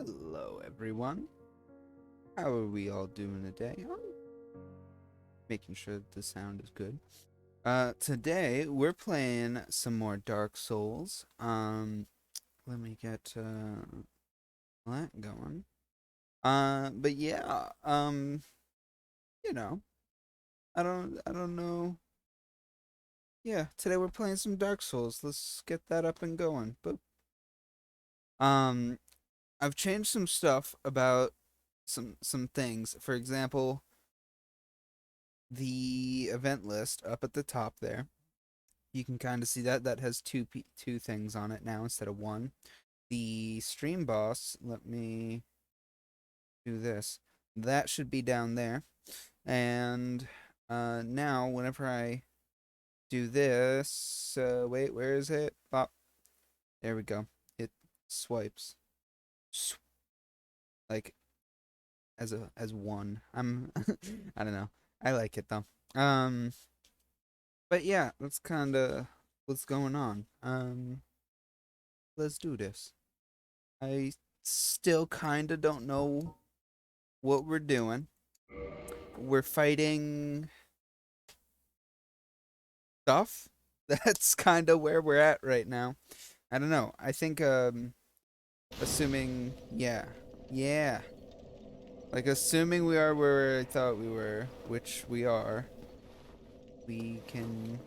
Hello, everyone. How are we all doing today? I'm making sure that the sound is good. Today we're playing some more Dark Souls. Let me get that going. But yeah, you know, I don't know. Yeah, today we're playing some Dark Souls. Let's get that up and going. But um, I've changed some stuff about some things. For example, the event list up at the top there. You can kind of see that has two things on it now instead of one. The stream boss, let me do this. That should be down there. And now whenever I do this, wait, where is it? Bop. There we go. It swipes like as one. I'm I don't know. I like it though. Um but yeah, that's kind of what's going on. Let's do this. I still kind of don't know what we're doing. We're fighting stuff. That's kind of where we're at right now. I don't know. I think assuming yeah. Like assuming we are where I thought we were, which we are, we can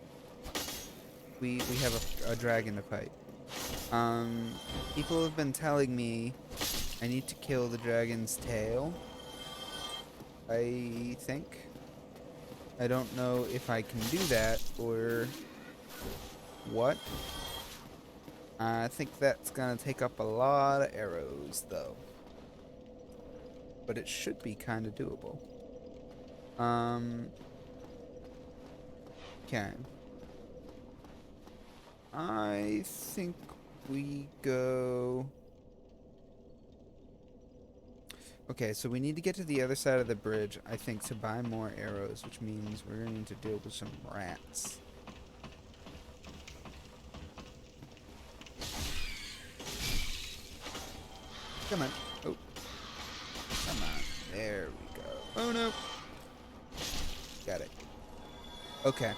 we have a dragon to fight. Um People have been telling me I need to kill the dragon's tail. I think I don't know if I can do that or what. I think that's gonna take up a lot of arrows, though. But it should be kind of doable. Um, okay. I think we go... Okay, so we need to get to the other side of the bridge, I think, to buy more arrows, which means we're going to need to deal with some rats. Come on. Oh, come on. There we go. Oh, no. Got it. Okay.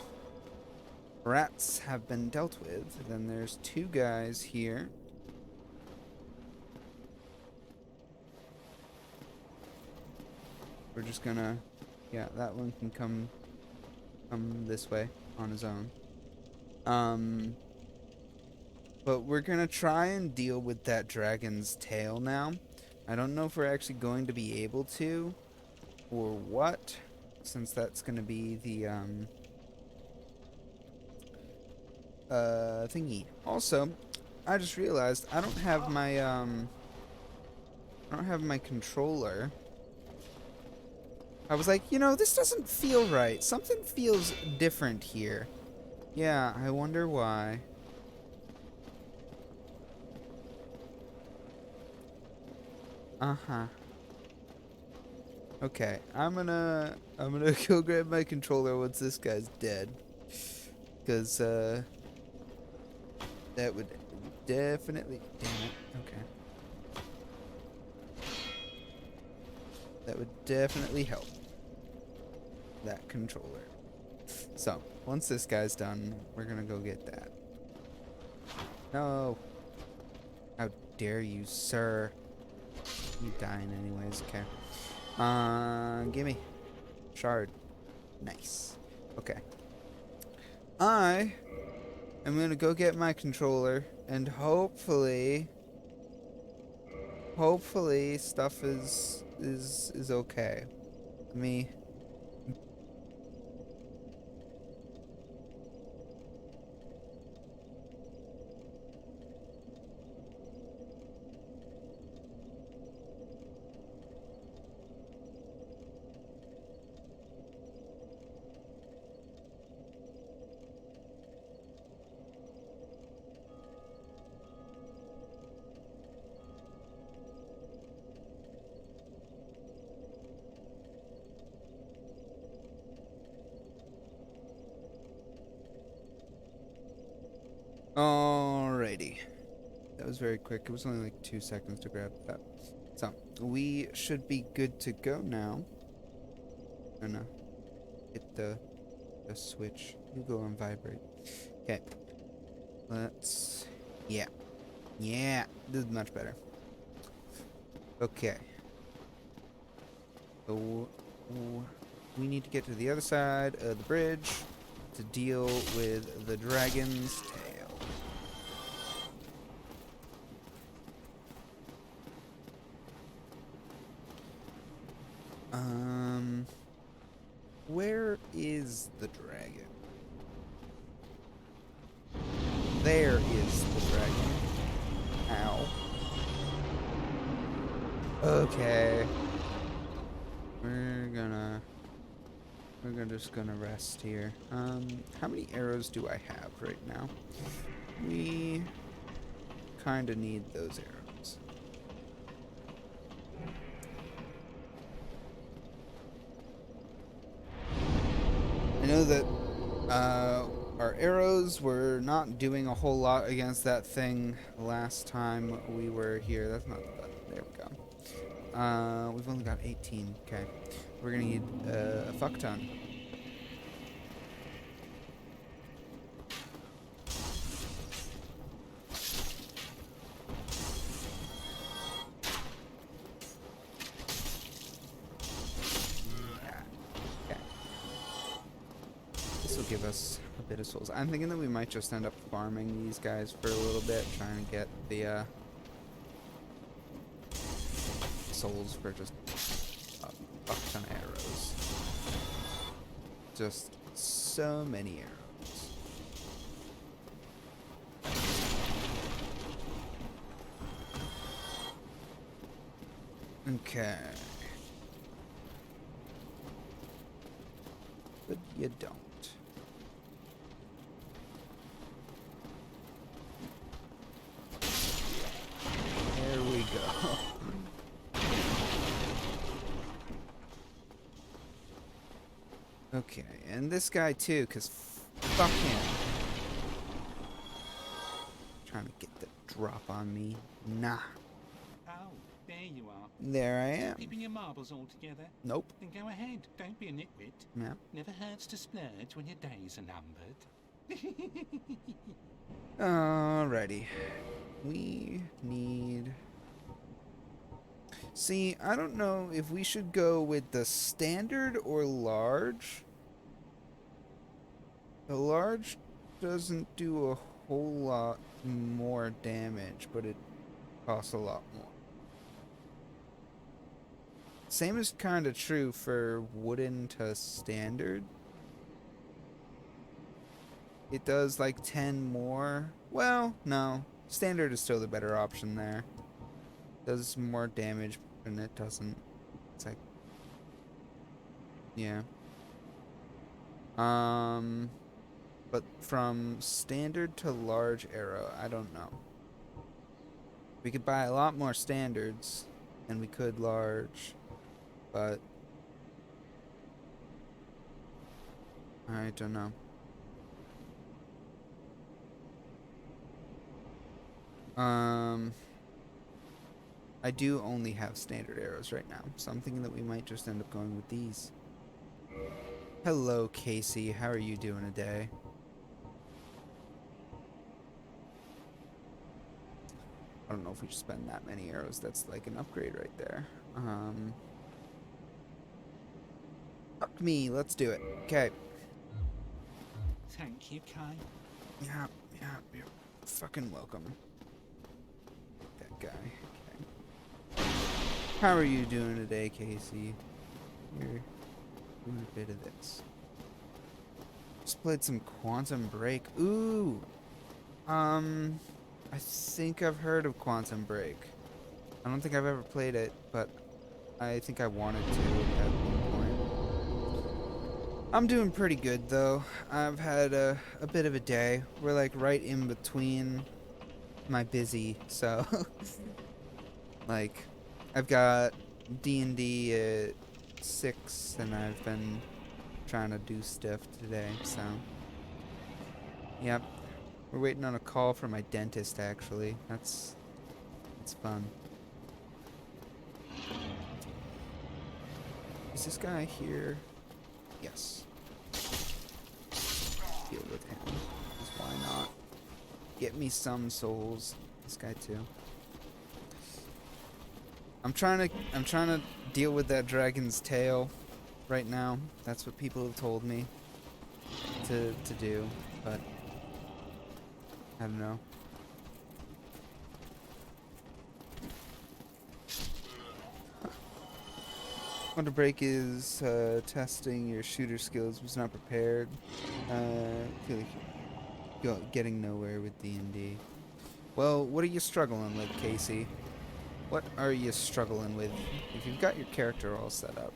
Rats have been dealt with. Then there's two guys here. We're just gonna... Yeah, that one can come this way on his own. Um, but we're gonna try and deal with that dragon's tail now. I don't know if we're actually going to be able to, or what, since that's gonna be the, thingy. Also, I just realized I don't have my, I don't have my controller. I was like, this doesn't feel right. Something feels different here. Yeah, I wonder why. Uh-huh. Okay, I'm gonna go grab my controller once this guy's dead. Cause that would definitely, damn it. Okay. That would definitely help that controller. So, once this guy's done, we're gonna go get that. No. How dare you, sir? You dying anyways, okay. Gimme. Shard. Nice. Okay. I am gonna go get my controller and hopefully stuff is okay. Let me... Alrighty. That was very quick. It was only like 2 seconds to grab that. we should be good to go now. Gonna hit the switch. You go on vibrate. Okay. Let's... Yeah. Yeah. This is much better. Okay. So... we need to get to the other side of the bridge to deal with the dragon's tail. Where is the dragon? There is the dragon. Ow. Okay. We're just gonna rest here. How many arrows do I have right now? We kinda need those arrows. I know that our arrows were not doing a whole lot against that thing last time we were here. That's not the button. There we go. We've only got 18. Okay. We're gonna need a fuck ton. Give us a bit of souls. I'm thinking that we might just end up farming these guys for a little bit, trying to get the souls for just a fuck ton of arrows. Just so many arrows. Okay. But you don't. Okay, and this guy too, because fuck him. Trying to get the drop on me. Nah. Oh, there you are. There I am. Keeping your marbles all together? Nope. Then go ahead. Don't be a nitwit. Yeah. Never hurts to splurge when your days are numbered. Alrighty. We need... See, I don't know if we should go with the standard or large. The large doesn't do a whole lot more damage, but it costs a lot more. Same is kind of true for wooden to standard. It does like 10 more. Well, no. Standard is still the better option there. Does more damage, and it doesn't. It's like... Yeah. But from standard to large arrow, I don't know. We could buy a lot more standards than we could large, but I don't know. I do only have standard arrows right now, so I'm thinking that we might just end up going with these. Hello, Casey. How are you doing today? I don't know if we should spend that many arrows. That's like an upgrade right there. Fuck me. Let's do it. Okay. Thank you, Kai. Yeah, you're fucking welcome. That guy. Okay. How are you doing today, Casey? You're doing a bit of this. Just played some Quantum Break. Ooh! I think I've heard of Quantum Break. I don't think I've ever played it, but I think I wanted to at one point. I'm doing pretty good, though. I've had a bit of a day. We're like right in between my busy, so... like, I've got D&D at 6, and I've been trying to do stuff today, so... Yep. We're waiting on a call from my dentist, actually. That's fun. Is this guy here? Yes. Deal with him. 'Cause why not? Get me some souls. This guy too. I'm trying to deal with that dragon's tail right now. That's what people have told me to do, but I don't know. Wonder Break is testing your shooter skills. Was not prepared. Feel like getting nowhere with D&D. Well, what are you struggling with, Casey? What are you struggling with? If you've got your character all set up,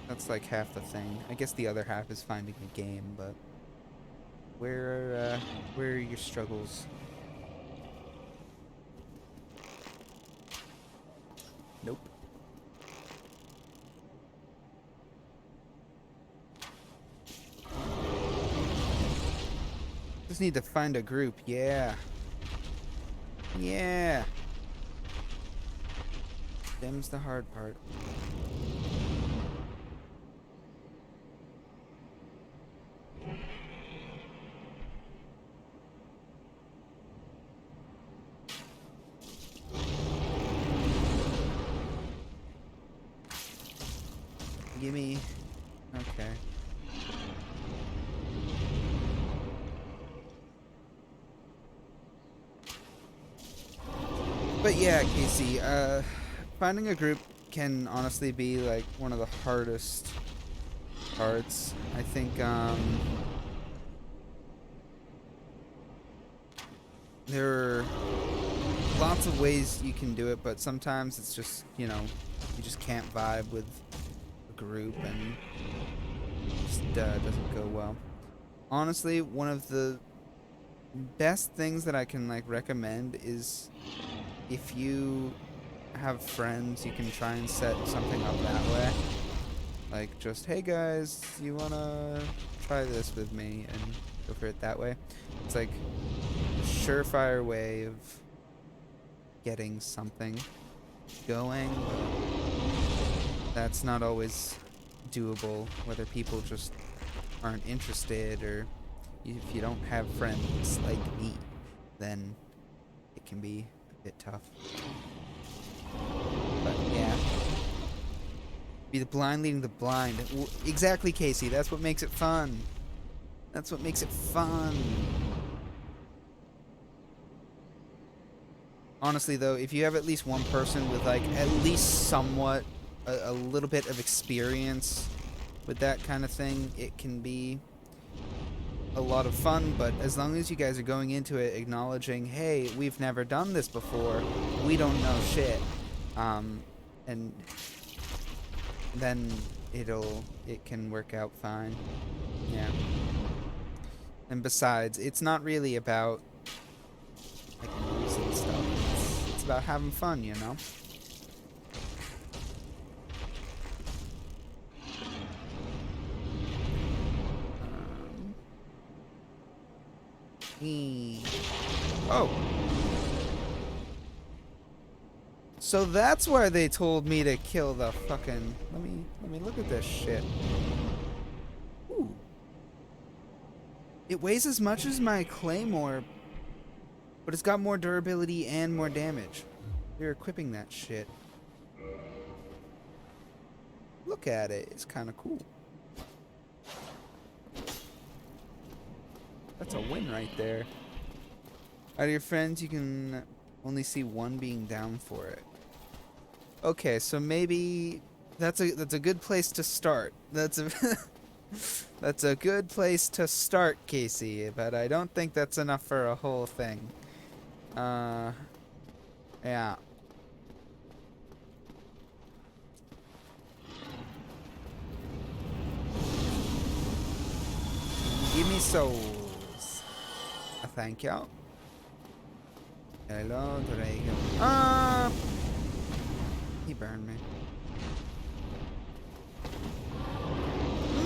that's like half the thing. I guess the other half is finding a game, but where are your struggles? Nope. Just need to find a group. Yeah. Yeah. Them's the hard part. Gimme. Okay. But yeah, Casey, finding a group can honestly be like one of the hardest parts. I think there are lots of ways you can do it, but sometimes it's just, you know, you just can't vibe with a group and it just doesn't go well. Honestly, one of the best things that I can like recommend is if you have friends, you can try and set something up that way. Like just, hey guys, you wanna try this with me, and go for it that way. It's like a surefire way of getting something going, but that's not always doable, whether people just aren't interested, or if you don't have friends like me, then it can be a bit tough. But yeah, be the blind leading the blind. Exactly, Casey. That's what makes it fun. That's what makes it fun. Honestly, though, if you have at least one person with like at least somewhat a little bit of experience with that kind of thing, it can be a lot of fun. But as long as you guys are going into it acknowledging, hey, we've never done this before, we don't know shit, and then it can work out fine. Yeah. And besides, it's not really about like moves and stuff. It's about having fun, you know. Oh. So that's why they told me to kill the fucking... Let me look at this shit. Ooh. It weighs as much as my claymore, but it's got more durability and more damage. You're equipping that shit. Look at it. It's kind of cool. That's a win right there. Out of your friends, you can only see one being down for it. Okay, so maybe that's a good place to start. That's a that's a good place to start, Casey, but I don't think that's enough for a whole thing. Yeah. Give me souls. Thank you. Hello, Drago. He burned me.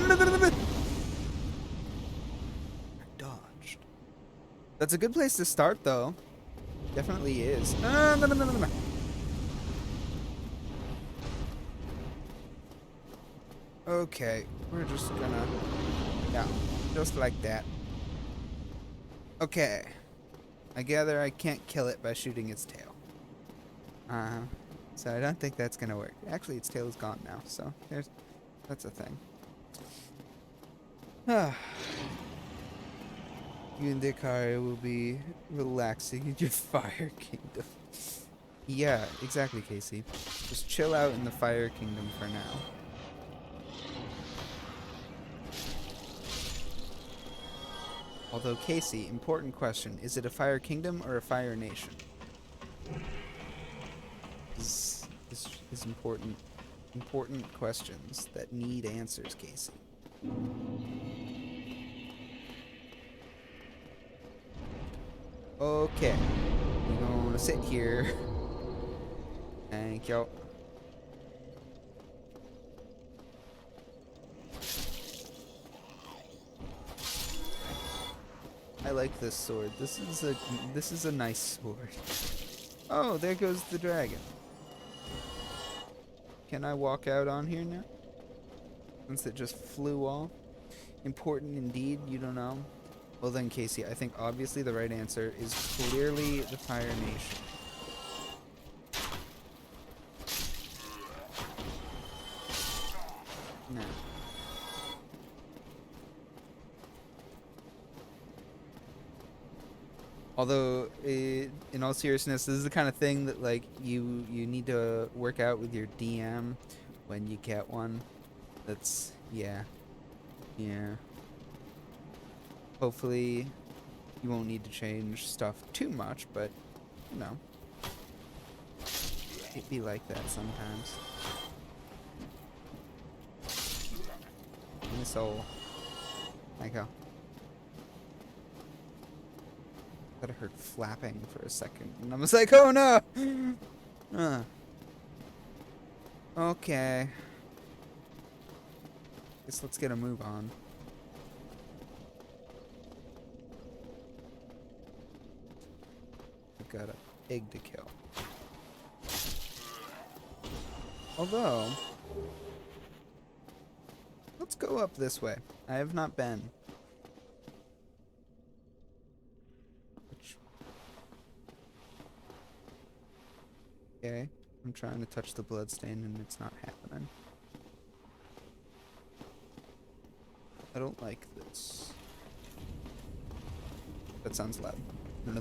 I dodged. That's a good place to start, though. Definitely is. No. Okay, we're just gonna... Yeah, just like that. Okay. I gather I can't kill it by shooting its tail. So I don't think that's gonna work. Actually, its tail is gone now, so that's a thing. You and Dekari will be relaxing in your fire kingdom. Yeah, exactly, Casey. Just chill out in the fire kingdom for now. Although, Casey, important question. Is it a fire kingdom or a fire nation? Is important questions that need answers, Casey. Okay. We're gonna sit here. Thank you. I like this sword. This is a nice sword. Oh, there goes the dragon. Can I walk out on here now? Since it just flew off? Important indeed, you don't know? Well then, Casey, I think obviously the right answer is clearly the Fire Nation. No. Although, in all seriousness, this is the kind of thing that like you need to work out with your DM when you get one. That's yeah. Hopefully, you won't need to change stuff too much, but you know, it be like that sometimes. In the soul, I go. Thought I heard flapping for a second, and I was like, "Oh no!" Okay. Guess let's get a move on. I've got a pig to kill. Although, let's go up this way. I have not been. Okay, I'm trying to touch the bloodstain and it's not happening. I don't like this. That sounds loud. No. No.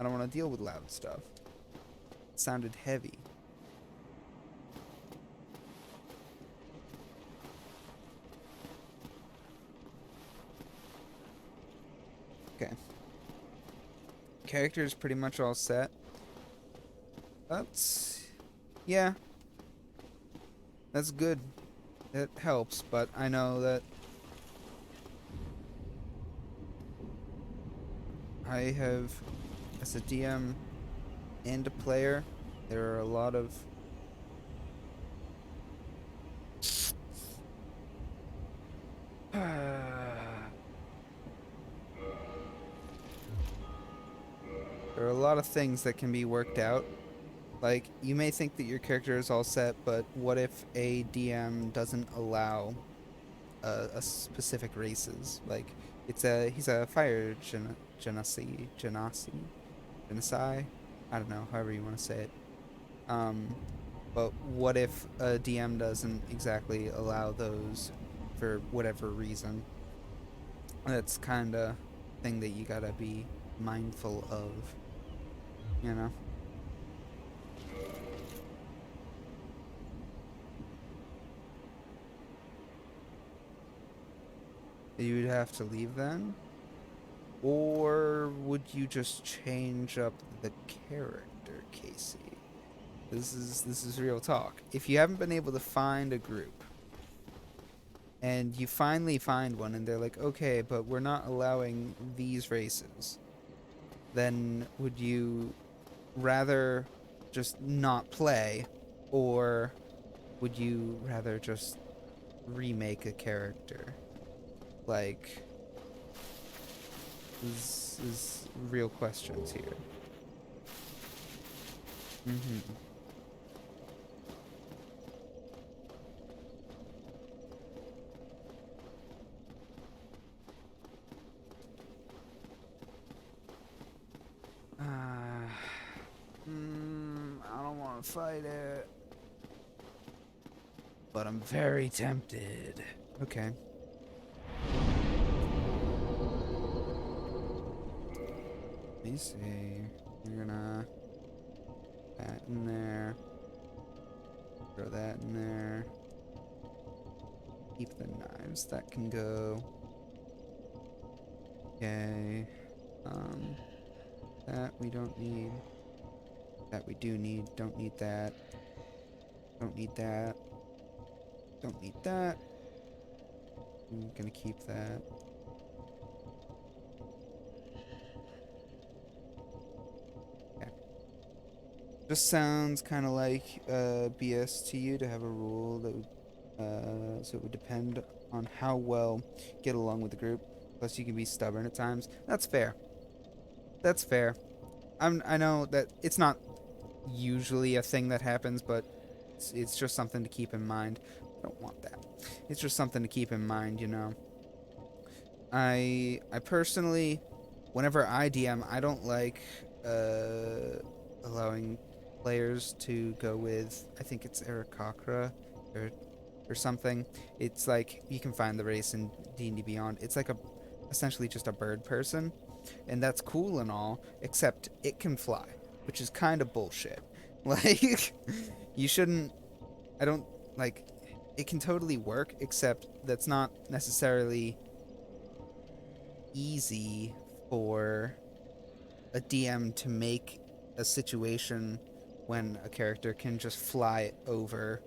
I don't want to deal with loud stuff. It sounded heavy. Okay. Character is pretty much all set. Yeah. That's good. It helps, but I know that I have, as a DM and a player, there are a lot of there are a lot of things that can be worked out. Like, you may think that your character is all set, but what if a DM doesn't allow a specific races? Like, he's a fire genasi. I don't know, however you want to say it. But what if a DM doesn't exactly allow those for whatever reason? That's kind of thing that you gotta be mindful of, you know? You would have to leave then? Or would you just change up the character, Casey? This is real talk. If you haven't been able to find a group, and you finally find one, and they're like, okay, but we're not allowing these races, then would you rather just not play, or would you rather just remake a character? Like, this is real questions here. fight it. But I'm very tempted. Okay. Let me see. We're gonna put that in there. Throw that in there. Keep the knives. That can go. Okay. That we don't need. That we do need. Don't need that. Don't need that. Don't need that. I'm gonna keep that. Okay. Just sounds kind of like BS to you to have a rule that would, so it would depend on how well you get along with the group. Plus, you can be stubborn at times. That's fair. That's fair. I know that it's not usually a thing that happens, but it's just something to keep in mind. I don't want that. It's just something to keep in mind, you know. I personally, whenever I DM, I don't like allowing players to go with, I think it's Aarakocra or something. It's like you can find the race in D&D Beyond. It's like essentially just a bird person, and that's cool and all, except it can fly, which is kind of bullshit. Like, you shouldn't. I don't like. It can totally work, except that's not necessarily easy for a DM to make a situation when a character can just fly over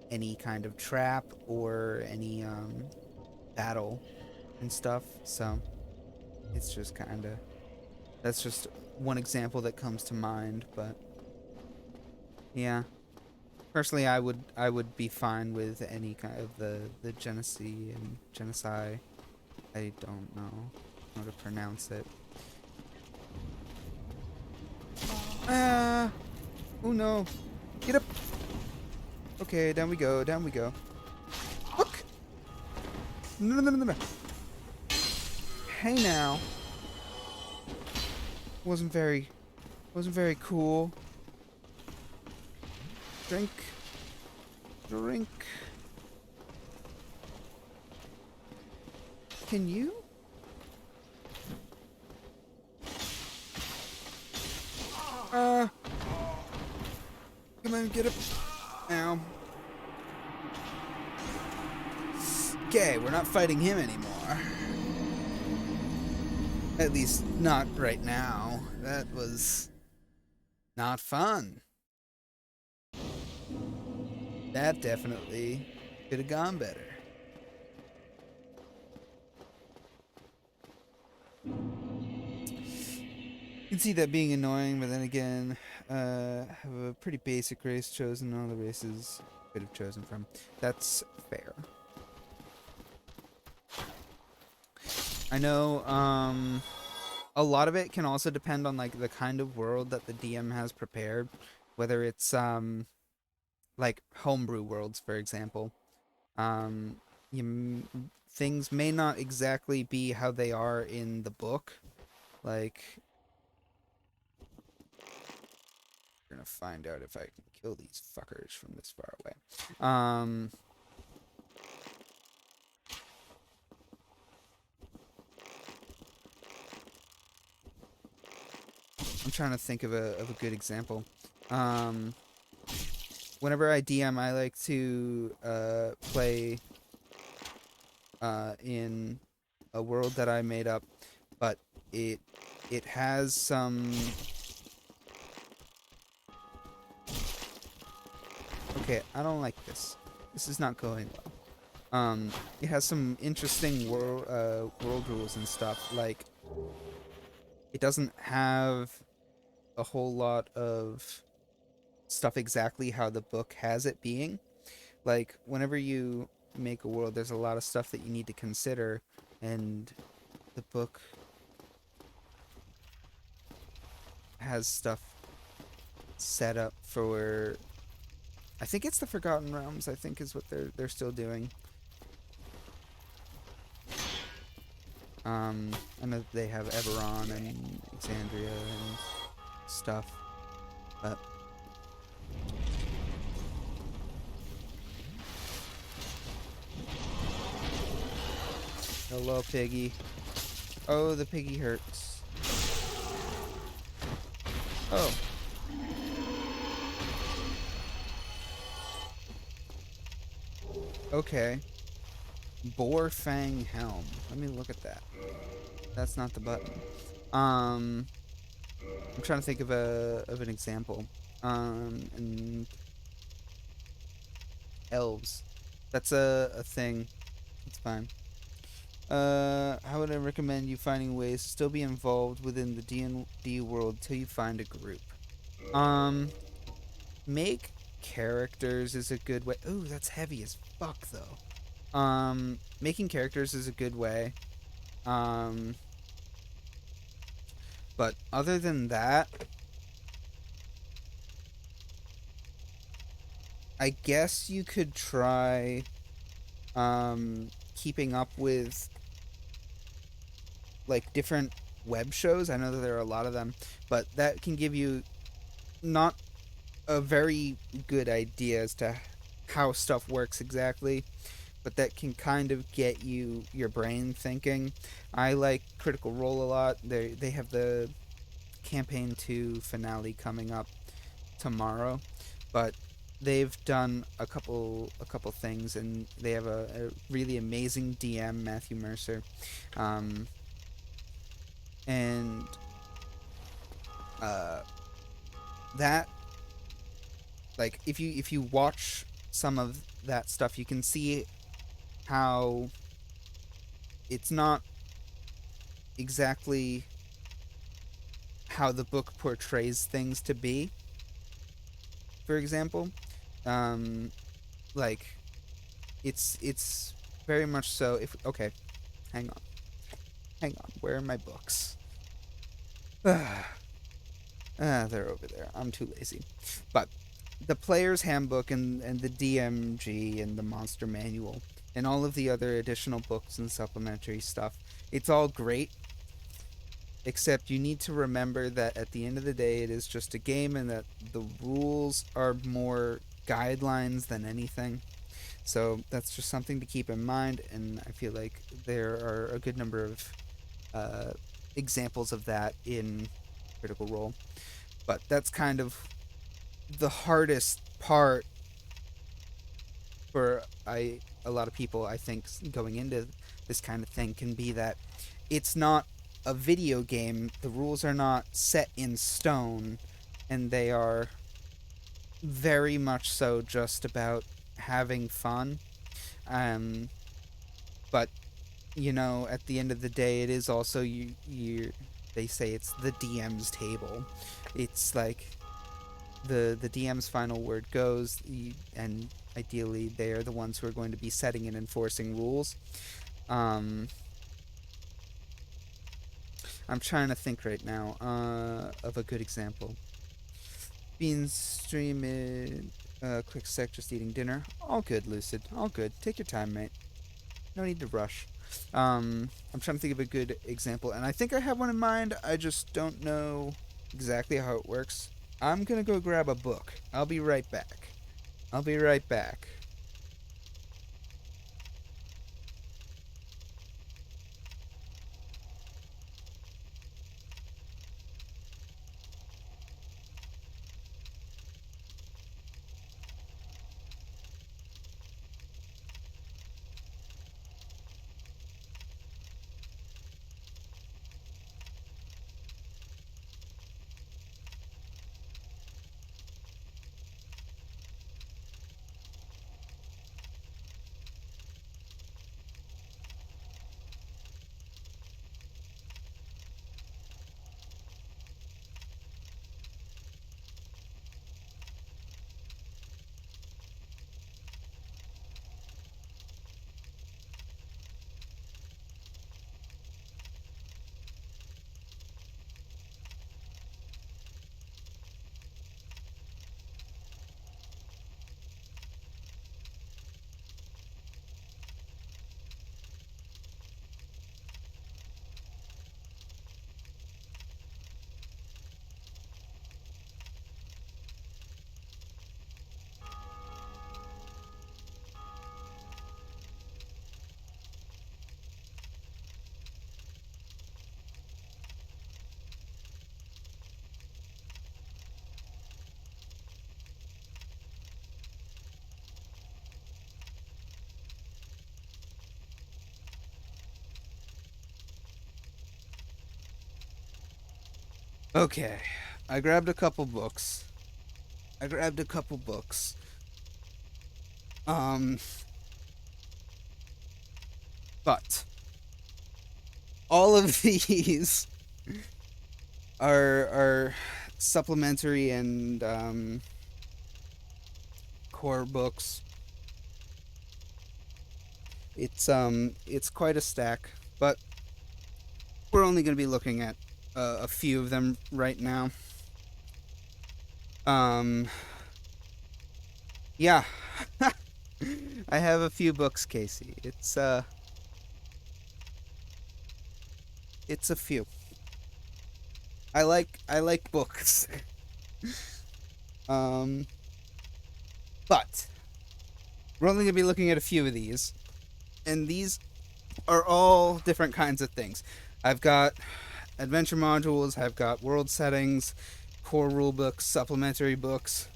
any kind of trap or any battle and stuff. So it's just kind of, that's just one example that comes to mind. But yeah, personally, I would be fine with any kind of the genocide and genocide. I don't know how to pronounce it. Ah! Oh no! Get up! Okay, down we go, down we go. Look! No, no, no, no, no. Hey now. Wasn't very cool. Drink. Drink. Can you? Come on, get up. Ow. Okay, we're not fighting him anymore. At least not right now. That was not fun. That definitely could have gone better. You can see that being annoying, but then again, have a pretty basic race chosen. All the races could have chosen from. That's fair. I know, a lot of it can also depend on like the kind of world that the DM has prepared, whether it's like homebrew worlds, for example. Um, things may not exactly be how they are in the book. Like, we're gonna find out if I can kill these fuckers from this far away. I'm trying to think of a good example. Whenever I DM, I like to play in a world that I made up, but it has some. Okay, I don't like this. This is not going well. It has some interesting world rules and stuff. Like, it doesn't have a whole lot of stuff exactly how the book has it being. Like, whenever you make a world, there's a lot of stuff that you need to consider, and the book has stuff set up for. I think it's the Forgotten Realms. I think is what they're still doing. I know they have Eberron and Exandria and stuff, but Hello, piggy. Oh, the piggy hurts. Oh. Okay. Boar Fang Helm. Let me look at that. That's not the button. Um, I'm trying to think of an example. And elves. That's a thing. It's fine. How would I recommend you finding ways to still be involved within the D&D world till you find a group? Um, make characters is a good way. Ooh, that's heavy as fuck though. Making characters is a good way. Um, but other than that, I guess you could try keeping up with like different web shows. I know that there are a lot of them, but that can give you not a very good idea as to how stuff works exactly, but that can kind of get your brain thinking. I like Critical Role a lot. They have the campaign 2 finale coming up tomorrow, but they've done a couple things, and they have a really amazing DM, Matthew Mercer, um, and uh, that like if you watch some of that stuff, you can see how it's not exactly how the book portrays things to be. For example, um, like it's very much so. If okay, hang on, hang on. Where are my books? They're over there. I'm too lazy. But the player's handbook and the DMG and the monster manual and all of the other additional books and supplementary stuff, it's all great, except you need to remember that at the end of the day, it is just a game and that the rules are more guidelines than anything. So that's just something to keep in mind, and I feel like there are a good number of uh, examples of that in Critical Role. But that's kind of the hardest part for a lot of people. I think going into this kind of thing can be that it's not a video game. The rules are not set in stone, and they are very much so just about having fun. Um, but at the end of the day, it is also you. They say it's the DM's table. It's like the DM's final word goes, and ideally they are the ones who are going to be setting and enforcing rules. Um, I'm trying to think right now of a good example. Being streaming, quick sec, just eating dinner. All good, Lucid. All good. Take your time, mate. No need to rush. I'm trying to think of a good example, and I think I have one in mind. I just don't know exactly how it works. I'm gonna go grab a book. I'll be right back. I'll be right back. Okay, I grabbed a couple books. I grabbed a couple books. Um, but all of these are supplementary and core books. It's quite a stack, but we're only going to be looking at a few of them right now. Um, yeah, I have a few books, Casey. It's a few. I like books. um, but we're only gonna be looking at a few of these, and these are all different kinds of things. I've got adventure modules. I've got world settings, core rule books, supplementary books,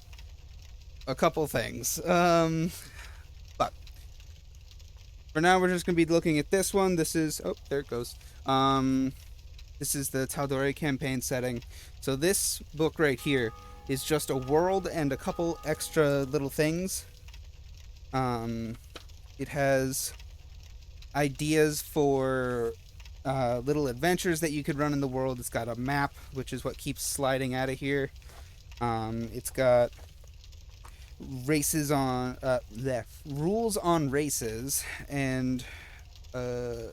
a couple things. But for now, we're just gonna be looking at this one. This is there it goes. This is the Tal'Dorei campaign setting. So this book right here is just a world and a couple extra little things. It has ideas for little adventures that you could run in the world. It's got a map, which is what keeps sliding out of here. It's got races on rules on races and a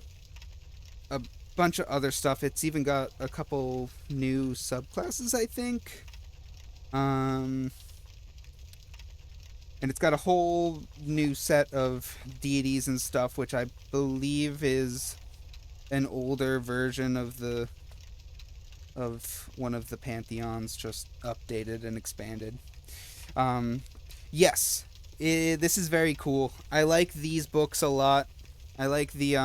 bunch of other stuff. It's even got a couple new subclasses, I think. And it's got a whole new set of deities and stuff, which I believe is an older version of one of the pantheons, just updated and expanded. Um, yes, this is very cool. I like these books a lot. I like the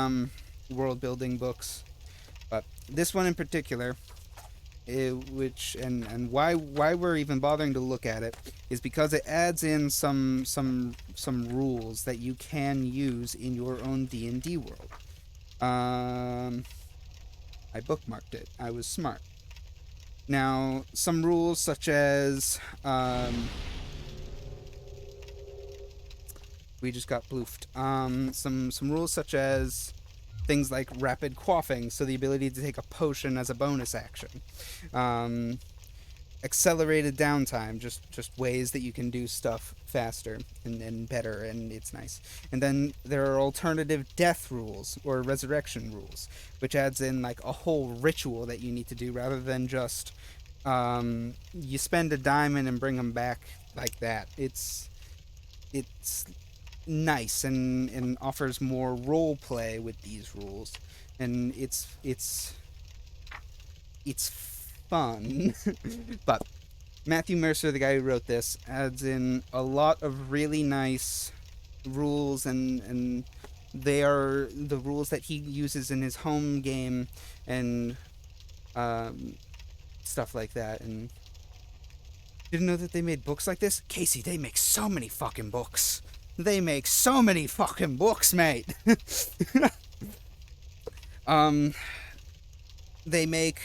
world building books, but this one in particular, which and why we're even bothering to look at it is because it adds in some rules that you can use in your own D&D world. I bookmarked it. I was smart. Now, some rules such as we just got bloofed. Some rules such as things like rapid quaffing, so the ability to take a potion as a bonus action. Accelerated downtime, just ways that you can do stuff faster and better, and it's nice. And then there are alternative death rules or resurrection rules, which adds in like a whole ritual that you need to do rather than just you spend a diamond and bring them back like that. It's nice and offers more role play with these rules, and it's fun. But Matthew Mercer, the guy who wrote this, adds in a lot of really nice rules, and they are the rules that he uses in his home game and stuff like that. And didn't know that they made books like this? Casey, they make so many fucking books. They make so many fucking books, mate. They make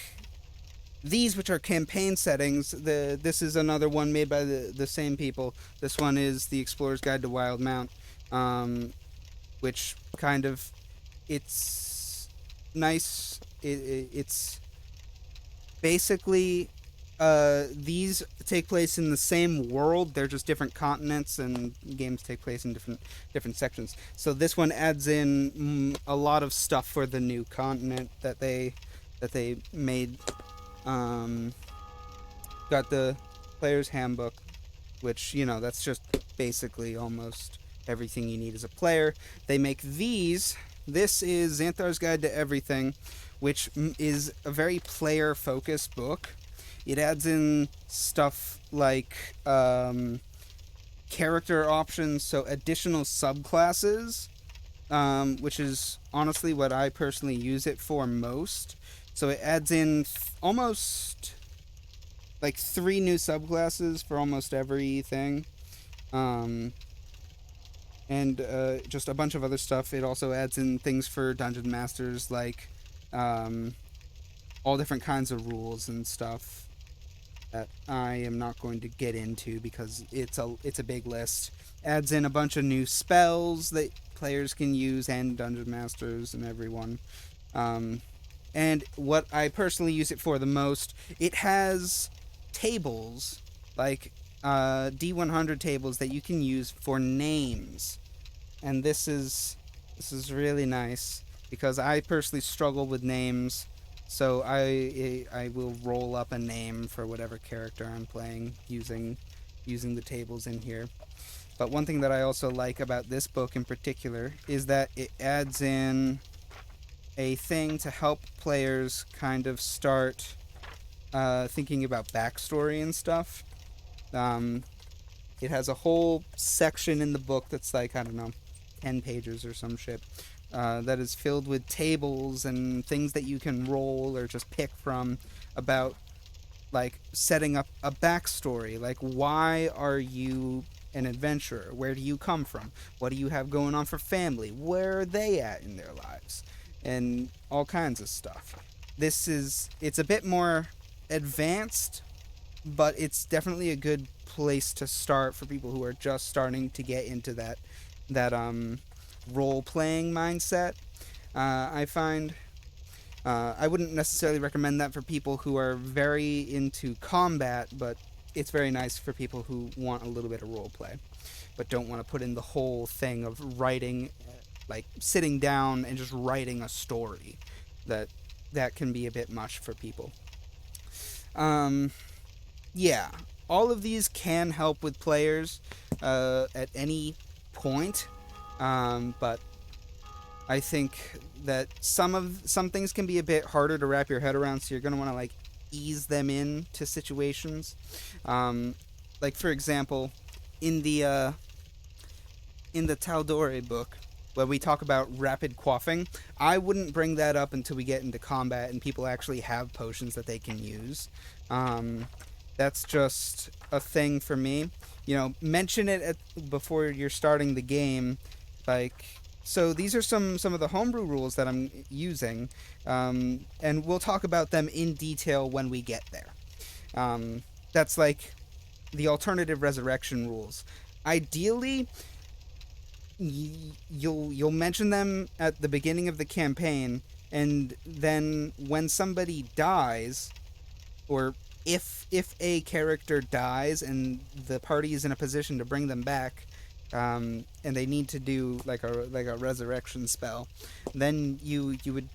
these, which are campaign settings. This is another one made by the same people. This one is The Explorer's Guide to Wildmount, which kind of, it's nice. It's basically these take place in the same world. They're just different continents, and games take place in different sections. So this one adds in a lot of stuff for the new continent that they made. Got the player's handbook, which, that's just basically almost everything you need as a player. They make these. This is Xanthar's Guide to Everything, which is a very player-focused book. It adds in stuff like character options, so additional subclasses, which is honestly what I personally use it for most. So it adds in almost like 3 new subclasses for almost everything. And just a bunch of other stuff. It also adds in things for dungeon masters, like all different kinds of rules and stuff. that I am not going to get into because it's a big list. Adds in a bunch of new spells that players can use and dungeon masters and everyone. Um, and what I personally use it for the most, it has tables like D100 tables that you can use for names, and this is really nice because I personally struggle with names. So I will roll up a name for whatever character I'm playing using the tables in here. But one thing that I also like about this book in particular is that it adds in a thing to help players kind of start thinking about backstory and stuff. Um, it has a whole section in the book that's like, I don't know, 10 pages or some shit, that is filled with tables and things that you can roll or just pick from about like setting up a backstory. Like, why are you an adventurer? Where do you come from? What do you have going on for family? Where are they at in their lives? And all kinds of stuff. It's a bit more advanced, but it's definitely a good place to start for people who are just starting to get into that role playing mindset. I find I wouldn't necessarily recommend that for people who are very into combat, but it's very nice for people who want a little bit of role play, but don't want to put in the whole thing of writing, like sitting down and just writing a story. That that can be a bit much for people. Um, yeah, all of these can help with players at any point, but I think that some things can be a bit harder to wrap your head around, so you're gonna want to like ease them in to situations. Um, like for example, in the Taldore book, where we talk about rapid quaffing, I wouldn't bring that up until we get into combat and people actually have potions that they can use. Um, that's just a thing for me. Mention it before you're starting the game. Like, so these are some of the homebrew rules that I'm using, and we'll talk about them in detail when we get there. That's like the alternative resurrection rules. Ideally, you'll mention them at the beginning of the campaign, and then when somebody dies, or if a character dies and the party is in a position to bring them back, and they need to do like a resurrection spell, then you would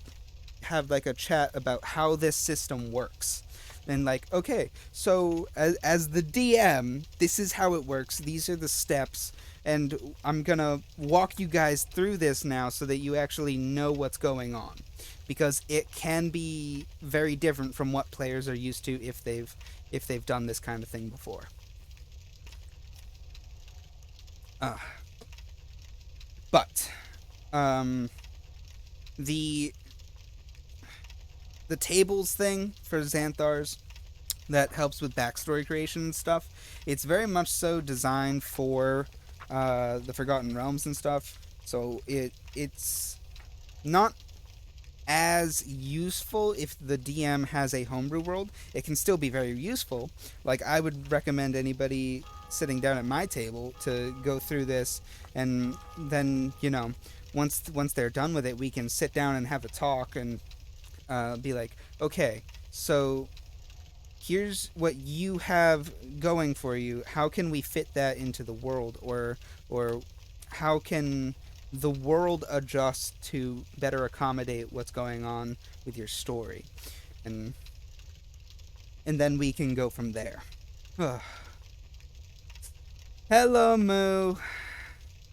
have like a chat about how this system works. And like, okay, so as the DM, this is how it works. These are the steps, and I'm gonna walk you guys through this now so that you actually know what's going on, because it can be very different from what players are used to if they've done this kind of thing before. Uh, but um, the the tables thing for Xanthar's that helps with backstory creation and stuff. It's very much so designed for the Forgotten Realms and stuff. So it's not as useful if the DM has a homebrew world. It can still be very useful. Like, I would recommend anybody sitting down at my table to go through this, and then once they're done with it, we can sit down and have a talk and be like, okay, so here's what you have going for you. How can we fit that into the world, or how can the world adjust to better accommodate what's going on with your story, and then we can go from there. Hello, Moo.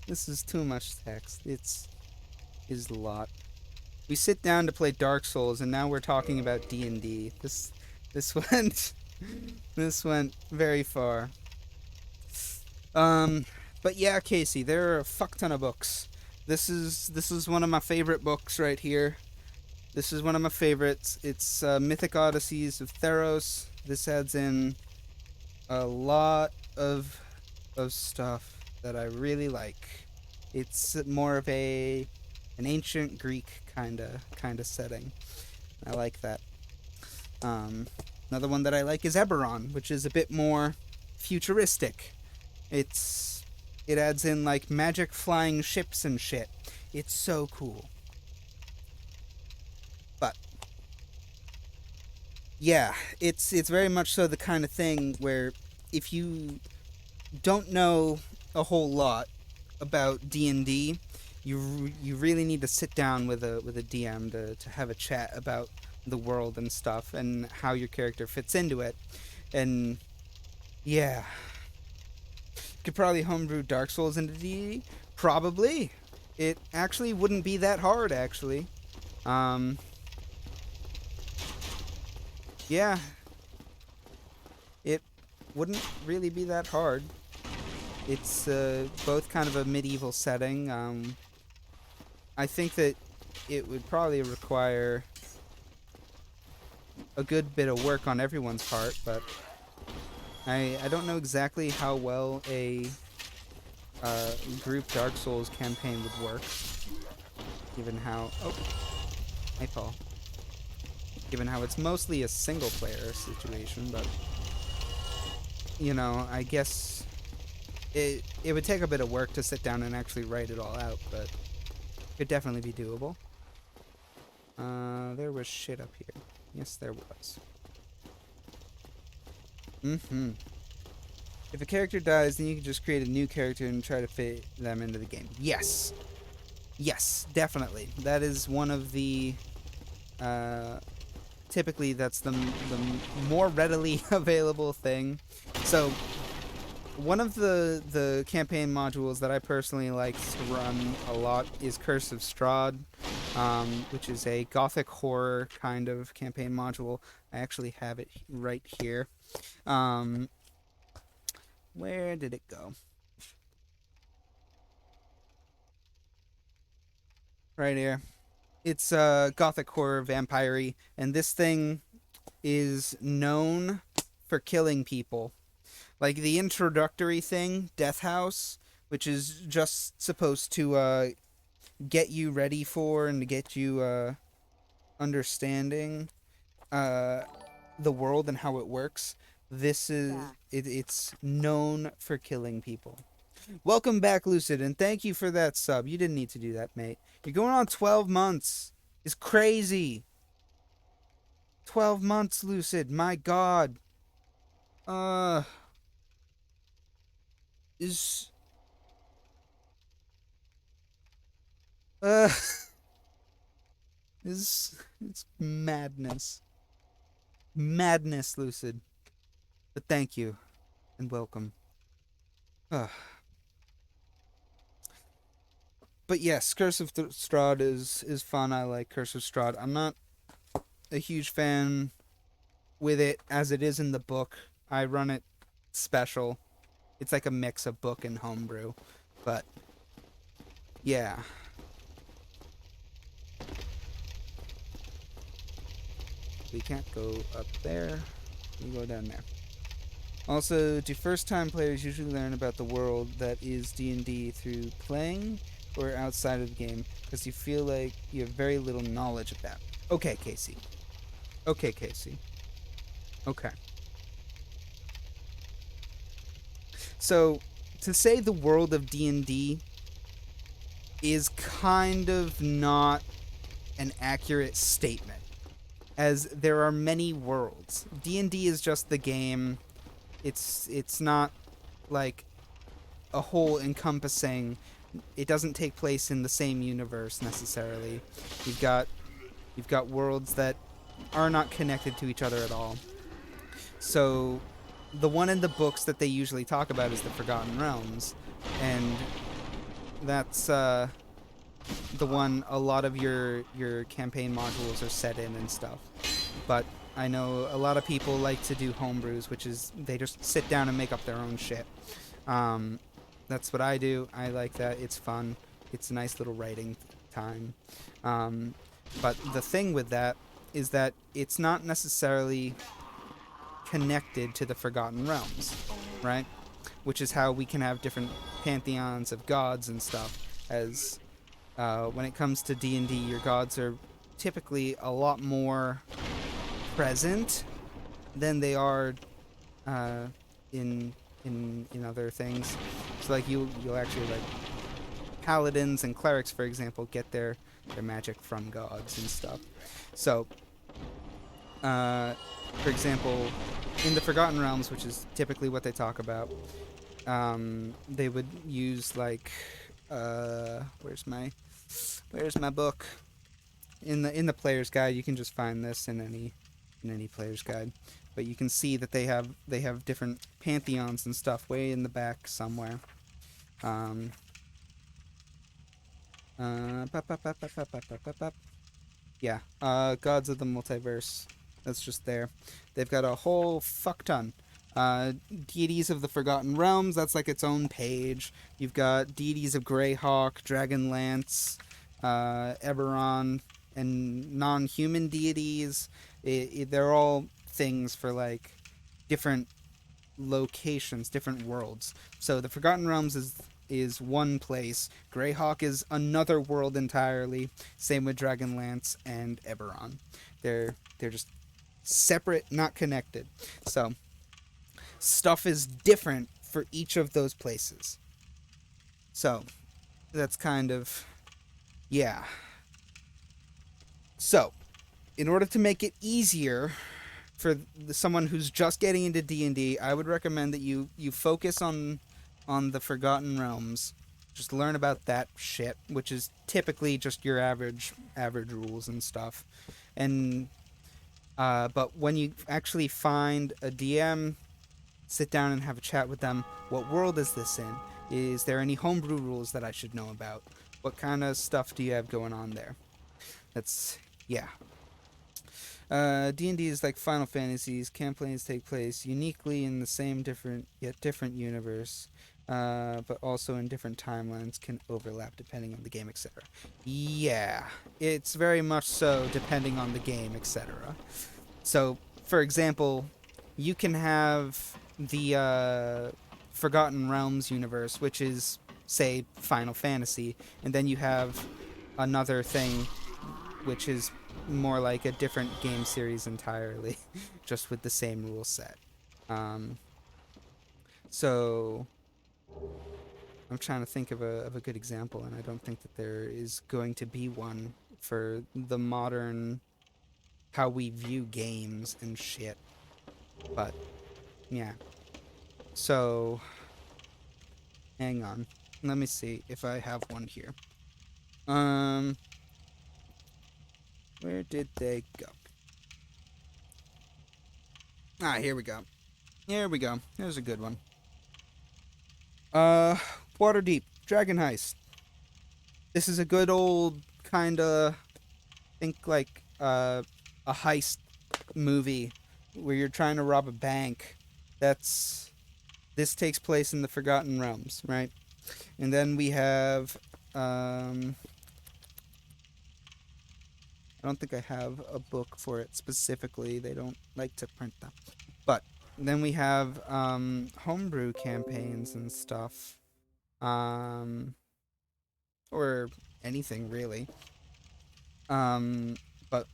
This is too much text. Is a lot. We sit down to play Dark Souls, and now we're talking about D&D. This went this went very far. Um, but yeah, Casey, there are a fuck ton of books. This is one of my favorite books right here. This is one of my favorites. It's Mythic Odysseys of Theros. This adds in a lot of stuff that I really like. It's more of an ancient Greek kind of setting. I like that. Um, Another one that I like is Eberron, which is a bit more futuristic. It adds in like magic flying ships and shit. It's so cool. But yeah, it's very much so the kind of thing where if you don't know a whole lot about D&D, you really need to sit down with a DM to have a chat about the world and stuff and how your character fits into it. And yeah, could probably homebrew Dark Souls into D&D. Probably. It actually wouldn't be that hard, actually. Um, yeah, it wouldn't really be that hard. It's both kind of a medieval setting. I think that it would probably require a good bit of work on everyone's part, but I don't know exactly how well a group Dark Souls campaign would work, given how... Oh, hi, Paul. Given how it's mostly a single-player situation, but... You know, I guess it would take a bit of work to sit down and actually write it all out, but it could definitely be doable. There was shit up here. Yes, there was. If a character dies, then you can just create a new character and try to fit them into the game. Yes. Yes, definitely. That is one of the... typically, that's the more readily available thing. So, one of the campaign modules that I personally like to run a lot is Curse of Strahd, which is a gothic horror kind of campaign module. I actually have it right here. Where did it go? Right here. It's gothic horror vampire-y, and this thing is known for killing people. Like the introductory thing, Death House, which is just supposed to get you ready for and to get you understanding the world and how it works. This is it's known for killing people. Welcome back, Lucid, and thank you for that sub. You didn't need to do that, mate. You're going on 12 months. It's crazy. 12 months, Lucid. My God. Is uh is it's madness. Madness, Lucid. But thank you and welcome. Uh. But yes, Curse of Strahd is fun. I like Curse of Strahd. I'm not a huge fan with it as it is in the book. I run it special. It's like a mix of book and homebrew. But yeah. We can't go up there. We go down there. Also, do first-time players usually learn about the world that is D&D through playing or outside of the game? Because you feel like you have very little knowledge of that. Okay, Casey. Okay, Casey. Okay. So, to say the world of D&D is kind of not an accurate statement, as there are many worlds. D&D is just the game. It's not like a whole encompassing. It doesn't take place in the same universe necessarily. You've got worlds that are not connected to each other at all. So the one in the books that they usually talk about is the Forgotten Realms, and that's the one a lot of your campaign modules are set in and stuff. But I know a lot of people like to do homebrews, which is they just sit down and make up their own shit. That's what I do. I like that. It's fun. It's a nice little writing time. But the thing with that is that it's not necessarily connected to the Forgotten Realms, right? Which is how we can have different pantheons of gods and stuff. As when it comes to D&D, your gods are typically a lot more present than they are uh, in in other things. So like you'll actually like paladins and clerics, for example, get their magic from gods and stuff. So, uh, for example, in the Forgotten Realms, which is typically what they talk about, they would use like where's my book? In the player's guide, you can just find this in any player's guide. But you can see that they have different pantheons and stuff way in the back somewhere. Um, Pop, pop, pop, pop, pop, pop, pop, pop, pop. Yeah, Gods of the Multiverse. That's just there. They've got a whole fuck ton. Deities of the Forgotten Realms, that's like its own page. You've got Deities of Greyhawk, Dragonlance, Eberron, and non-human deities. They're all things for like different locations, different worlds. So the Forgotten Realms is one place. Greyhawk is another world entirely. Same with Dragonlance and Eberron. They're just separate, not connected. So stuff is different for each of those places. So that's kind of yeah. So in order to make it easier for someone who's just getting into D&D, I would recommend that you focus on the Forgotten Realms. Just learn about that shit, which is typically just your average rules and stuff. And but when you actually find a DM, sit down and have a chat with them. What world is this in? Is there any homebrew rules that I should know about? What kind of stuff do you have going on there? That's yeah. D&D is like Final Fantasies. Campaigns take place uniquely in the same different yet different universe, but also in different timelines, can overlap depending on the game, etc. Yeah, it's very much so depending on the game, etc. So, for example, you can have the Forgotten Realms universe, which is, say, Final Fantasy, and then you have another thing which is more like a different game series entirely, just with the same rule set. Um, so I'm trying to think of a good example, and I don't think that there is going to be one for the modern how we view games and shit. But yeah. So hang on. Let me see if I have one here. Um where did they go? Ah, here we go. Here we go. Here's a good one. Uh Waterdeep, Dragon Heist. This is a good old kinda think like a heist movie where you're trying to rob a bank. That's this takes place in the Forgotten Realms, right? And then we have I don't think I have a book for it specifically. They don't like to print them. But then we have homebrew campaigns and stuff. Um or anything really. But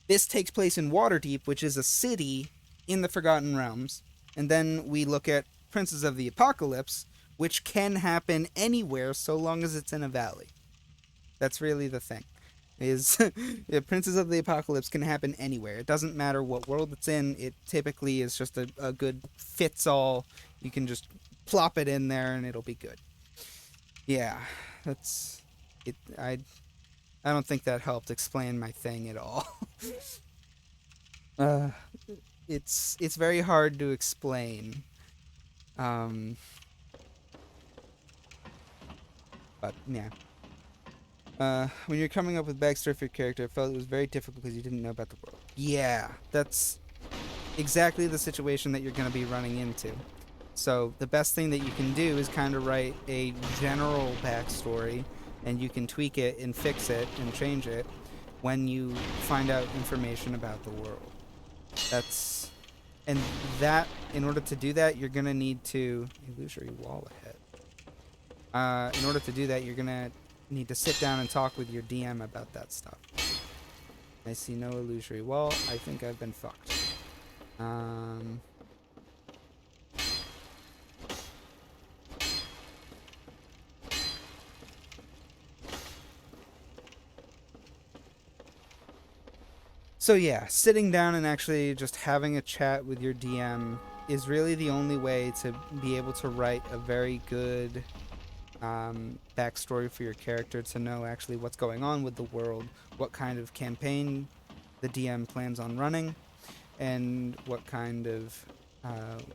this takes place in Waterdeep, which is a city in the Forgotten Realms. And then we look at Princes of the Apocalypse, which can happen anywhere so long as it's in a valley. That's really the thing. Is the Princes of the Apocalypse can happen anywhere. It doesn't matter what world it's in. It typically is just a good fits all. You can just plop it in there and it'll be good. Yeah, that's it. I don't think that helped explain my thing at all. uh, it's very hard to explain. Um, but yeah. When you're coming up with backstory for your character, I felt it was very difficult because you didn't know about the world. Yeah, that's exactly the situation that you're going to be running into. So the best thing that you can do is kind of write a general backstory, and you can tweak it and fix it and change it when you find out information about the world. That's and that in order to do that, you're going to need to illusory wall ahead. In order to do that, you're going to need to sit down and talk with your DM about that stuff. I see no illusory wall. I think I've been fucked. Um, so yeah, sitting down and actually just having a chat with your DM is really the only way to be able to write a very good backstory for your character, to know actually what's going on with the world, what kind of campaign the DM plans on running, and what kind of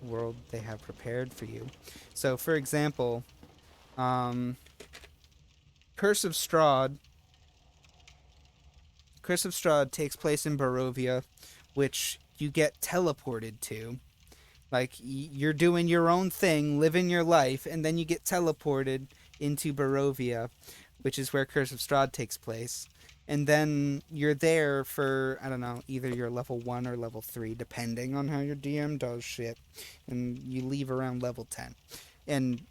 world they have prepared for you. So, for example, um, Curse of Strahd. Curse of Strahd takes place in Barovia, which you get teleported to. Like, you're doing your own thing, living your life, and then you get teleported into Barovia, which is where Curse of Strahd takes place. And then you're there for, I don't know, either you're level 1 or level 3, depending on how your DM does shit. And you leave around level 10. And,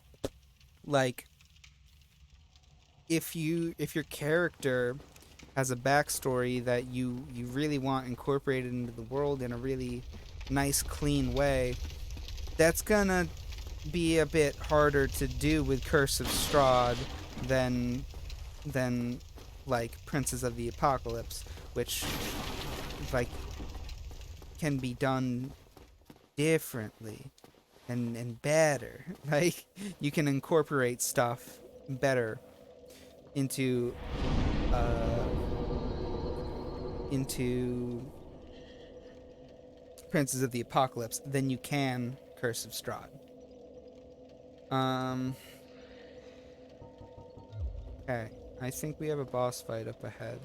like, if your character has a backstory that you really want incorporated into the world in a really nice, clean way, that's gonna be a bit harder to do with Curse of Strahd than than like Princes of the Apocalypse, which like can be done differently and better. Like, you can incorporate stuff better into uh into Princes of the Apocalypse than you can Curse of Strahd. Um okay, I think we have a boss fight up ahead,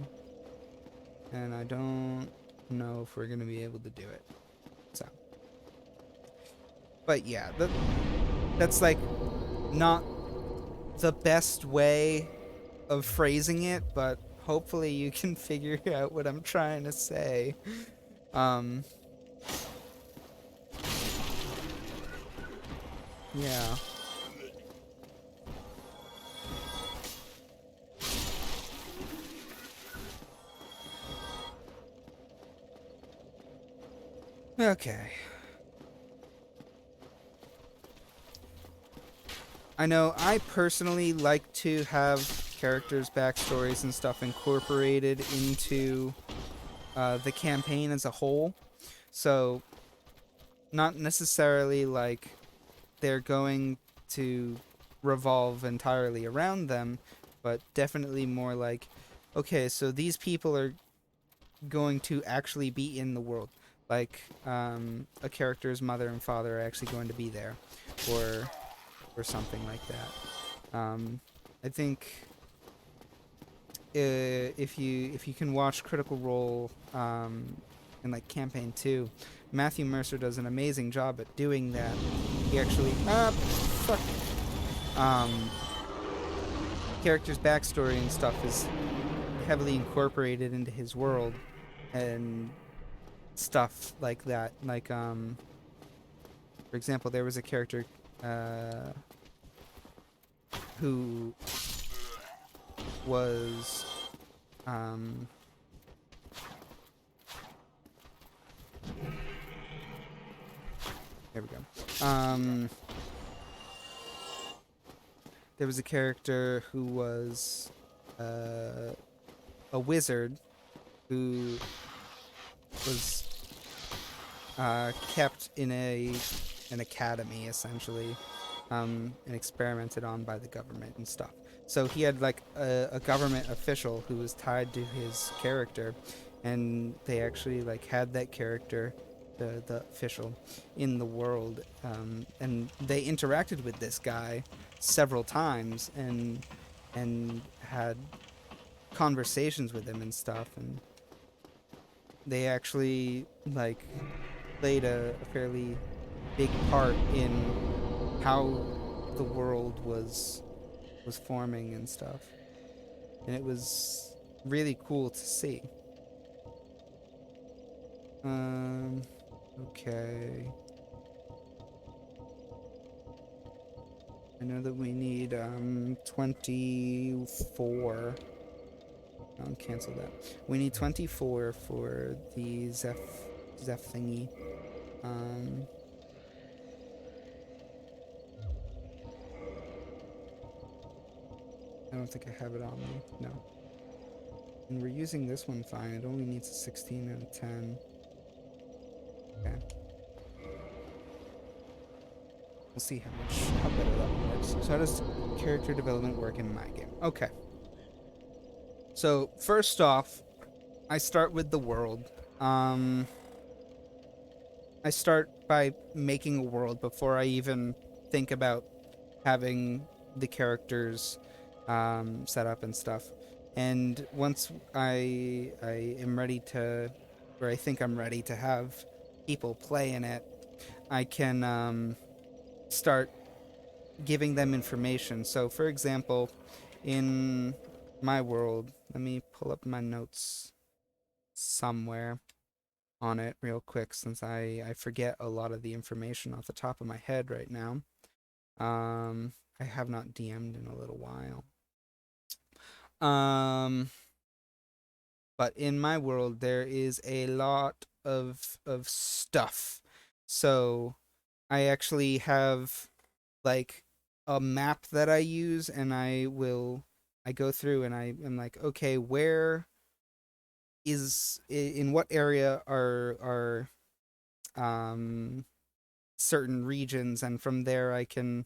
and I don't know if we're gonna be able to do it. So, but yeah, that's like not the best way of phrasing it, but hopefully you can figure out what I'm trying to say. Um, yeah. Okay. I know I personally like to have characters' backstories and stuff incorporated into the campaign as a whole. So, not necessarily like they're going to revolve entirely around them, but definitely more like, okay, so these people are going to actually be in the world. Like, a character's mother and father are actually going to be there, or something like that. I think if you can watch Critical Role in like campaign 2, Matthew Mercer does an amazing job at doing that. He actually fuck um character's backstory and stuff is heavily incorporated into his world and stuff like that. Like, for example, there was a character uh who was um there we go. There was a character who was a wizard who was kept in an academy, essentially, and experimented on by the government and stuff. So he had like a government official who was tied to his character, and they actually like had that character, the official, in the world, and they interacted with this guy several times and had conversations with him and stuff, and they actually like played a fairly big part in how the world was forming and stuff, and it was really cool to see. Um, okay. I know that we need 24. I'll cancel that. We need 24 for the Zeph thingy. Um, I don't think I have it on me. No. And we're using this one fine. It only needs a 16 and a 10. Okay. We'll see how better that one works. So how does character development work in my game? Okay. So first off, I start with the world. Um, I start by making a world before I even think about having the characters set up and stuff. And once I am ready to, or I think I'm ready to have people play in it, I can start giving them information. So, for example, in my world, let me pull up my notes somewhere on it real quick since I forget a lot of the information off the top of my head right now. I have not DM'd in a little while. Um, but in my world, there is a lot of stuff. So I actually have like a map that I use, and I go through and I am like, okay, where is in what area are certain regions, and from there I can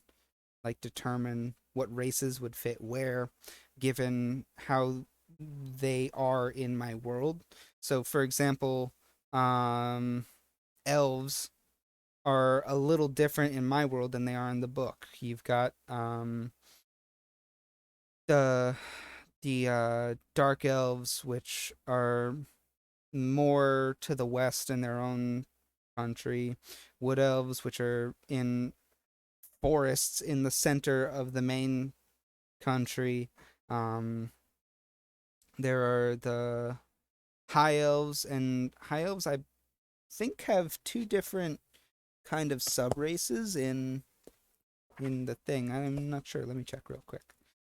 like determine what races would fit where, given how they are in my world. So, for example, um, elves are a little different in my world than they are in the book. You've got the dark elves, which are more to the west in their own country. Wood elves, which are in forests in the center of the main country. Um, there are the high elves, and high elves I think have two different kind of sub races in the thing. I'm not sure. Let me check real quick.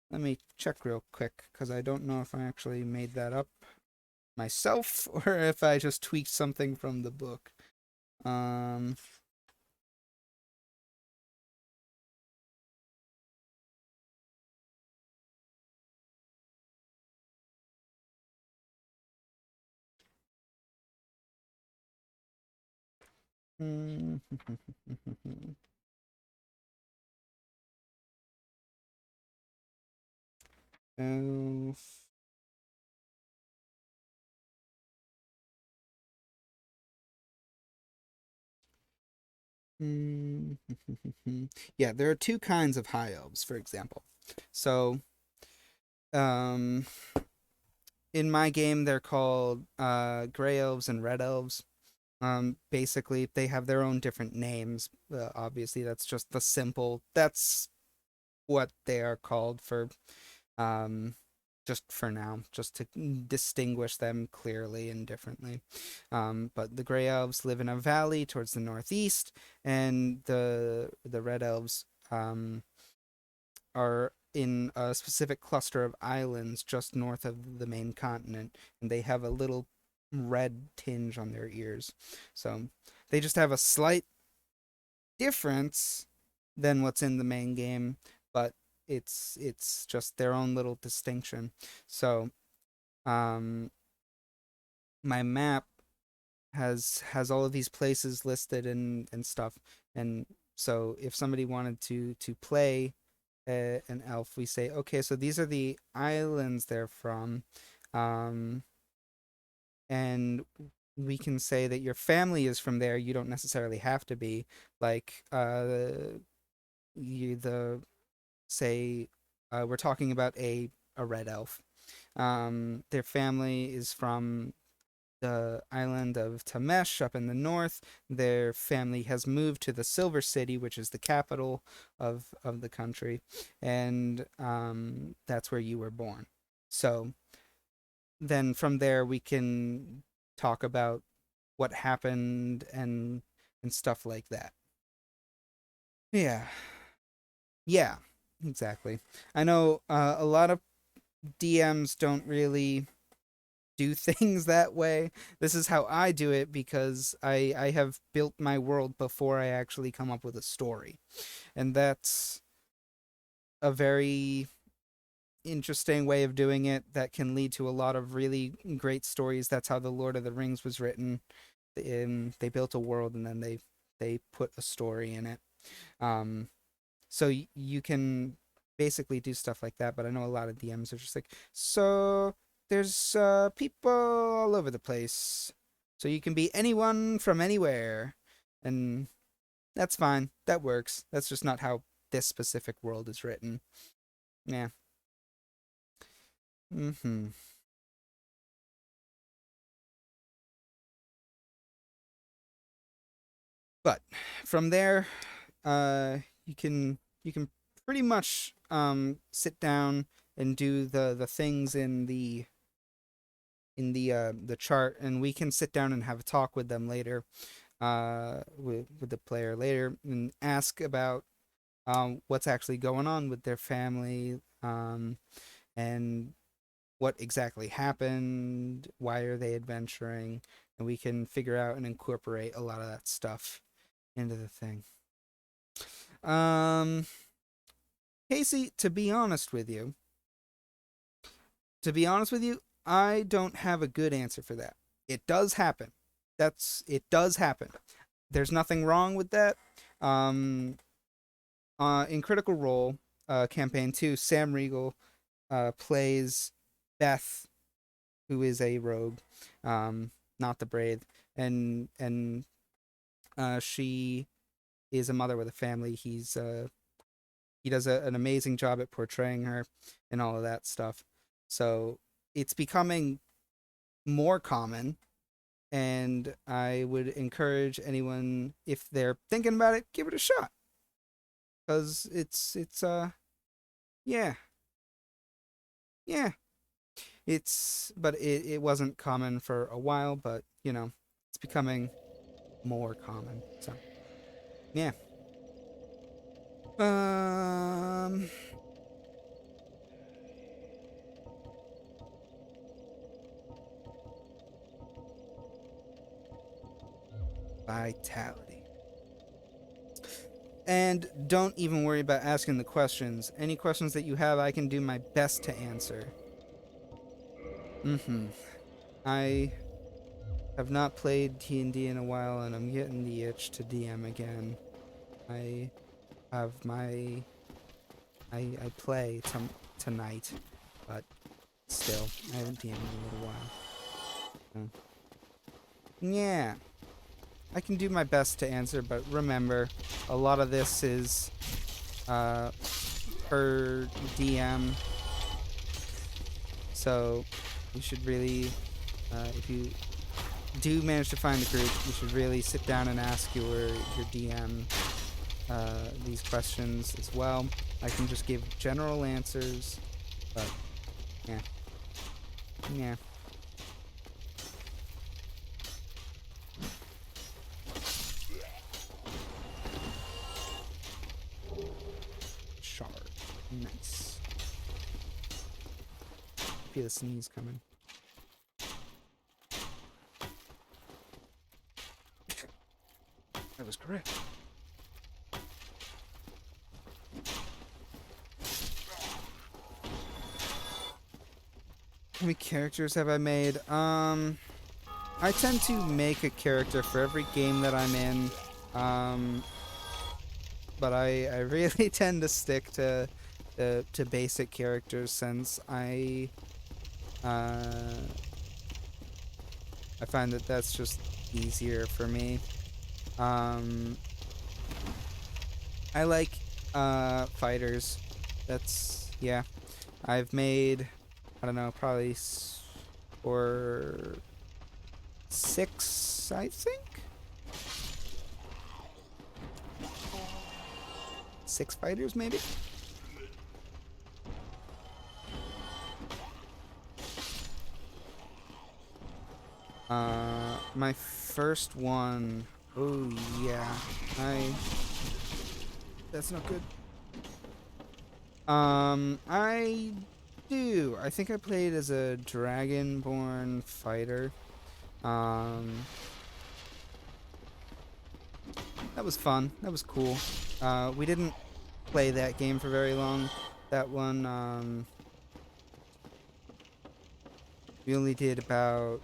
Let me check real quick because I don't know if I actually made that up myself or if I just tweaked something from the book. Um, elf. Yeah, there are two kinds of high elves, for example. So, um, in my game, they're called gray elves and red elves. Basically, they have their own different names. Obviously, that's just the simple. That's what they are called for. Um, just for now, just to distinguish them clearly and differently. But the gray elves live in a valley towards the northeast, and the red elves are in a specific cluster of islands just north of the main continent, and they have a little red tinge on their ears. So they just have a slight difference than what's in the main game, but it's just their own little distinction. So um my map has all of these places listed and stuff, and so if somebody wanted to play an elf, we say, okay, so these are the islands they're from, um, and we can say that your family is from there. You don't necessarily have to be like you the say we're talking about a red elf. Their family is from the island of Tamesh up in the north. Their family has moved to the Silver City, which is the capital of the country, and that's where you were born. So then from there we can talk about what happened and stuff like that. Yeah, yeah, exactly. I know a lot of DMs don't really do things that way. This is how I do it because I have built my world before I actually come up with a story. And that's a very interesting way of doing it that can lead to a lot of really great stories. That's how the Lord of the Rings was written. They built a world and then they put a story in it. Um, so you can basically do stuff like that. But I know a lot of DMs are just like, so there's people all over the place, so you can be anyone from anywhere, and that's fine. That works. That's just not how this specific world is written. Yeah. Mm-hmm. But from there, you can pretty much sit down and do the things in the chart, and we can sit down and have a talk with them later, with the player later, and ask about what's actually going on with their family, and what exactly happened, why are they adventuring, and we can figure out and incorporate a lot of that stuff into the thing. Um, Casey, to be honest with you, I don't have a good answer for that. It does happen. It does happen. There's nothing wrong with that. Um, in Critical Role, campaign 2, Sam Riegel plays Beth, who is a rogue, not the brave, and she is a mother with a family. He does an amazing job at portraying her and all of that stuff. So it's becoming more common, and I would encourage anyone, if they're thinking about it, give it a shot, because it's yeah, yeah, but it wasn't common for a while, but it's becoming more common. So yeah. Um, Vitality. And don't even worry about asking the questions. Any questions that you have, I can do my best to answer. Mm-hmm. I have not played D&D in a while, and I'm getting the itch to DM again. I have my... I play tonight, but still, I haven't DM'd in a little while. So, yeah. I can do my best to answer, but remember, a lot of this is per DM, so you should really, if you do manage to find a group, you should really sit down and ask your DM these questions as well. I can just give general answers, but yeah, yeah. Shard, nice. Feel the sneeze coming. That was correct. How many characters have I made? I tend to make a character for every game that I'm in. But I really tend to stick to basic characters, since uh, I find that that's just easier for me. Um, I like fighters. That's yeah. I've made, I don't know, probably or 6, I think. 6 fighters, maybe. My first one. Oh yeah, That's not good. I do. I think I played as a dragonborn fighter. Um, that was fun. That was cool. We didn't play that game for very long. That one, we only did about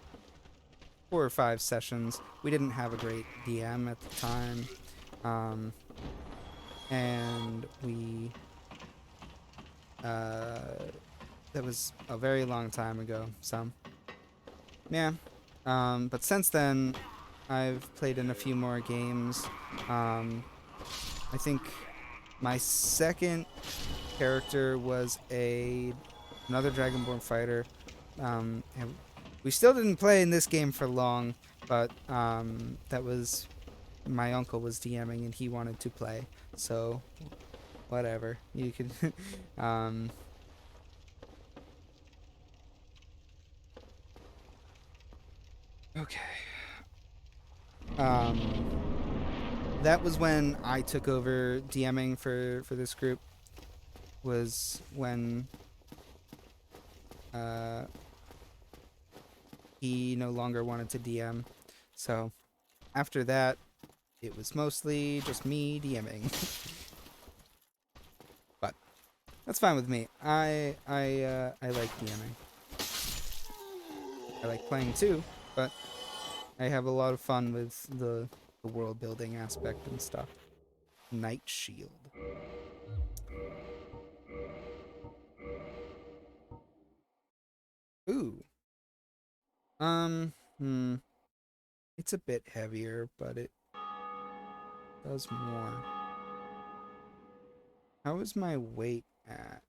4 or 5 sessions. We didn't have a great DM at the time. Um, and we, that was a very long time ago. So, yeah. But since then, I've played in a few more games. I think my second character was another Dragonborn fighter. And we still didn't play in this game for long, but that was my uncle was DMing and he wanted to play, so whatever. You could, um, okay. That was when I took over DMing for this group. Was when uh, he no longer wanted to DM. So after that, it was mostly just me DMing. But that's fine with me. I like DMing. I like playing too, but I have a lot of fun with the world building aspect and stuff. Night Shield. Ooh. Hmm. It's a bit heavier, but it does more. How is my weight at?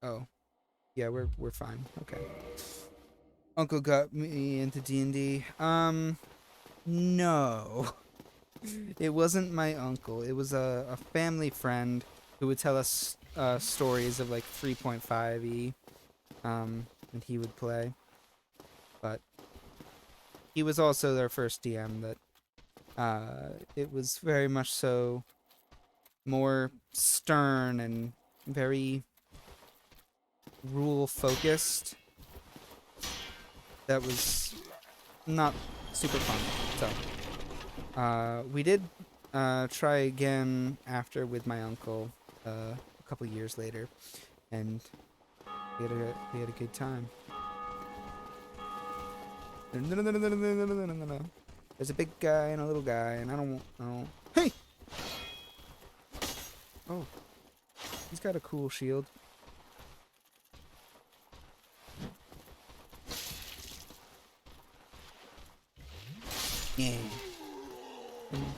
Oh, yeah, we're fine. Okay. Uncle got me into D&D. No. It wasn't my uncle. It was a family friend who would tell us stories of like 3.5e. And he would play. But he was also their first DM that it was very much so more stern and very rule focused. That was not super fun. So we did try again after with my uncle a couple years later, and we had a good time. There's a big guy and a little guy, and I don't. Hey! Oh, he's got a cool shield. Yeah.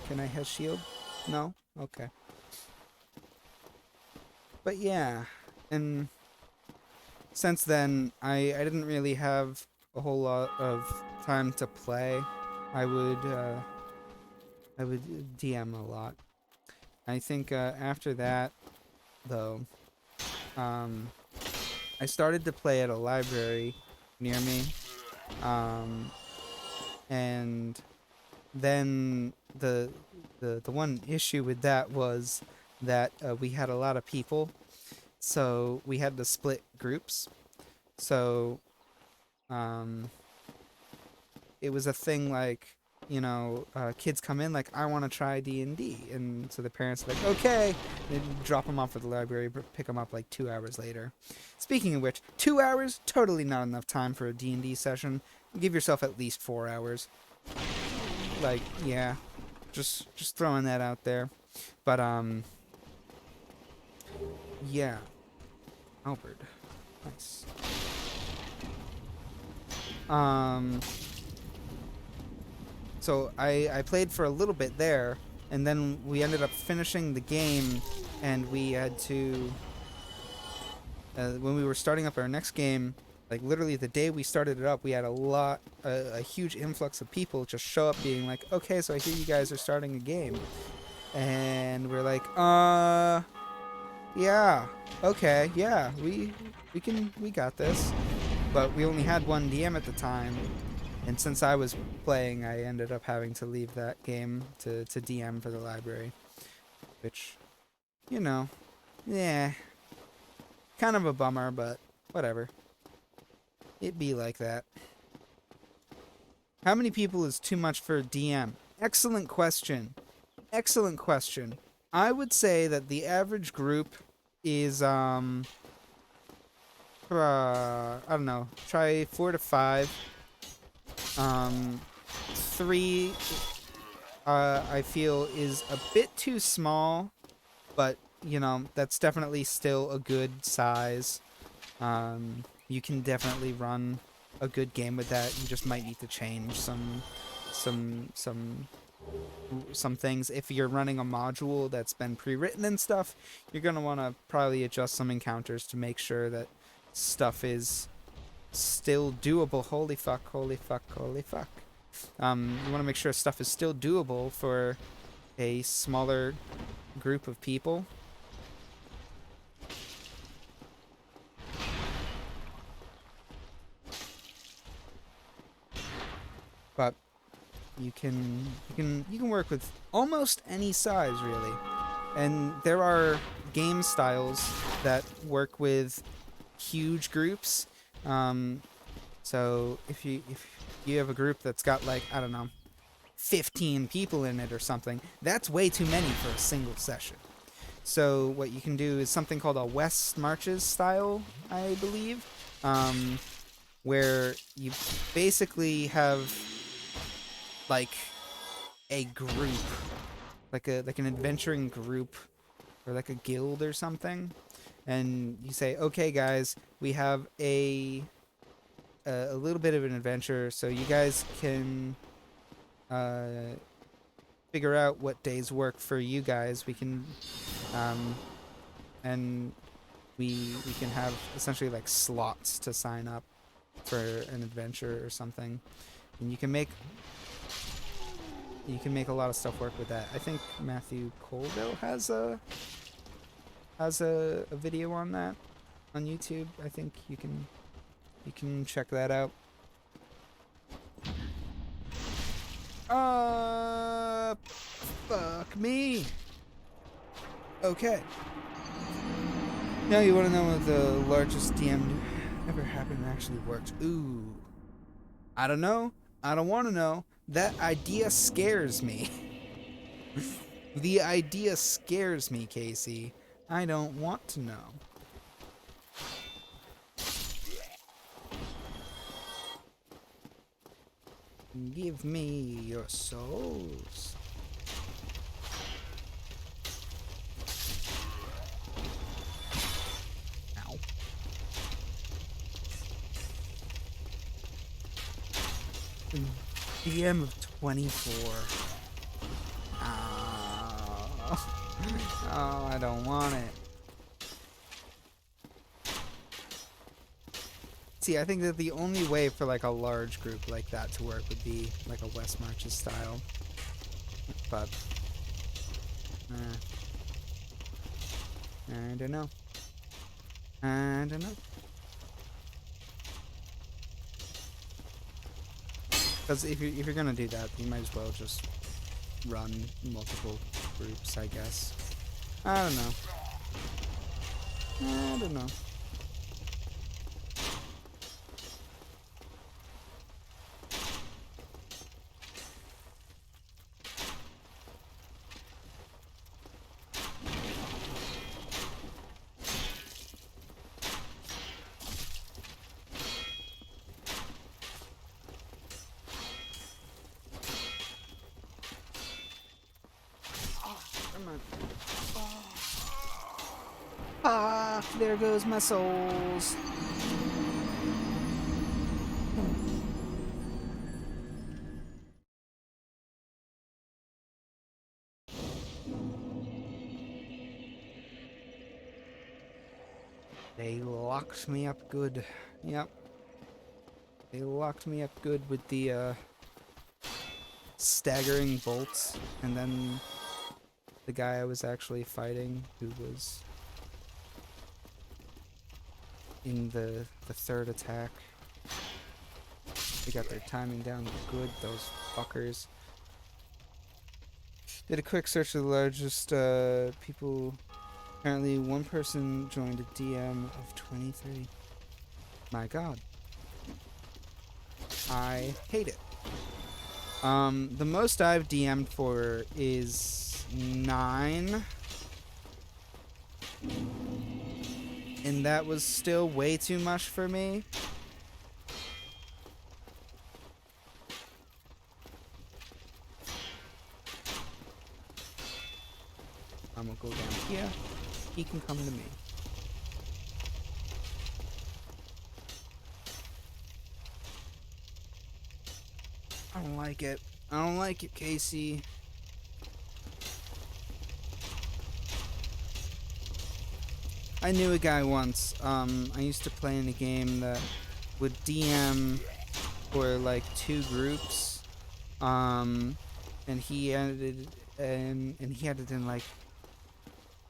Can I have shield? No? Okay. But yeah, and since then, I didn't really have a whole lot of time to play. I would DM a lot. I think after that, though, um, I started to play at a library near me, um, and then the one issue with that was that we had a lot of people, so we had to split groups. So um, it was a thing like, kids come in like, I want to try D&D, and so the parents are like, okay, they drop them off at the library, pick them up like 2 hours later. Speaking of which, 2 hours, totally not enough time for a D&D session. Give yourself at least 4 hours. Like, yeah, just throwing that out there. But yeah, Albert, nice. Um, so I played for a little bit there, and then we ended up finishing the game, and we had to when we were starting up our next game, like literally the day we started it up, we had a huge influx of people just show up being like, okay, so I hear you guys are starting a game. And we're like, yeah, okay, yeah, we got this. But we only had one DM at the time, and since I was playing, I ended up having to leave that game to DM for the library, which you know, yeah, kind of a bummer, but whatever. It be like that. How many people is too much for a DM? Excellent question. Excellent question. I would say that the average group is I don't know, try 4 to 5. 3 I feel is a bit too small, but you know, that's definitely still a good size. You can definitely run a good game with that. You just might need to change some some some things. If you're running a module that's been pre-written and stuff, you're going to want to probably adjust some encounters to make sure that stuff is still doable. Holy fuck, holy fuck, holy fuck. You want to make sure stuff is still doable for a smaller group of people. But you can work with almost any size really. And there are game styles that work with huge groups. So if you have a group that's got like, I don't know, 15 people in it or something, that's way too many for a single session. So what you can do is something called a West Marches style, I believe, where you basically have like a group, like an adventuring group, or like a guild or something, and you say, okay, guys, we have a little bit of an adventure, so you guys can figure out what days work for you guys. We can, and we can have essentially like slots to sign up for an adventure or something, and you can make a lot of stuff work with that. I think Matthew Colville has a video on that on YouTube. I think you can check that out. Fuck me. Okay. Now you want to know what the largest DM ever happened and actually worked. Ooh. I don't know. I don't want to know. That idea scares me. The idea scares me, Casey. I don't want to know. Give me your souls. Ow. DM of 24. Oh. Oh, I don't want it. See, I think that the only way for like a large group like that to work would be like a West Marches style. But I don't know. I don't know. Because if you're gonna do that, you might as well just run multiple groups, I guess. I don't know. I don't know. Ah, there goes my souls. They locked me up good. Yep. They locked me up good with the staggering bolts, and then the guy I was actually fighting, who was in the third attack. They got their timing down good, those fuckers. Did a quick search of the largest people Apparently, one person joined a DM of 23. My God. I hate it. The most I've DM'd for is 9. And that was still way too much for me. I'm gonna go down here. He can come to me. I don't like it. I don't like it, Casey. I knew a guy once. I used to play in a game that would DM for like 2 groups. And he ended and he had it in like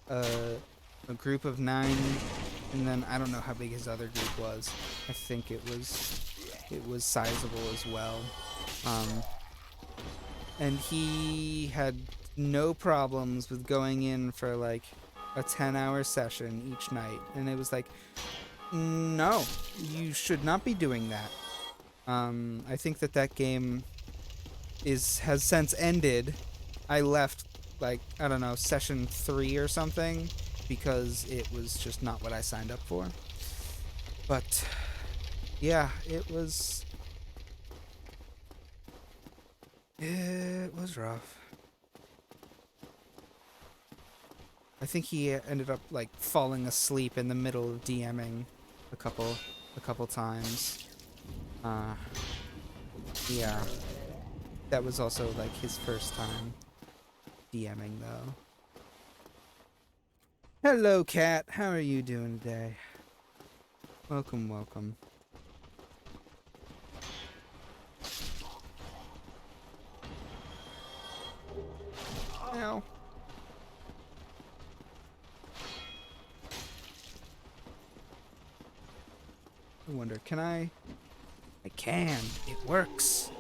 a group of 9, and then I don't know how big his other group was. I think it was sizable as well. And he had no problems with going in for like a 10-hour session each night, and it was like, no, you should not be doing that. I think that game has since ended. I left like, I don't know, session 3 or something, because it was just not what I signed up for. But yeah, it was rough. I think he ended up like falling asleep in the middle of DMing a couple times. Yeah. That was also like his first time DMing though. Hello, Cat. How are you doing today? Welcome, welcome. Ow. I wonder, can I? I can. It works.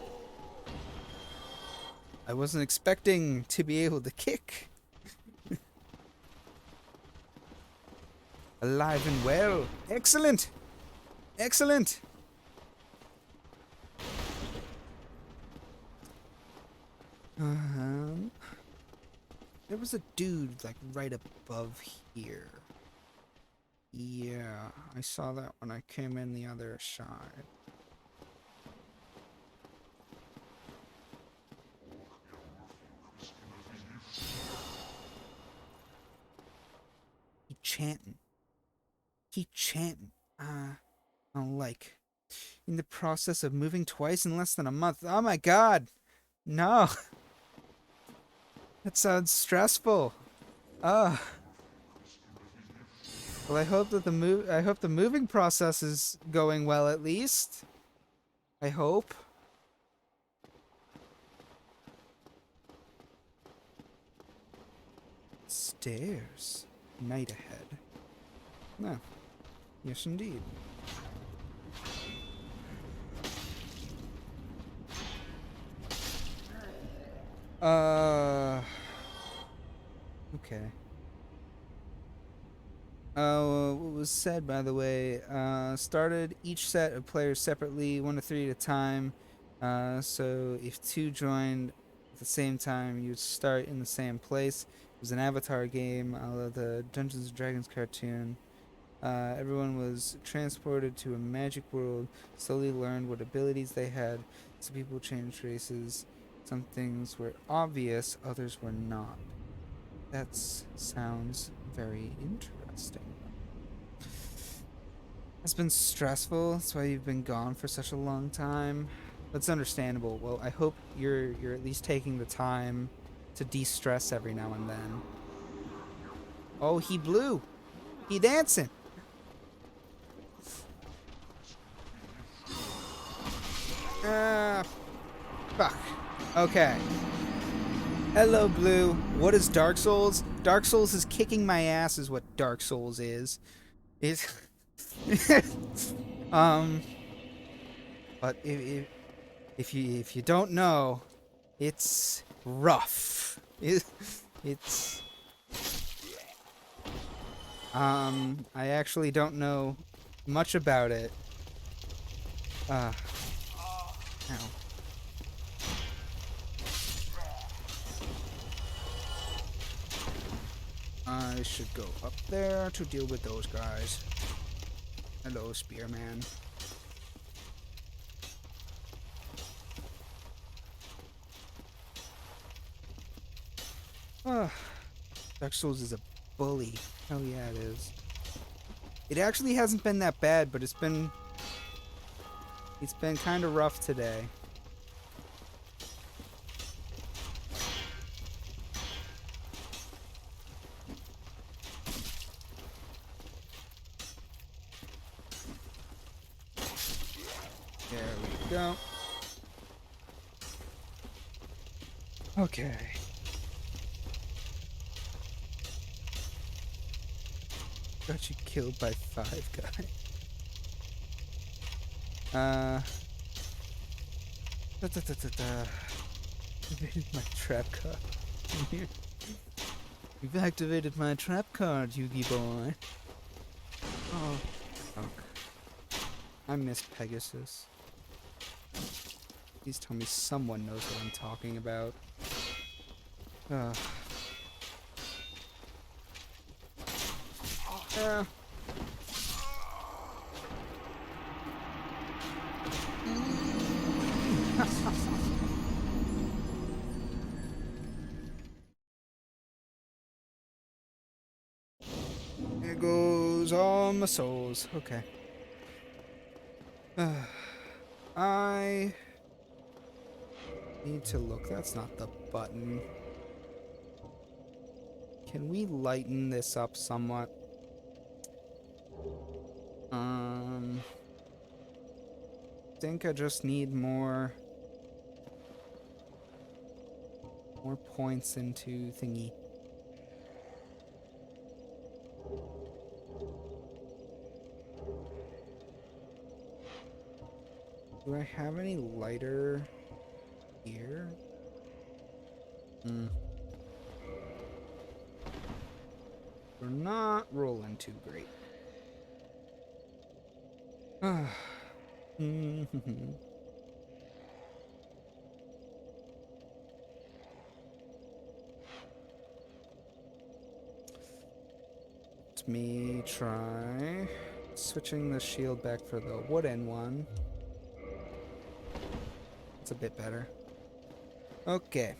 I wasn't expecting to be able to kick. Alive and well. Excellent. Excellent. There was a dude like right above here. Yeah, I saw that when I came in the other side. He chanting. He chanting. I don't like. In the process of moving twice in less than a month. Oh my God. No. That sounds stressful. Ugh. Well, I hope that I hope the moving process is going well at least. I hope. Stairs. Night ahead. No. Yes, indeed. Okay. What was said, by the way, started each set of players separately, 1 to 3 at a time. So if 2 joined at the same time, you'd start in the same place. It was an avatar game, a la the Dungeons and Dragons cartoon. Everyone was transported to a magic world, slowly learned what abilities they had. Some people changed races. Some things were obvious, others were not. That sounds very interesting. It's been stressful. That's why you've been gone for such a long time. That's understandable. Well, I hope you're at least taking the time to de-stress every now and then. Oh, he blew. He dancing. Fuck. Okay. Hello, Blue. What is Dark Souls? Dark Souls is kicking my ass is what Dark Souls is. It's but if you don't know, it's rough. It's I actually don't know much about it. Ow. I should go up there to deal with those guys. Hello, Spearman. Ah, Dark Souls is a bully. Hell yeah, it is. It actually hasn't been that bad, but it's been kind of rough today. There we go. Okay. Got you killed by 5 guys. Activated my trap card. You've activated my trap card, Yugi boy. Oh, fuck. I miss Pegasus. Please tell me someone knows what I'm talking about. Ugh. Yeah. There goes all my souls. Okay. I need to look. That's not the button. Can we lighten this up somewhat? Think I just need more points into thingy. Do I have any lighter here? We're not rolling too great. Let me try switching the shield back for the wooden one. It's a bit better. Okay.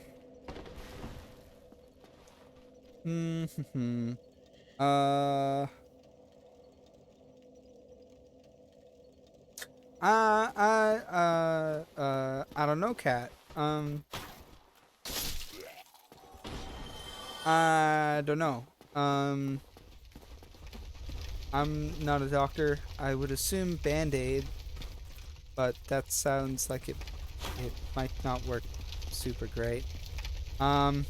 uh I don't know, cat. I don't know. I'm not a doctor. I would assume Band-Aid, but that sounds like it might not work super great. Ow.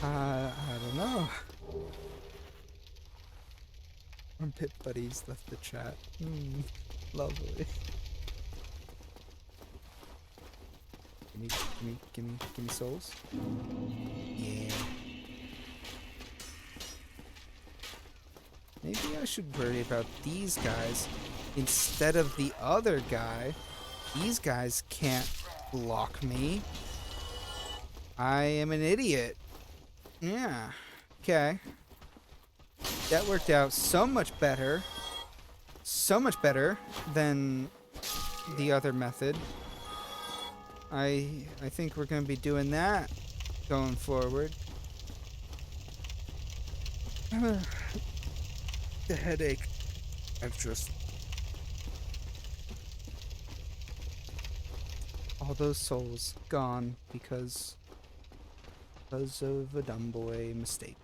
I don't know. Armpit buddies left the chat. Lovely. Give me souls. Yeah. Maybe I should worry about these guys instead of the other guy. These guys can't block me. I am an idiot. Yeah. Okay. That worked out so much better. So much better than the other method. I think we're going to be doing that going forward. The headache. I've just... all those souls gone because of a dumb boy mistake.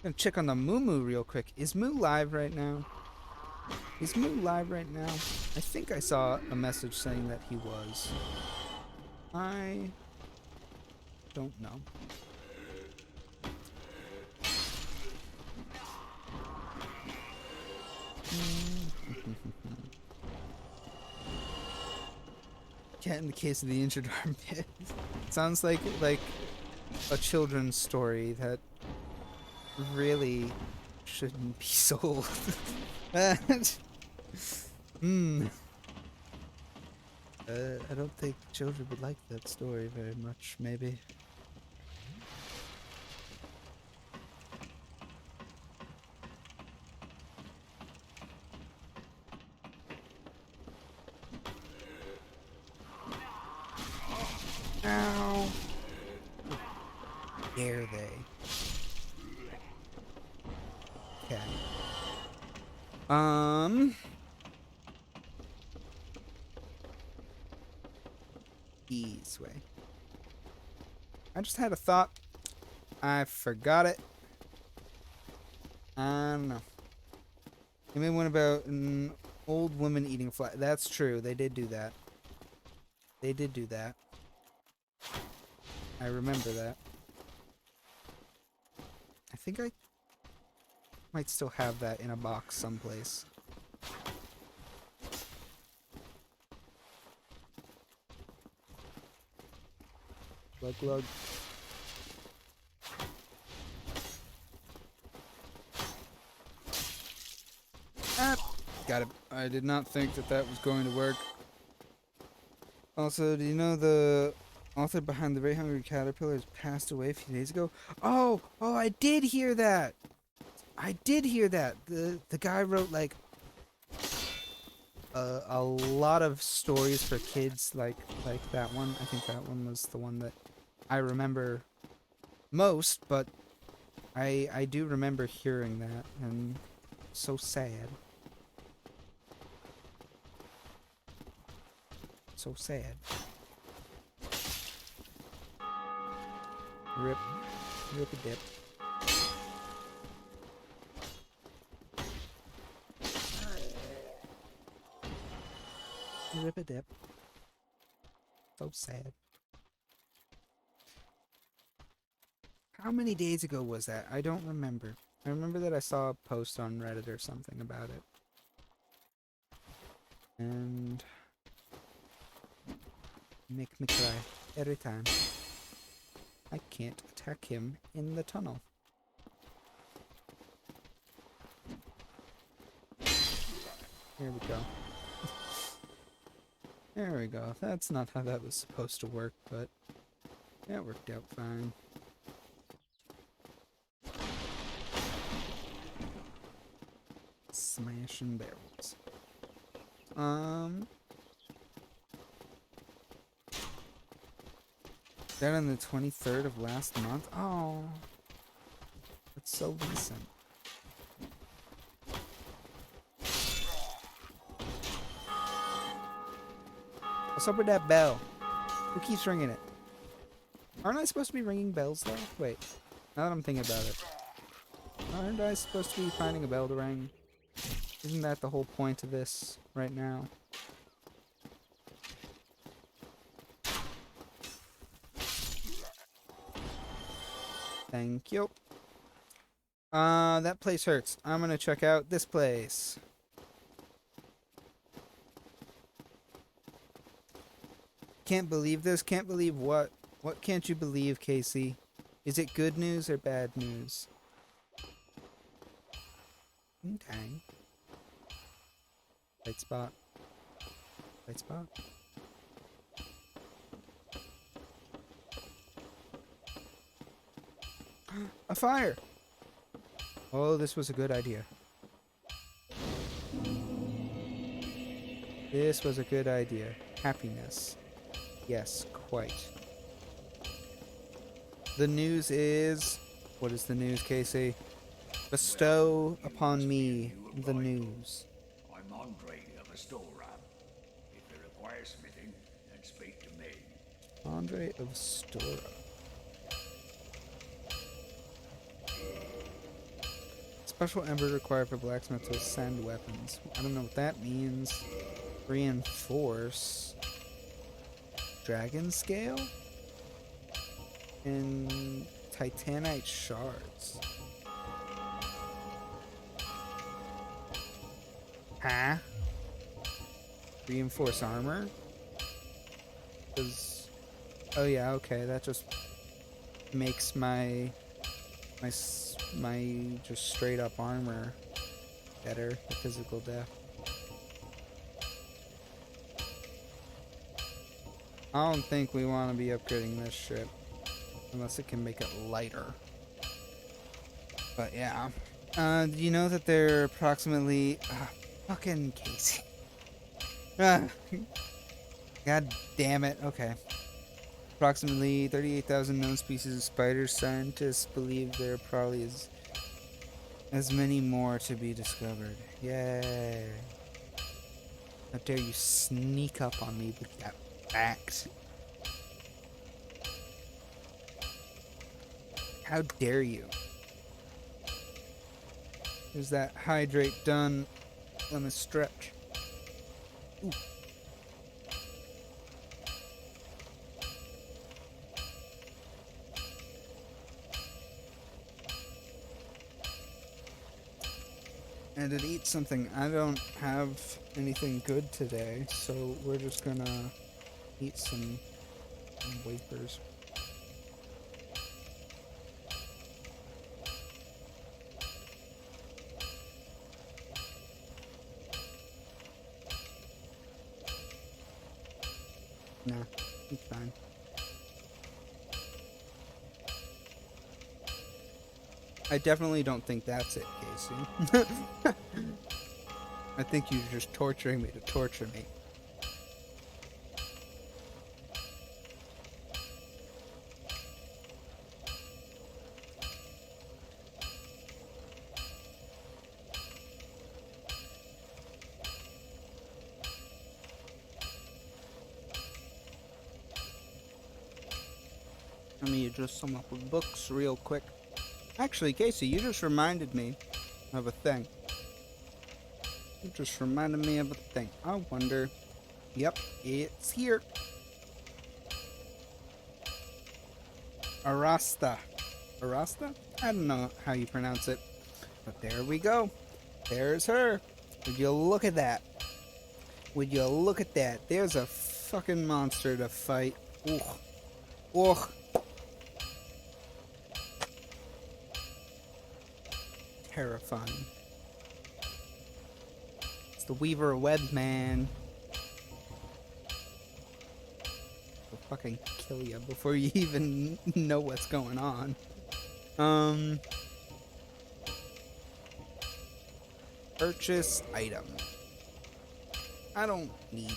Gonna check on the Moo real quick. Is Moo live right now? Is Moo live right now? I think I saw a message saying that he was. I don't know. Cat in the case of the injured armpit. Sounds like a children's story that really shouldn't be sold. Hmm. I don't think children would like that story very much, maybe. Ow! Dare they? Okay. Ease way. I just had a thought. I forgot it. I don't know. You made one about an old woman eating fly. That's true. They did do that. They did do that. I remember that. I think I might still have that in a box someplace. Glug glug. Ah, got it. I did not think that that was going to work. Also, do you know the author behind The Very Hungry Caterpillars passed away a few days ago? Oh, I did hear that. I did hear that. The guy wrote like a lot of stories for kids, like that one. I think that one was the one that I remember most, but I do remember hearing that, and so sad. So sad. Rip a dip. Rip a dip. So sad. How many days ago was that? I don't remember. I remember that I saw a post on Reddit or something about it. And make me cry every time. I can't attack him in the tunnel. Here we go. There we go. That's not how that was supposed to work, but that worked out fine. Smashing barrels. That on the 23rd of last month? Oh, that's so recent. What's up with that bell? Who keeps ringing it? Aren't I supposed to be ringing bells though? Wait, now that I'm thinking about it. Aren't I supposed to be finding a bell to ring? Isn't that the whole point of this right now? Thank you. That place hurts. I'm gonna check out this place. Can't believe this. Can't believe what? What can't you believe, Casey? Is it good news or bad news? Dang. Right spot. Right spot. A fire! Oh, this was a good idea. This was a good idea. Happiness. Yes, quite. The news is... What is the news, Casey? Bestow upon me the news. I'm Andre of Astoria. If you require smithing, then speak to me. Andre of Astoria. Special ember required for blacksmith to ascend weapons. I don't know what that means. Reinforce. Dragon scale? And titanite shards. Huh? Reinforce armor? Because, oh yeah, okay, that just makes my just straight up armor better, the physical def. I don't think we want to be upgrading this ship unless it can make it lighter. But yeah. Do you know that there are approximately... fucking Casey. God damn it. Okay. Approximately 38,000 known species of spiders. Scientists believe there probably is as many more to be discovered. Yay. How dare you sneak up on me with that fact? How dare you? There's that hydrate done. Let me stretch. Ooh. And to eat something. I don't have anything good today, so we're just gonna eat some wafers. Nah, it's fine. I definitely don't think that's it, Casey. I think you're just torturing me to torture me. Let me adjust some up with books real quick. Actually, Casey, you just reminded me of a thing. You just reminded me of a thing. I wonder... Yep, it's here. Arasta. Arasta? I don't know how you pronounce it. But there we go. There's her. Would you look at that? Would you look at that? There's a fucking monster to fight. Ugh. Ugh. Terrifying. It's the Weaver Web Man. He'll fucking kill you before you even know what's going on. Purchase item. I don't need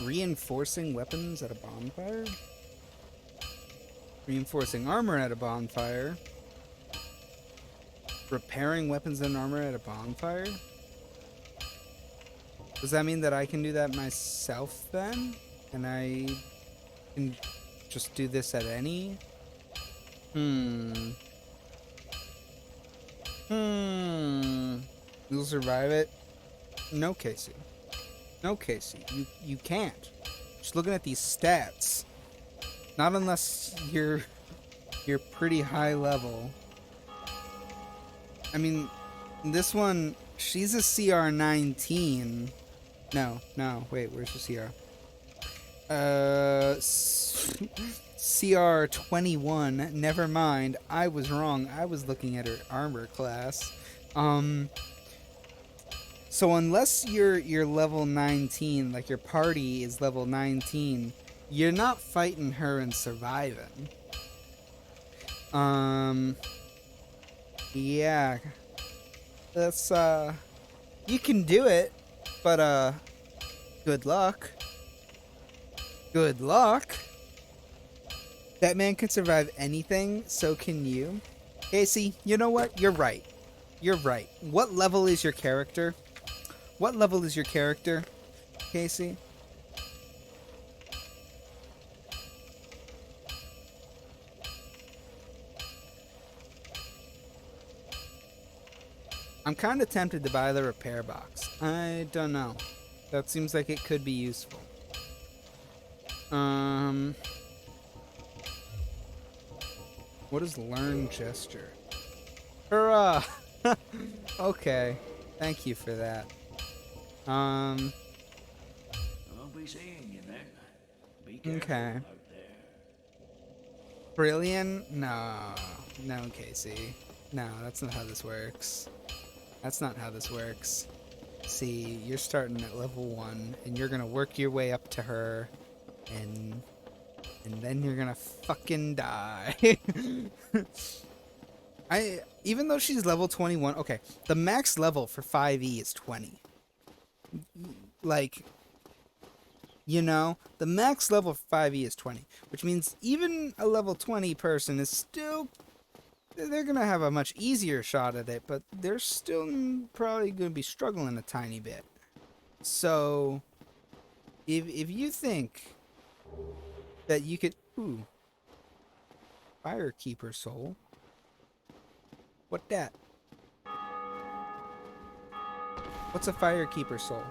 reinforcing weapons at a bonfire. Reinforcing armor at a bonfire. Repairing weapons and armor at a bonfire? Does that mean that I can do that myself then? And I can just do this at any? You'll survive it? No, Casey. No, Casey. You can't. Just looking at these stats. Not unless you're pretty high level. I mean, this one, she's a CR 19. No, wait, where's the CR? CR 21. Never mind, I was wrong. I was looking at her armor class. So unless you're level 19, like your party is level 19, you're not fighting her and surviving. Yeah, that's, you can do it, but, good luck. Good luck. That man can survive anything, so can you. Casey, you know what? You're right. You're right. What level is your character? What level is your character, Casey? I'm kind of tempted to buy the repair box. I don't know. That seems like it could be useful. What is learn gesture? Hurrah! Okay. Thank you for that. Um, I'll be seeing you then. Be careful okay. out there. Brilliant? No. No, Casey. No, that's not how this works. That's not how this works. See, you're starting at level 1, and you're gonna work your way up to her, and then you're gonna fucking die. Even though she's level 21, okay, the max level for 5e is 20. Like, the max level for 5e is 20, which means even a level 20 person is still, they're gonna have a much easier shot at it, but they're still probably gonna be struggling a tiny bit. So, if you think that you could, ooh, Firekeeper soul, what that? What's a Firekeeper soul?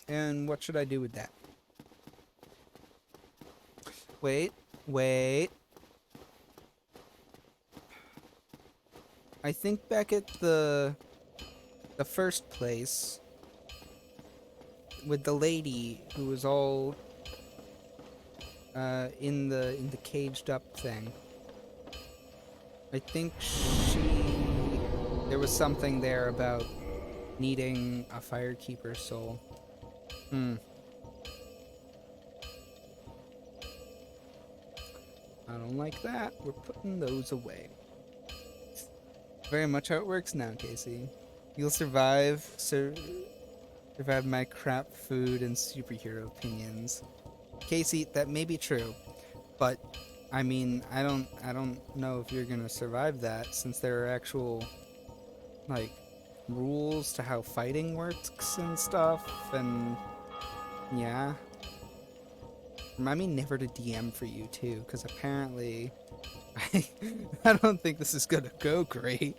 And what should I do with that? Wait. I think back at the first place with the lady who was all in the caged up thing. I think there was something there about needing a Firekeeper soul. I don't like that. We're putting those away. Very much how it works now, Casey. You'll survive my crap food and superhero opinions. Casey, that may be true, but I mean, I don't know if you're gonna survive that, since there are actual, like, rules to how fighting works and stuff, and yeah. Remind me never to DM for you too, because apparently I don't think this is gonna go great.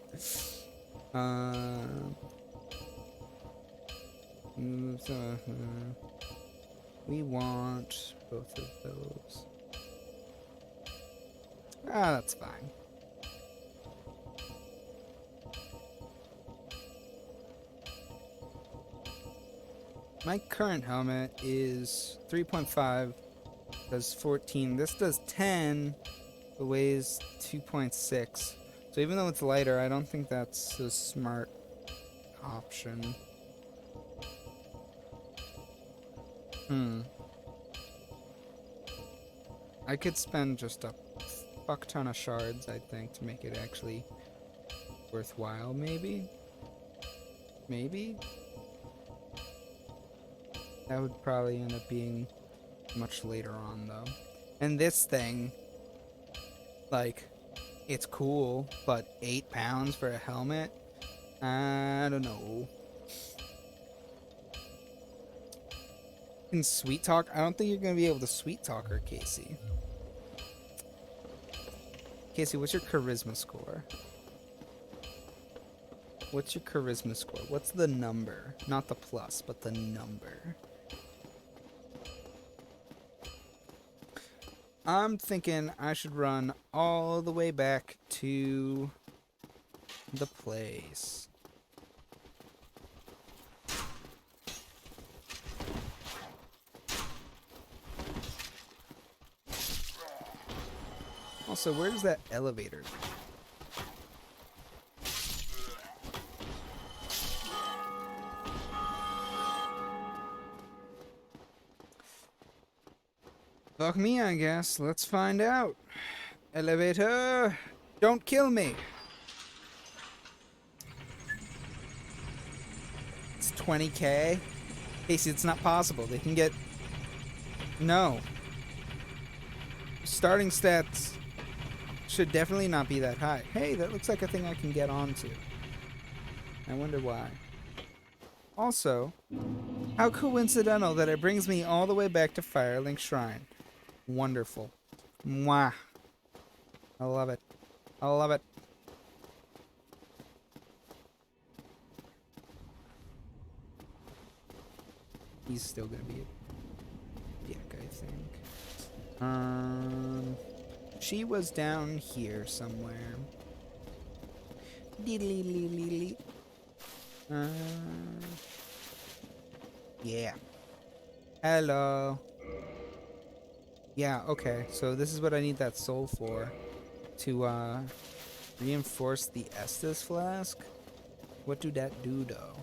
We want both of those. Ah, that's fine. My current helmet is 3.5, does 14. This does 10, but weighs 2.6. So even though it's lighter, I don't think that's a smart option. I could spend just a fuck ton of shards, I think, to make it actually worthwhile, maybe? Maybe? That would probably end up being much later on, though. And this thing, like, it's cool, but 8 pounds for a helmet? I don't know. In sweet talk? I don't think you're gonna be able to sweet talk her, Casey. Casey, what's your charisma score? What's your charisma score? What's the number? Not the plus, but the number. I'm thinking I should run all the way back to the place. Also, where's that elevator? Fuck me, I guess. Let's find out. Elevator, don't kill me. It's 20k. Casey, it's not possible. They can get... No. Starting stats should definitely not be that high. Hey, that looks like a thing I can get onto. I wonder why. Also, how coincidental that it brings me all the way back to Firelink Shrine. Wonderful. Mwah. I love it. I love it. He's still gonna be a dick, I think. She was down here somewhere. Uh, yeah. Hello. Yeah, okay. So this is what I need that soul for. To, reinforce the Estus flask? What do that do, though?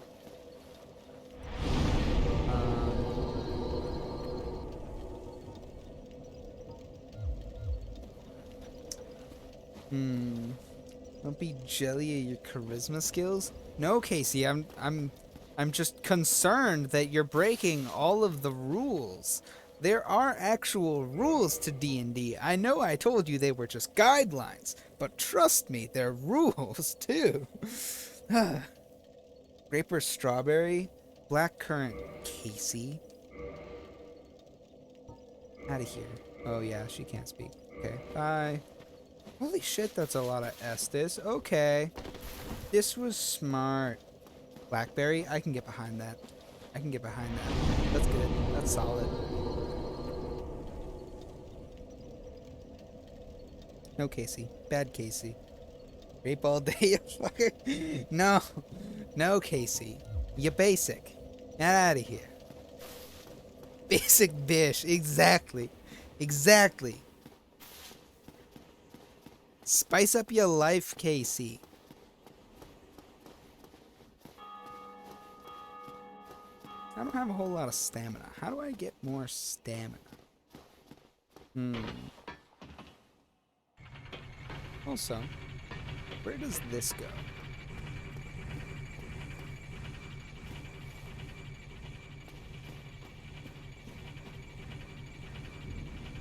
Hmm. Don't be jelly at your charisma skills. No, Casey, I'm just concerned that you're breaking all of the rules. There are actual rules to D&D. I know I told you they were just guidelines, but trust me, they're rules too. Grape or strawberry? Black currant, Casey. Out of here. Oh yeah, she can't speak. Okay, bye. Holy shit, that's a lot of Estus. Okay. This was smart. Blackberry, I can get behind that. I can get behind that. That's good. That's solid. No, Casey. Bad Casey. Rape all day, you fucker. No. No, Casey. You're basic. Get out of here. Basic bish. Exactly. Exactly. Spice up your life, Casey. I don't have a whole lot of stamina. How do I get more stamina? Also, where does this go?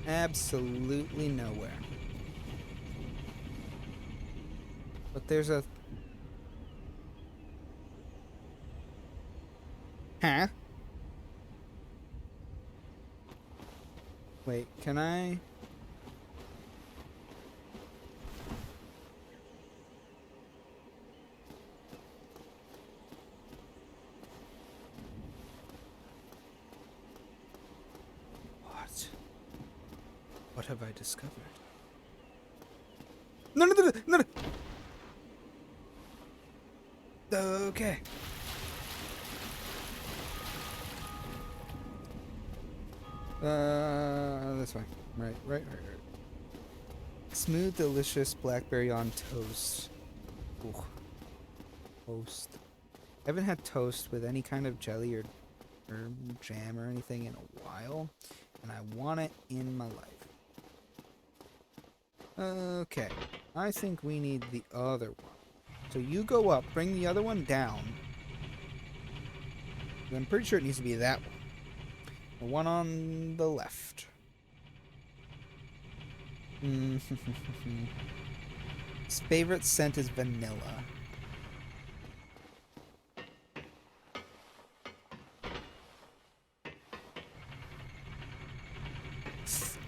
Absolutely nowhere. But there's a... Huh? Wait, can I... What? What have I discovered? No, no, no, no, no! Okay. This way. Right. Smooth, delicious blackberry on toast. Ooh. Toast. I haven't had toast with any kind of jelly or jam or anything in a while, and I want it in my life. Okay. I think we need the other one. So you go up, bring the other one down. I'm pretty sure it needs to be that one. The one on the left. His favorite scent is vanilla.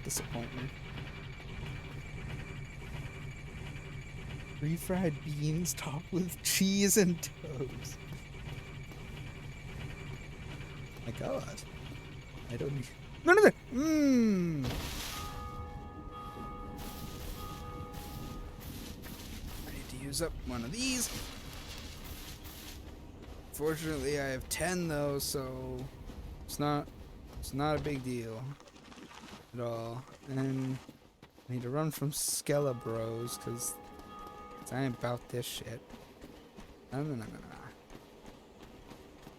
Disappointment. Refried beans topped with cheese and toast. My God. I don't need... No! I need to use up one of these. Fortunately, I have 10 though, so it's not a big deal at all. And I need to run from Skelebros because I ain't about this shit. No.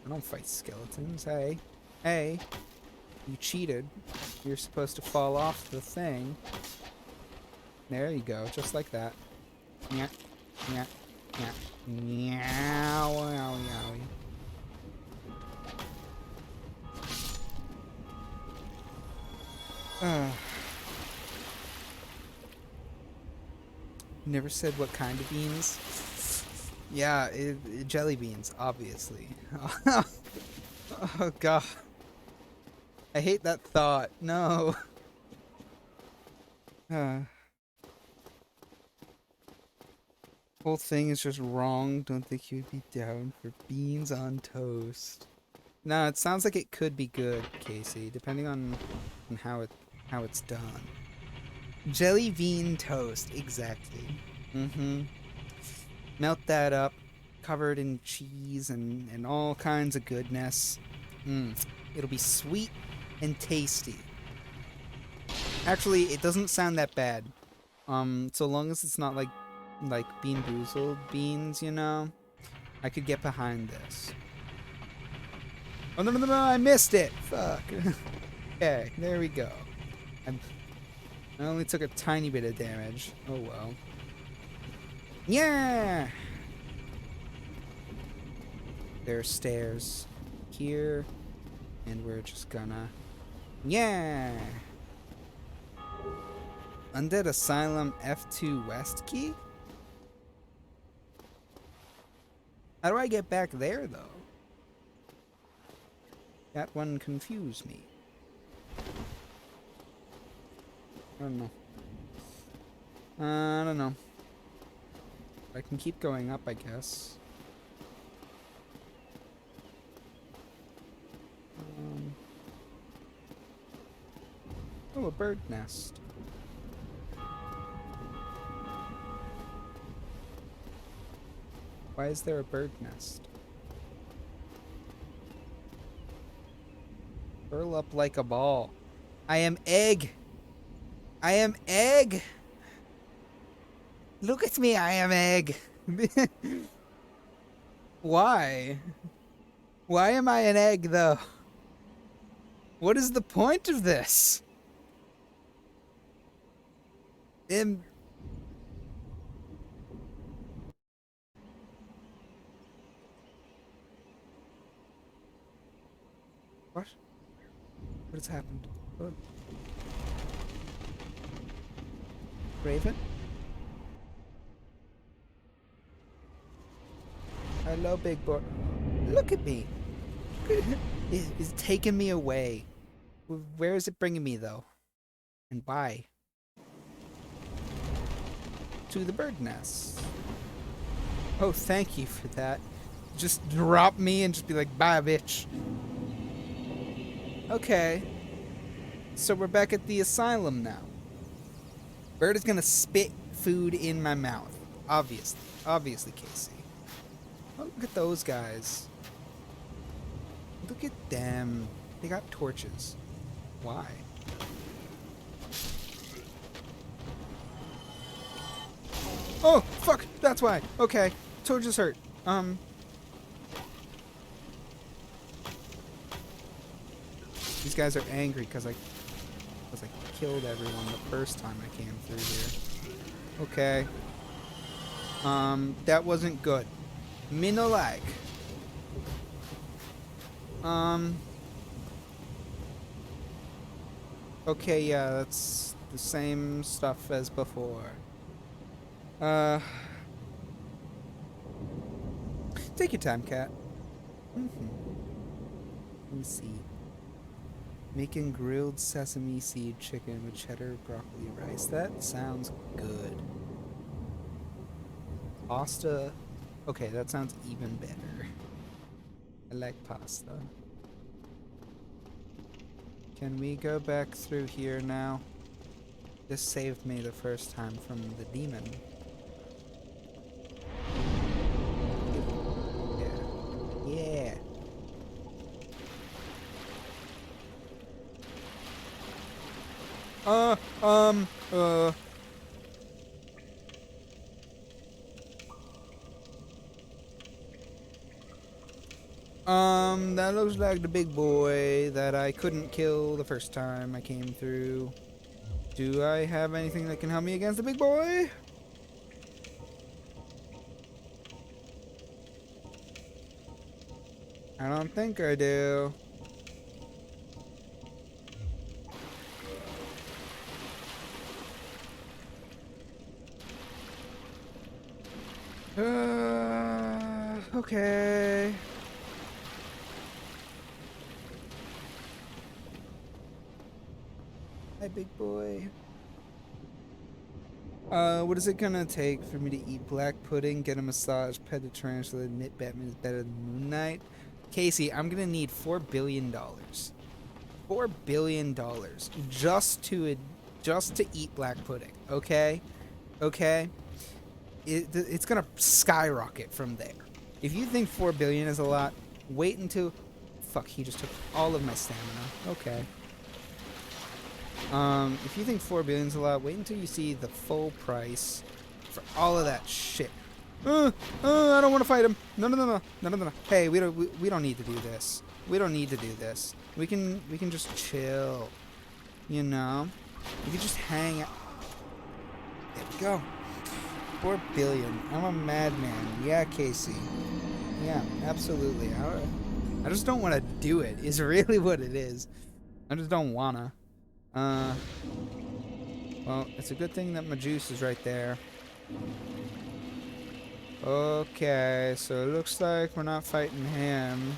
I don't fight skeletons. Hey, you cheated. You're supposed to fall off the thing. There you go, just like that. Yeah. Meow. Never said what kind of beans. Yeah, jelly beans, obviously. Oh God, I hate that thought. No. Whole thing is just wrong. Don't think you'd be down for beans on toast. No, it sounds like it could be good, Casey, depending on how it's done. Jelly bean toast, exactly. Melt that up, covered in cheese and all kinds of goodness. It'll be sweet and tasty. Actually, it doesn't sound that bad. So long as it's not like Bean Boozled beans, you know, I could get behind this. Oh no, I missed it. Fuck. Okay, there we go. I only took a tiny bit of damage. Oh well. Yeah. There are stairs here, and we're just gonna. Yeah. Undead Asylum F2 West key? How do I get back there, though? That one confused me. I don't know. I don't know. I can keep going up, I guess. Oh, a bird nest. Why is there a bird nest? Curl up like a ball. I am egg. I am egg. Look at me, I am egg. Why? Why am I an egg, though? What is the point of this? What? What has happened? What? Raven? Hello, big boy. Look at me. It's taking me away. Where is it bringing me, though? And why? To the bird nest. Oh, thank you for that. Just drop me and just be like, bye, bitch. Okay. So we're back at the asylum now. Bird is gonna spit food in my mouth. Obviously. Obviously, Casey. Oh, look at those guys. Look at them. They got torches. Why? Oh, fuck! That's why. Okay. Torches hurt. These guys are angry because I killed everyone the first time I came through here. Okay. That wasn't good. Me no like. Okay, yeah, that's the same stuff as before. Take your time, cat. Let me see. Making grilled sesame seed chicken with cheddar broccoli rice. That sounds good. Pasta. Okay, that sounds even better. I like pasta. Can we go back through here now? This saved me the first time from the demon. Yeah. That looks like the big boy that I couldn't kill the first time I came through. Do I have anything that can help me against the big boy? I don't think I do. Okay. Hi, big boy. What is it gonna take for me to eat black pudding, get a massage, pet a tarantula, admit Batman is better than Moon Knight? Casey, I'm gonna need $4 billion. $4 billion just to eat black pudding, okay? Okay? It's gonna skyrocket from there. If you think 4 billion is a lot, wait until... Fuck, he just took all of my stamina. Okay. If you think 4 billion is a lot, wait until you see the full price for all of that shit. I don't want to fight him. No, no, no, no, no, no, no, no. Hey, we don't need to do this. We don't need to do this. We can just chill. You know, we can just hang out. There we go. 4 billion. I'm a madman. Yeah, Casey. Yeah, absolutely. I just don't want to do it. Is really what it is. I just don't wanna. Well, it's a good thing that my juice is right there. Okay, so it looks like we're not fighting him.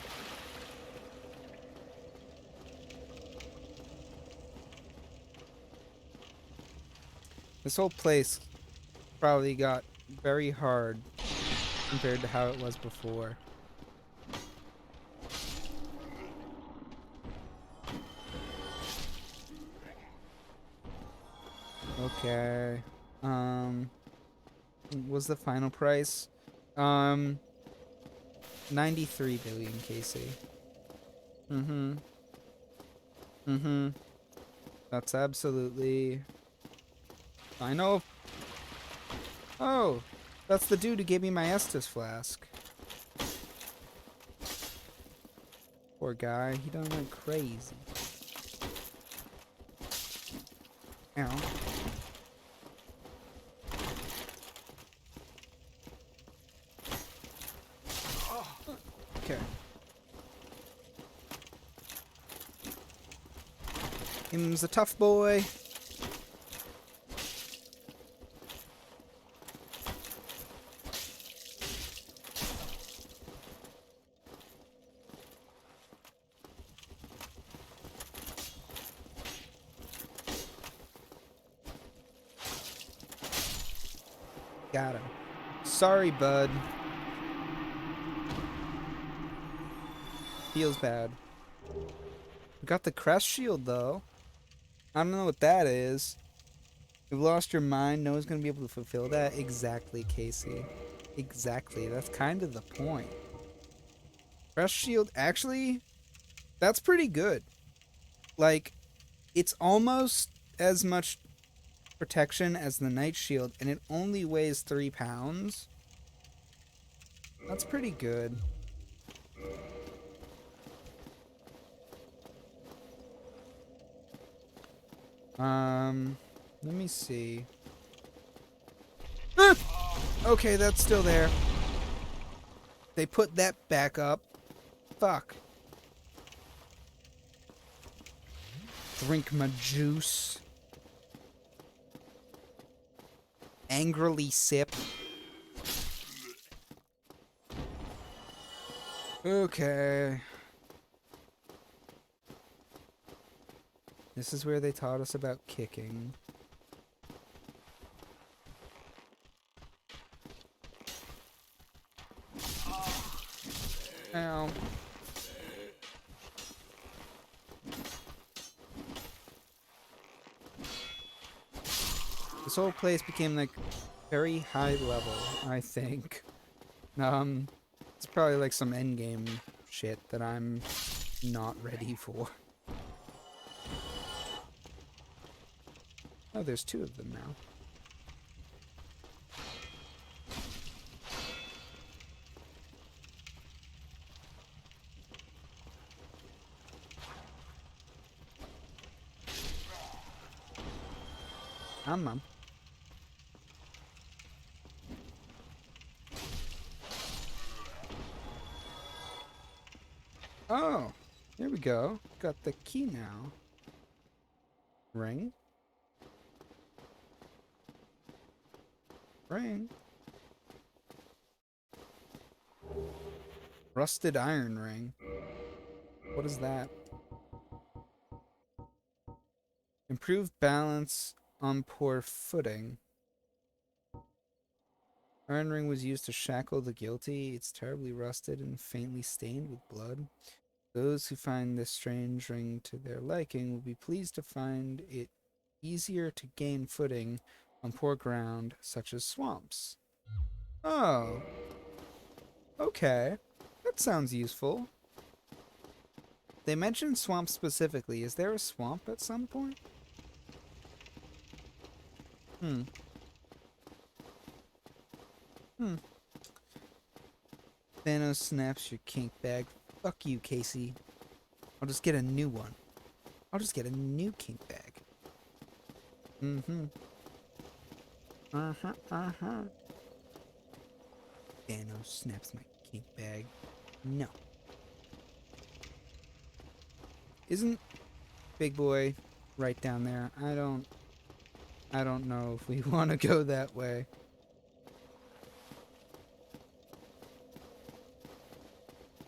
This whole place probably got very hard compared to how it was before. Okay. Was the final price? 93 billion, Casey. That's absolutely... I know. Oh, that's the dude who gave me my Estus flask. Poor guy, he done went crazy. Ow. Okay. Him's a tough boy. Got him. Sorry, bud. Feels bad. We got the crest shield, though. I don't know what that is. You've lost your mind. No one's going to be able to fulfill that. Exactly, Casey. Exactly. That's kind of the point. Crest shield, actually, that's pretty good. Like, it's almost as much protection as the Night Shield, and it only weighs 3 pounds. That's pretty good. Let me see. Ah! Okay, that's still there. They put that back up. Fuck. Drink my juice. Angrily sip. Okay. This is where they taught us about kicking. Ow. This whole place became like very high level, I think. It's probably like some endgame shit that I'm not ready for. Oh, there's 2 of them now. Mom. Oh, there we go. Got the key now. Ring. Ring. Rusted iron ring. What is that? Improved balance on poor footing. Iron ring was used to shackle the guilty. It's terribly rusted and faintly stained with blood. Those who find this strange ring to their liking will be pleased to find it easier to gain footing on poor ground such as swamps. Oh. Okay. That sounds useful. They mentioned swamp specifically. Is there a swamp at some point? Hmm. Hmm. Thanos snaps your kink bag. Fuck you, Casey. I'll just get a new one. I'll just get a new kink bag. Mm-hmm. Uh-huh, uh-huh. Thanos snaps my kink bag. No. Isn't Big Boy right down there? I don't know if we want to go that way.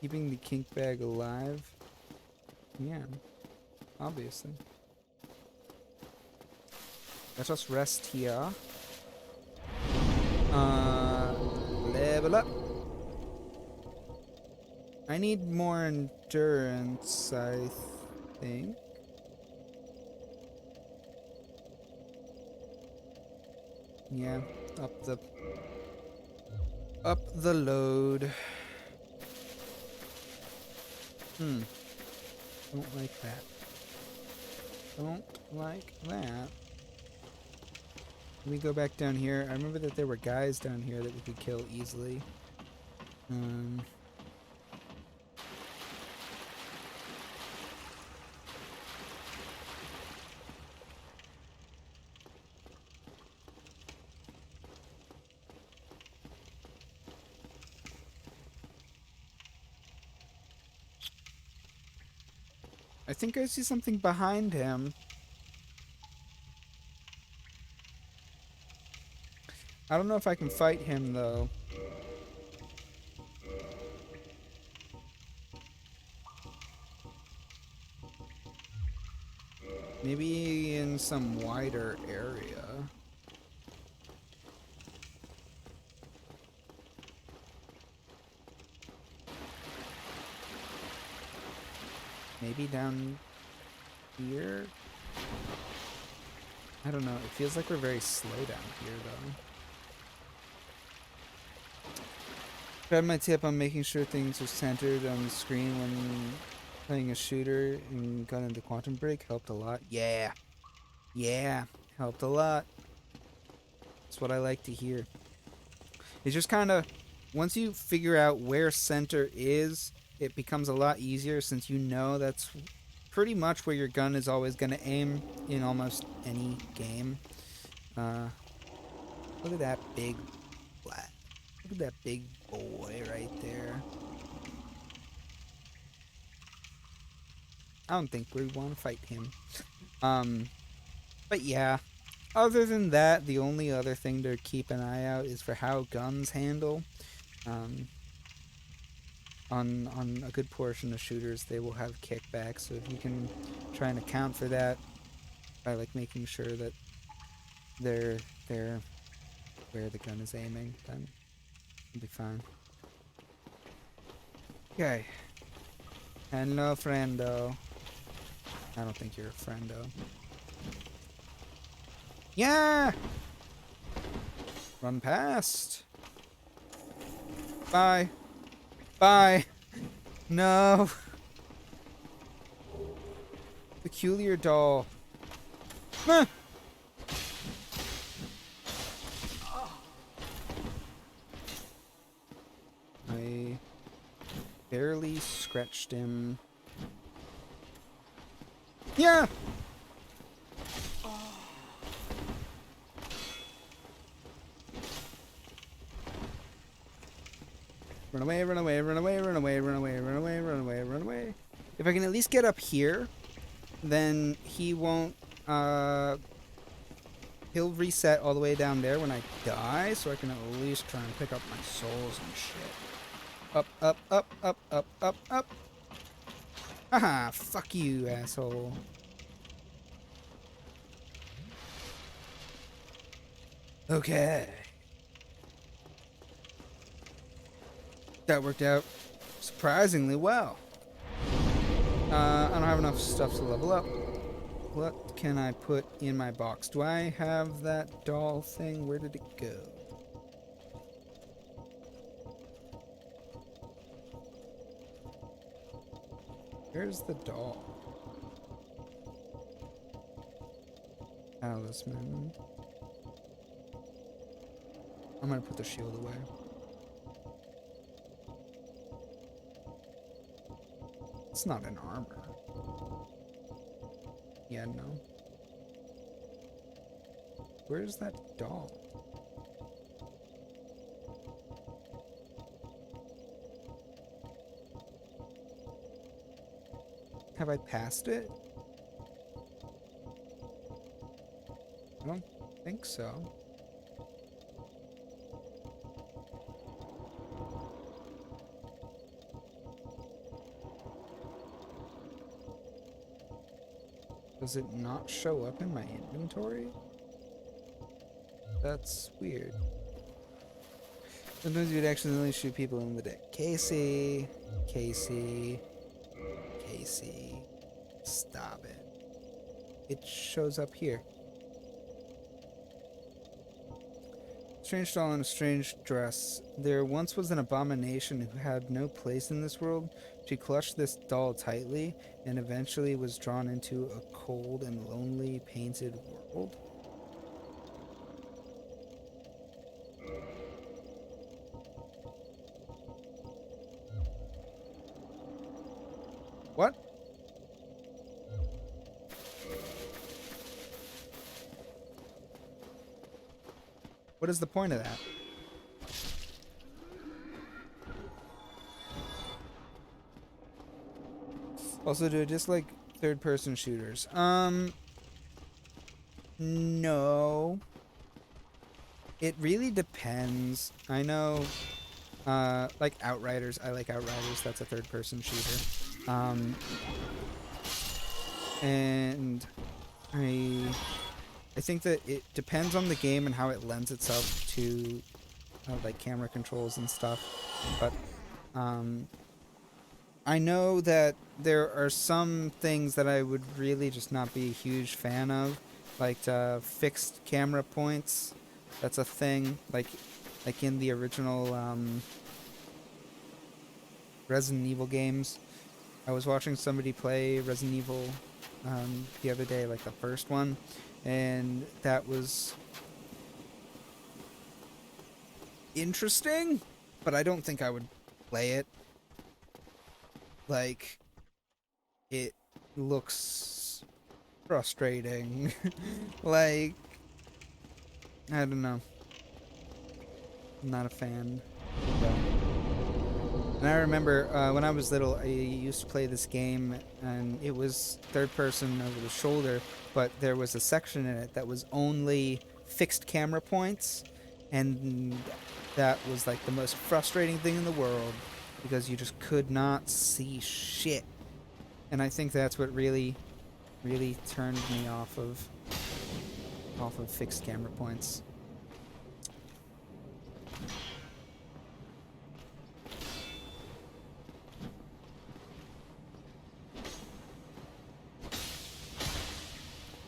Keeping the kink bag alive? Yeah, obviously. Let us rest here. Level up. I need more endurance, I think. Yeah, up the load. Don't like that. Don't like that. Can we go back down here? I remember that there were guys down here that we could kill easily. I think I see something behind him. I don't know if I can fight him, though. Maybe in some wider area. Maybe down here? I don't know. It feels like we're very slow down here, though. Grab my tip on making sure things are centered on the screen when playing a shooter and got into Quantum Break helped a lot. Yeah. Yeah. Helped a lot. That's what I like to hear. It's just kind of, once you figure out where center is, it becomes a lot easier since you know that's pretty much where your gun is always going to aim in almost any game. Look at that big flat. Look at that big boy right there. I don't think we want to fight him. But yeah. Other than that, the only other thing to keep an eye out is for how guns handle. On a good portion of shooters, they will have kickback, so if you can try and account for that by like making sure that they're where the gun is aiming, then it'll be fine. Okay. Hello, friendo. I don't think you're a friendo. Yeah! Run past. Bye. Bye. No. Peculiar doll. Huh. I barely scratched him. Yeah! Run away, run away, run away, run away, run away, run away, run away, run away. If I can at least get up here, then he won't, he'll reset all the way down there when I die, so I can at least try and pick up my souls and shit. Up, up, up, up, up, up, up. Haha, fuck you, asshole. Okay. That worked out surprisingly well. I don't have enough stuff to level up. What can I put in my box? Do I have that doll thing? Where did it go? Where's the doll? Talisman. I'm gonna put the shield away. It's not an armor. Yeah, no. Where's that doll? Have I passed it? I don't think so. Does it not show up in my inventory? That's weird. Sometimes you'd accidentally shoot people in the deck. Casey. Casey. Casey. Stop it. It shows up here. Strange doll in a strange dress. There once was an abomination who had no place in this world. She clutched this doll tightly and eventually was drawn into a cold and lonely painted world. What? What is the point of that? Also, do I dislike third-person shooters? No. It really depends. I know, like Outriders. I like Outriders. That's a third-person shooter. And I think that it depends on the game and how it lends itself to like camera controls and stuff. But I know that there are some things that I would really just not be a huge fan of, like fixed camera points. That's a thing, like in the original Resident Evil games. I was watching somebody play Resident Evil the other day, like the first one, and that was interesting, but I don't think I would play it. Like, it looks frustrating. Like, I don't know. I'm not a fan. But... And I remember when I was little, I used to play this game, and it was third person over the shoulder, but there was a section in it that was only fixed camera points, and that was like the most frustrating thing in the world, because you just could not see shit. And I think that's what really turned me off of fixed camera points.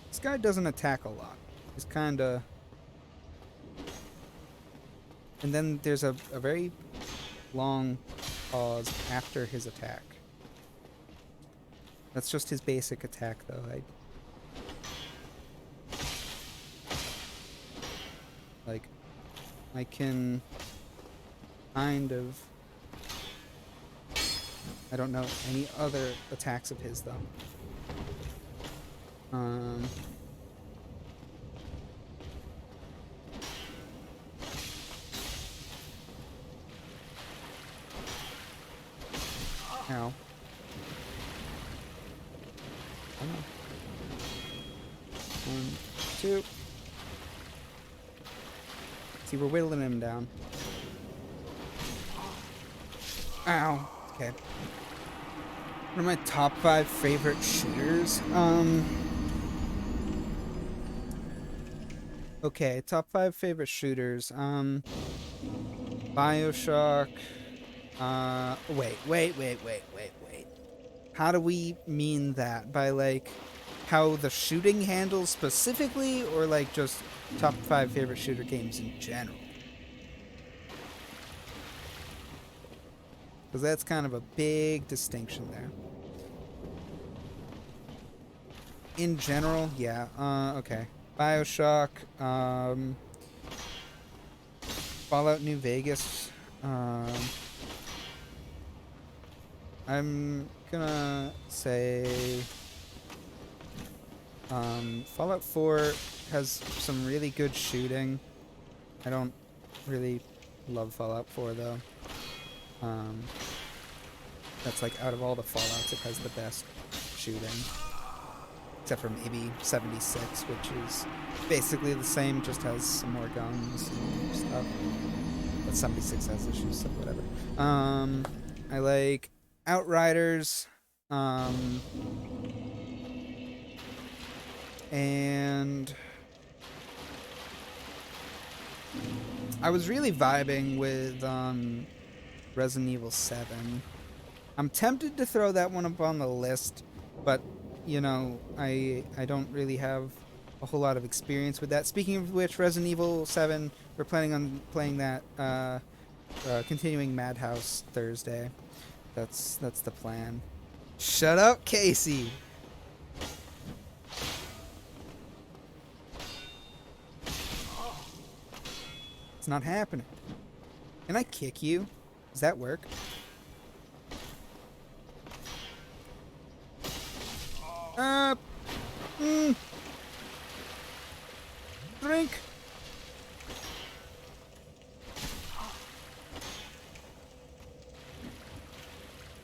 This guy doesn't attack a lot. He's kinda... And then there's a very long pause after his attack. That's just his basic attack, though. I can kind of... I don't know any other attacks of his, though. Ow. One, two. See, we're whittling him down. Ow. Okay. One of my top 5 favorite shooters. Okay, top 5 favorite shooters. BioShock. Wait. How do we mean that? By, like, how the shooting handles specifically, or, like, just top 5 favorite shooter games in general? Because that's kind of a big distinction there. in general, yeah. Okay. BioShock, Fallout New Vegas. I'm gonna say Fallout 4 has some really good shooting. I don't really love Fallout 4 though. Um, that's like out of all the Fallouts, it has the best shooting. Except for maybe 76, which is basically the same, just has some more guns and stuff. But 76 has issues, so whatever. I like Outriders. And I was really vibing with Resident Evil 7. I'm tempted to throw that one up on the list, but you know, I don't really have a whole lot of experience with that. Speaking of which, Resident Evil 7, we're planning on playing that continuing Madhouse Thursday. That's the plan. Shut up, Casey. It's not happening. Can I kick you? Does that work? Drink.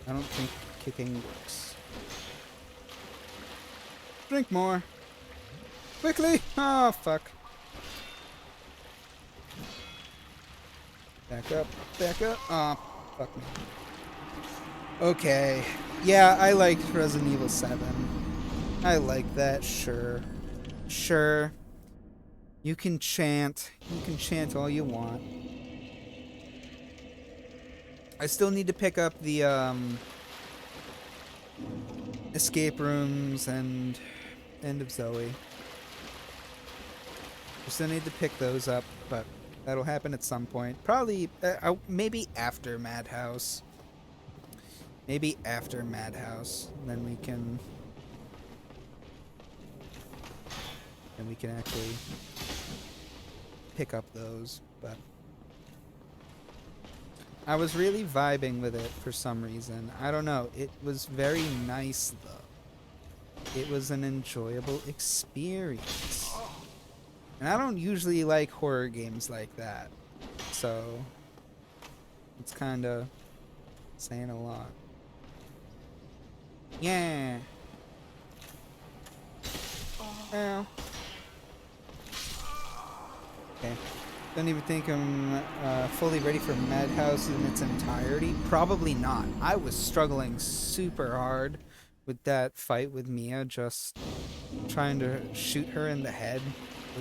I don't think kicking works. Drink more. Quickly! Oh, fuck. Back up. Back up. Oh, fuck me. Okay. Yeah, I liked Resident Evil 7. I like that, sure. Sure. You can chant. You can chant all you want. I still need to pick up the, escape rooms and End of Zoe. I still need to pick those up, but that'll happen at some point. Probably, maybe after Madhouse. Maybe after Madhouse. Then we can actually pick up those, but I was really vibing with it for some reason. I don't know. It was very nice, though. It was an enjoyable experience. And I don't usually like horror games like that. So, it's kind of saying a lot. Yeah. Ow. Okay. Don't even think I'm fully ready for Madhouse in its entirety. Probably not. I was struggling super hard with that fight with Mia. Just trying to shoot her in the head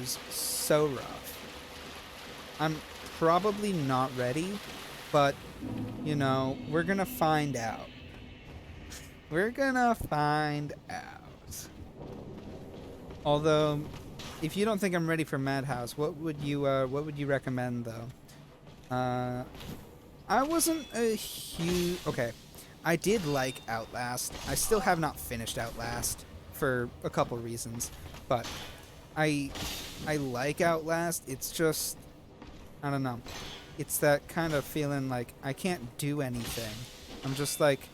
was so rough. I'm probably not ready, but, you know, we're gonna find out. We're gonna find out. Although, if you don't think I'm ready for Madhouse, what would you recommend though? I wasn't a huge... Okay, I did like Outlast. I still have not finished Outlast for a couple reasons, but I like Outlast. It's just, I don't know. It's that kind of feeling like I can't do anything. I'm just like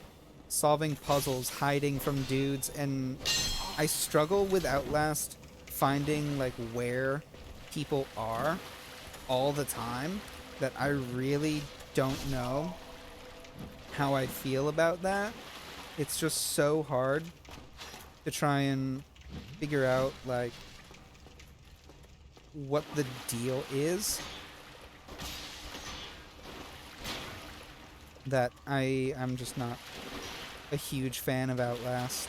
solving puzzles, hiding from dudes, and I struggle with Outlast finding like where people are all the time, that I really don't know how I feel about that. It's just so hard to try and figure out like what the deal is, that I'm just not a huge fan of Outlast.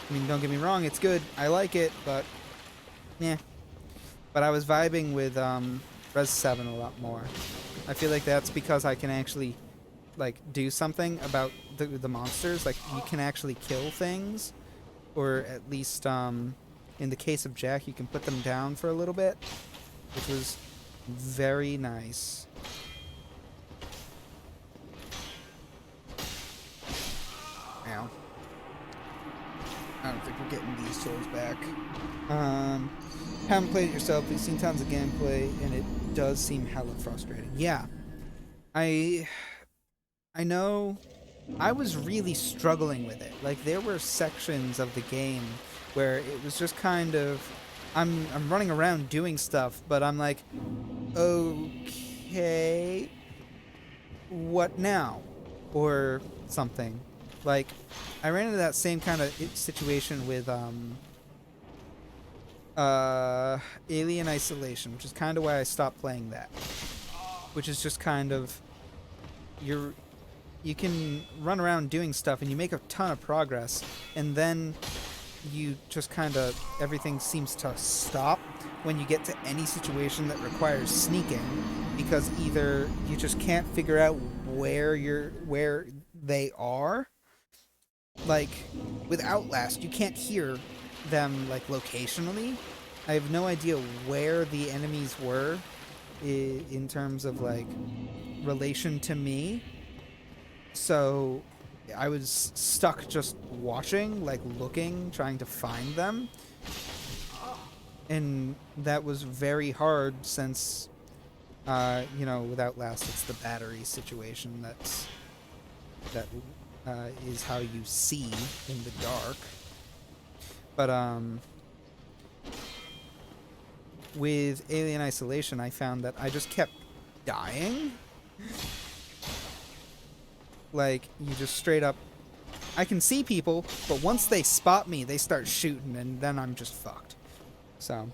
I mean, don't get me wrong, it's good. I like it, but yeah. But I was vibing with Res 7 a lot more. I feel like that's because I can actually like do something about the monsters. Like you can actually kill things, or at least in the case of Jack, you can put them down for a little bit, which was very nice. Ow. I don't think we're getting these Souls back. Haven't played it yourself, but you've seen tons of gameplay, and it does seem hella frustrating. Yeah, I know. I was really struggling with it. Like, there were sections of the game where it was just kind of, I'm running around doing stuff, but I'm like, okay, what now? Or something. Like, I ran into that same kind of situation with Alien Isolation, which is kind of why I stopped playing that. Which is just kind of, you can run around doing stuff and you make a ton of progress, and then you just kind of, everything seems to stop when you get to any situation that requires sneaking, because either you just can't figure out where they are. Like with Outlast, you can't hear them like locationally. I have no idea where the enemies were in terms of like relation to me. So I was stuck just watching, like looking, trying to find them. And that was very hard since, you know, with Outlast, it's the battery situation that is how you see in the dark. But, with Alien Isolation, I found that I just kept dying. Like, you just straight up, I can see people, but once they spot me, they start shooting, and then I'm just fucked. So.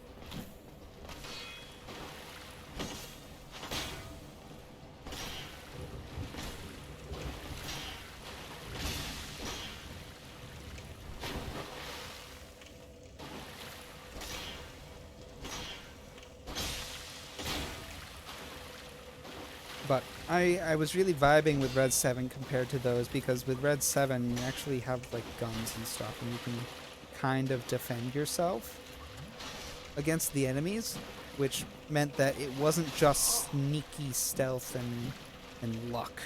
But I was really vibing with Red 7 compared to those, because with Red 7 you actually have like guns and stuff, and you can kind of defend yourself against the enemies, which meant that it wasn't just sneaky stealth and luck.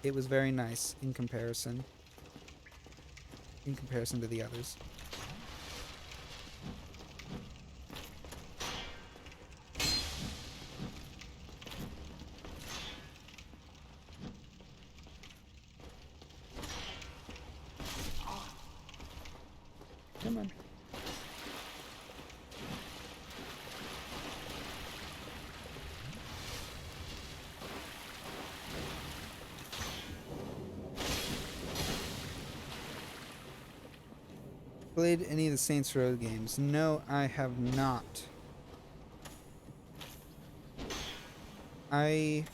It was very nice in comparison to the others. Come on. Played any of the Saints Row games? No, I have not. I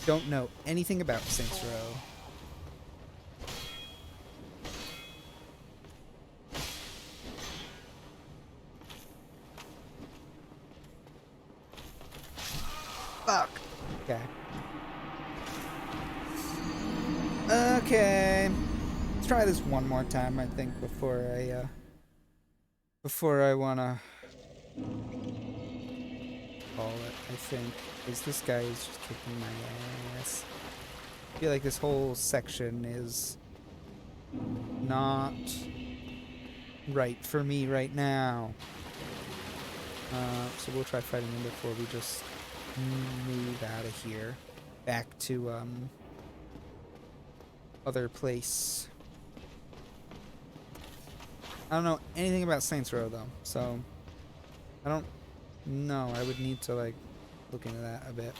don't know anything about Saints Row. Fuck. Okay. Okay. Let's try this one more time, I think, before I wanna call it, I think. Because this guy is just kicking my ass. I feel like this whole section is not right for me right now. So we'll try fighting him before we just move out of here. Back to, other place. I don't know anything about Saints Row, though, so I don't know. I would need to, like, look into that a bit.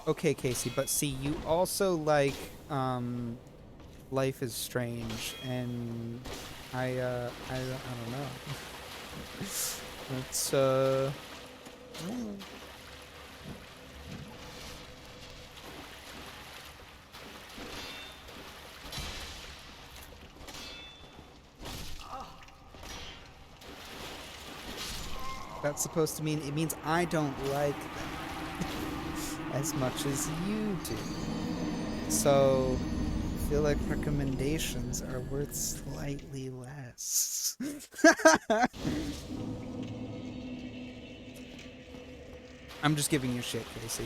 Okay, Casey, but see, you also like, Life is Strange, and I don't know. It's, that's supposed to mean, it means I don't like them as much as you do. So, I feel like recommendations are worth slightly less. I'm just giving you shit, Casey.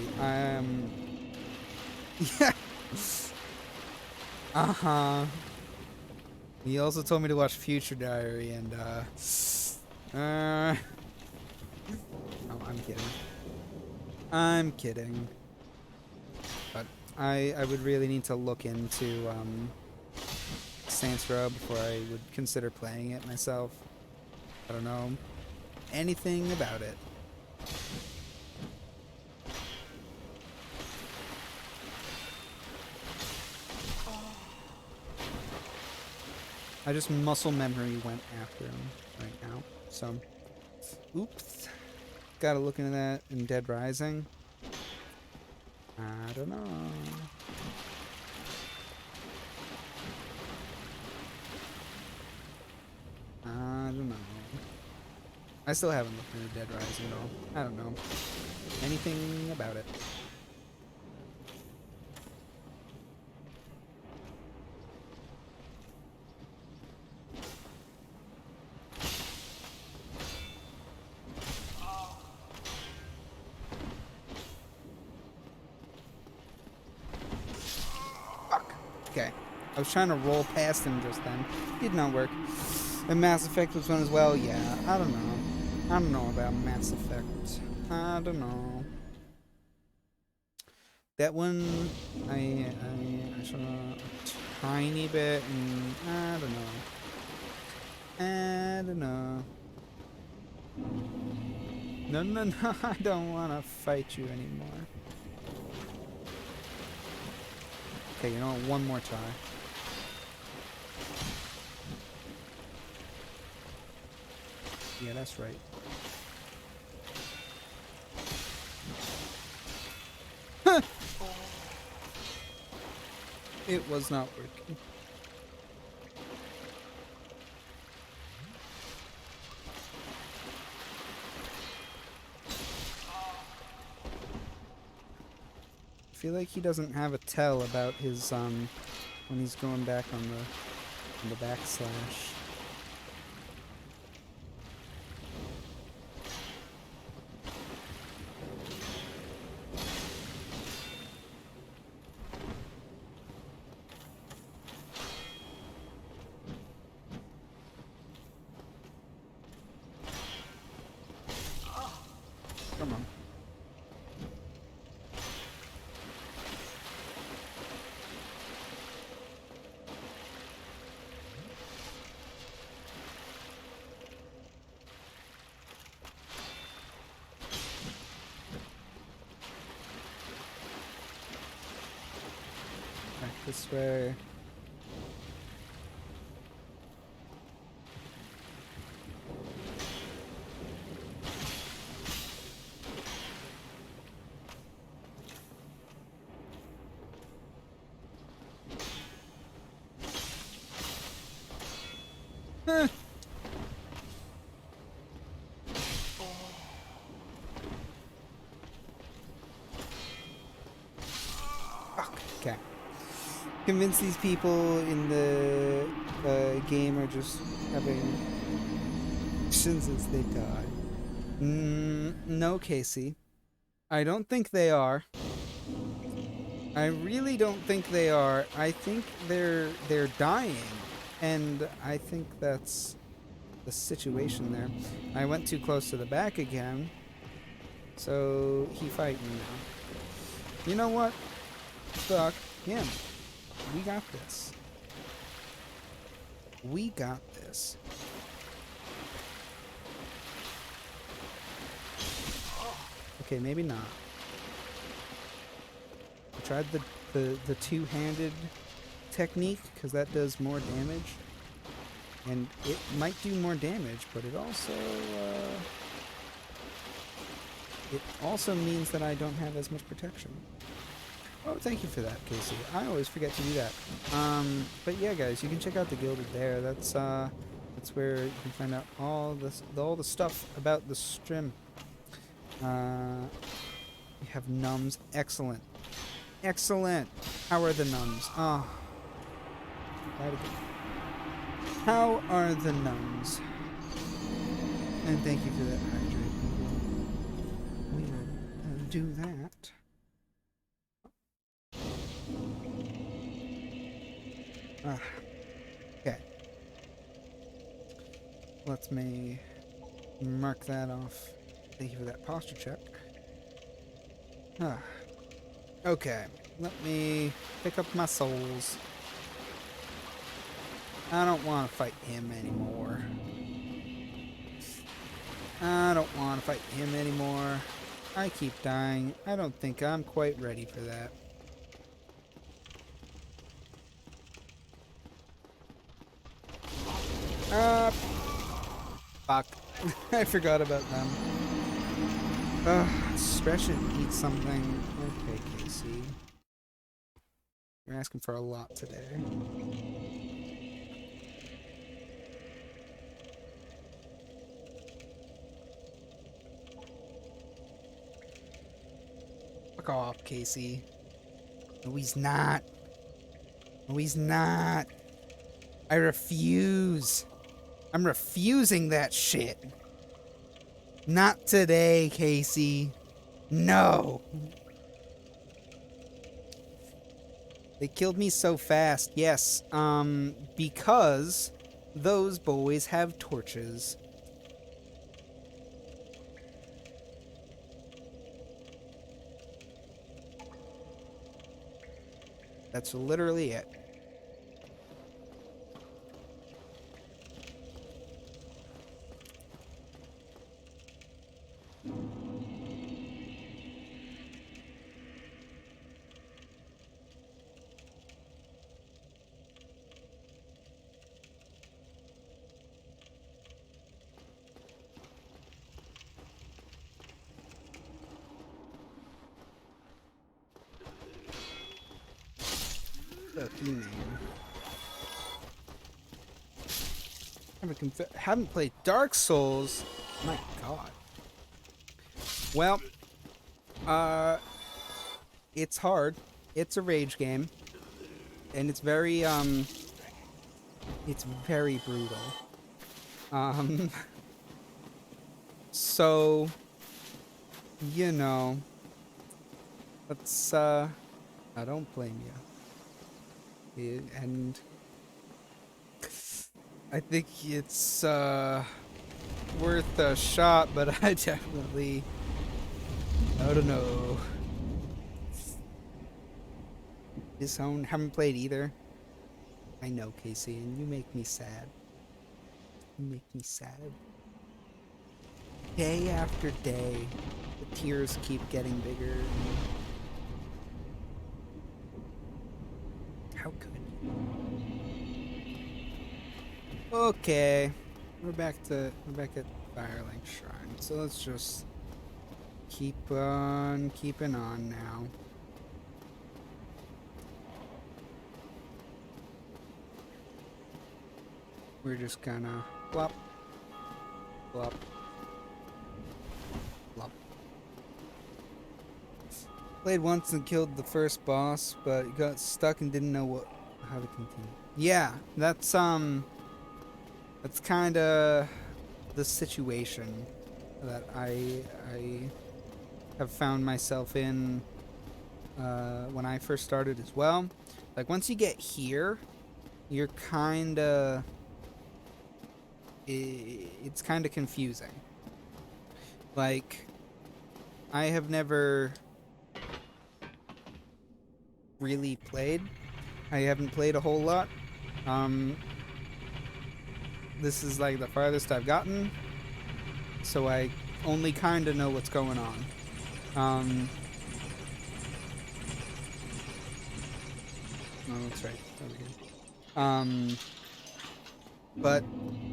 Yeah. Uh-huh. He also told me to watch Future Diary, and, oh, I'm kidding. I'm kidding. But I would really need to look into, Saints Row before I would consider playing it myself. I don't know anything about it. I just muscle memory went after him right now. So, oops. Gotta look into that in Dead Rising. I don't know. I don't know. I still haven't looked into Dead Rising at all. I don't know anything about it. Fuck. Okay. I was trying to roll past him just then. Did not work. And Mass Effect was one as well? Yeah, I don't know. I don't know about Mass Effect. I don't know. That one, I saw a tiny bit, and I don't know. I don't know. No, no, no, I don't want to fight you anymore. Okay, you know what? One more try. Yeah, that's right. It was not working. I feel like he doesn't have a tell about his when he's going back on the backslash. Come on. Back this way. Huh. Fuck. Okay. Convince these people in the game are just having since they die. No, Casey. I don't think they are. I really don't think they are. I think they're dying, and I think that's the situation there. I went too close to the back again, so he fight me now. You know what? Fuck him. We got this. We got this. Okay, maybe not. I tried the two-handed technique because that does more damage, and it might do more damage, but it also means that I don't have as much protection. Oh, thank you for that, Casey. I always forget to do that. But yeah, guys, you can check out the Gilded there. That's where you can find out all the stuff about the stream. You have numbs. Excellent. Excellent. How are the numbs? Oh. How are the numbs? And thank you for that hydrate. We will do that. Ah, okay. Let me mark that off. Thank you for that posture check. Ah. Okay, let me pick up my souls. I don't want to fight him anymore. I don't want to fight him anymore. I keep dying. I don't think I'm quite ready for that. Fuck. I forgot about them. Stretch and eat something. Okay, Casey. You're asking for a lot today. Fuck off, Casey. No, he's not. No, he's not. I refuse. I'm refusing that shit. Not today, Casey. No. They killed me so fast. Yes, because those boys have torches. That's literally it. Lucky man. Haven't played Dark Souls. My God. Well, it's hard. It's a rage game, and it's very brutal. So, you know, let's I don't blame you. And I think it's worth a shot, but I definitely, I don't know. Disown, haven't played either. I know, Casey, and you make me sad. You make me sad. Day after day, the tears keep getting bigger. How could you? Okay, we're back at Firelink Shrine. So let's just keep on keeping on now. We're just gonna flop, flop, flop. Played once and killed the first boss, but got stuck and didn't know how to continue. Yeah, that's kind of the situation that I have found myself in when I first started as well. Like once you get here, you're kind of it's kind of confusing. Like I have never really played. I haven't played a whole lot. This is like the farthest I've gotten, so I only kind of know what's going on. Oh, that's right. Over here. But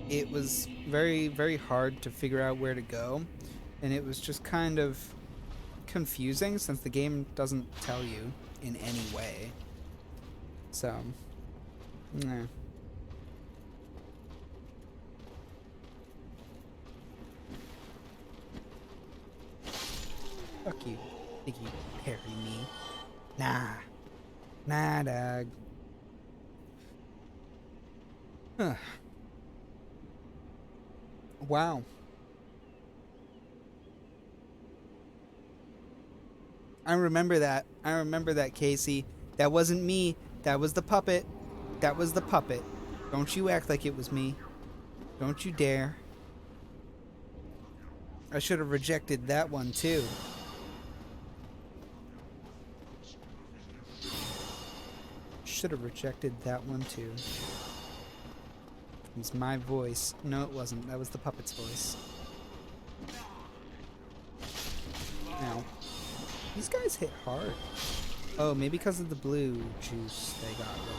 it was very, very hard to figure out where to go, and it was just kind of confusing since the game doesn't tell you in any way. So, yeah. Fuck you. Think you parry me? Nah. Nah, dog. Huh. Wow. I remember that. I remember that, Casey. That wasn't me. That was the puppet. That was the puppet. Don't you act like it was me. Don't you dare. I should have rejected that one, too. Should have rejected that one, too. It was my voice. No, it wasn't. That was the puppet's voice. Ow. These guys hit hard. Oh, maybe because of the blue juice they got really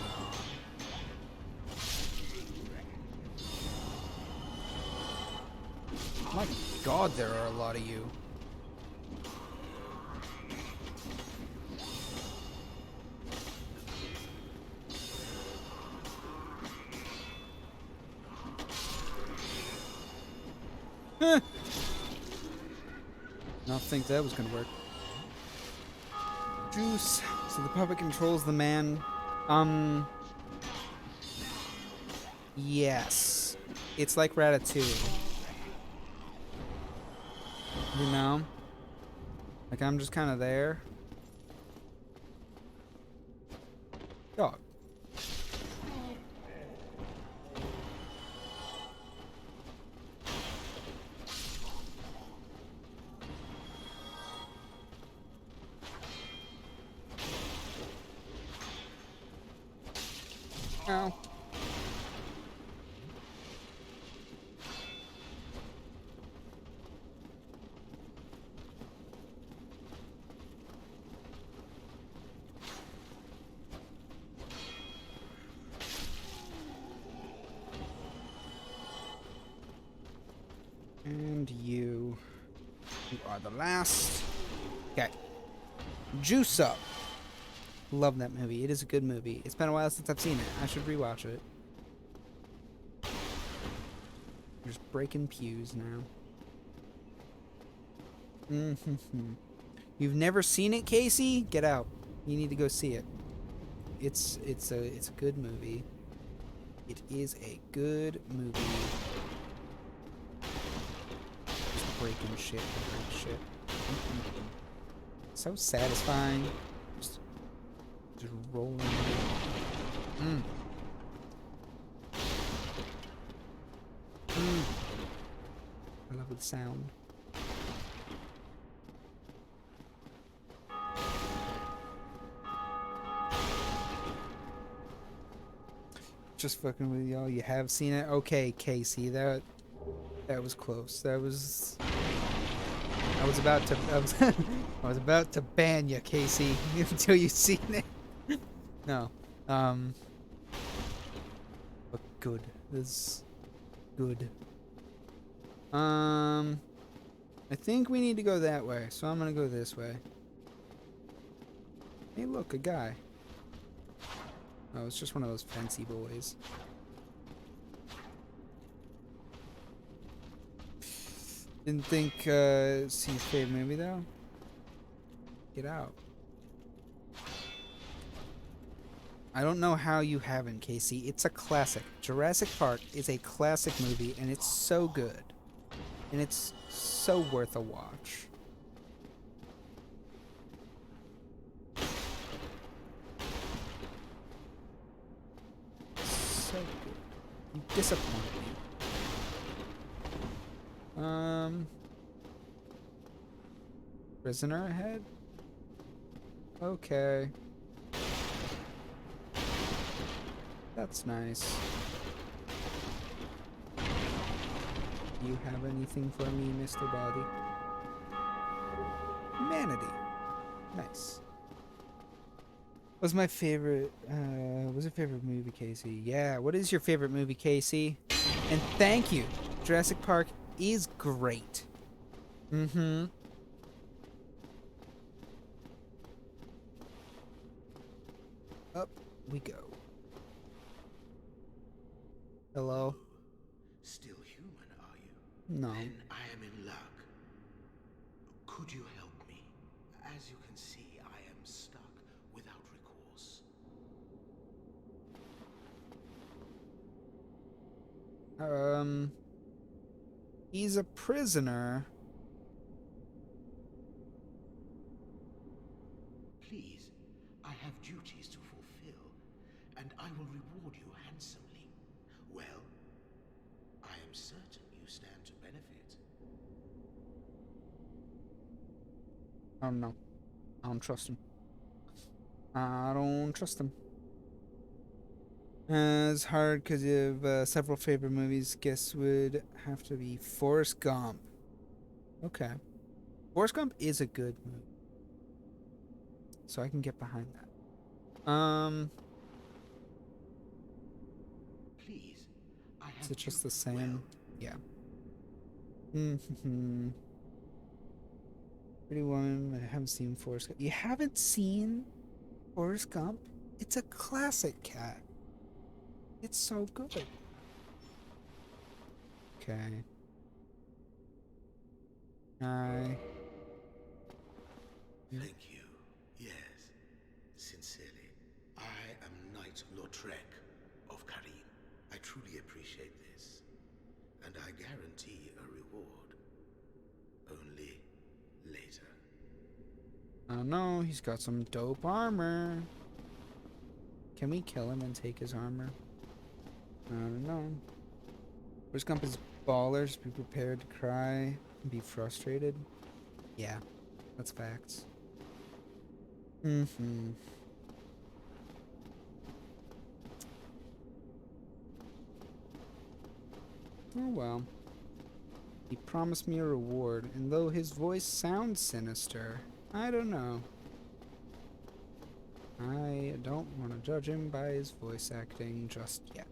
on. My god, there are a lot of you. Huh. I don't think that was gonna work. Juice. So the puppet controls the man. Yes. It's like Ratatouille. You know? Like I'm just kind of there. Dog. Ow. And you are the last. Okay. Juice Up. Love that movie. It is a good movie. It's been a while since I've seen it. I should rewatch it. Just breaking pews now. You've never seen it, Casey? Get out. You need to go see it. It's a good movie. It is a good movie. Just breaking shit and break shit. So satisfying. Just rolling. I love the sound. Just fucking with y'all. You have seen it? Okay, Casey. That was close. I was about to I was about to ban you, Casey, until you seen it. No. But good. This is good. I think we need to go that way, so I'm gonna go this way. Hey, look, a guy. Oh, it's just one of those fancy boys. Didn't think, see your favorite movie, though? Get out. I don't know how you haven't, Casey. It's a classic. Jurassic Park is a classic movie, and it's so good. And it's so worth a watch. So good. You disappoint me. Prisoner ahead? Okay. That's nice. You have anything for me, Mr. Body? Humanity. Nice. What's my favorite, what's your favorite movie, Casey? Yeah, what is your favorite movie, Casey? And thank you. Jurassic Park is great. Mm-hmm. Up we go. Hello? Still human, are you? No. Then I am in luck. Could you help me? As you can see, I am stuck without recourse. He's a prisoner. I don't know. I don't trust him. I don't trust him. It's hard because you have several favorite movies. Guess would have to be Forrest Gump. Okay. Forrest Gump is a good movie, so I can get behind that. Please, I have Is it just the you same? well. Yeah. Pretty Woman. I haven't seen Forrest Gump. You haven't seen Forrest Gump? It's a classic, cat. It's so good. Okay. Hi. Thank you. Yes, sincerely. I am Knight Lautrec of Karim. I truly appreciate this, and I guarantee a reward. Only later. Oh no, he's got some dope armor. Can we kill him and take his armor? I don't know. Forrest Gump is ballers. Be prepared to cry and be frustrated. Yeah, that's facts. Oh well. He promised me a reward, and though his voice sounds sinister, I don't know. I don't want to judge him by his voice acting just yet.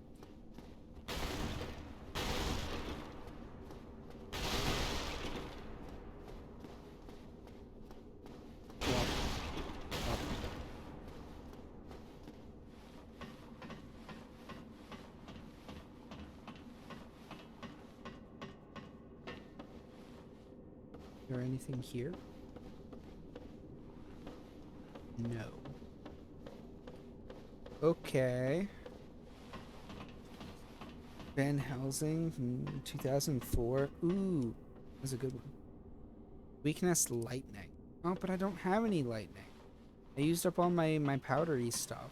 Is there anything here? No. Okay. Van Helsing from 2004. Ooh, that's a good one. Weakness lightning. Oh, but I don't have any lightning. I used up all my powdery stuff.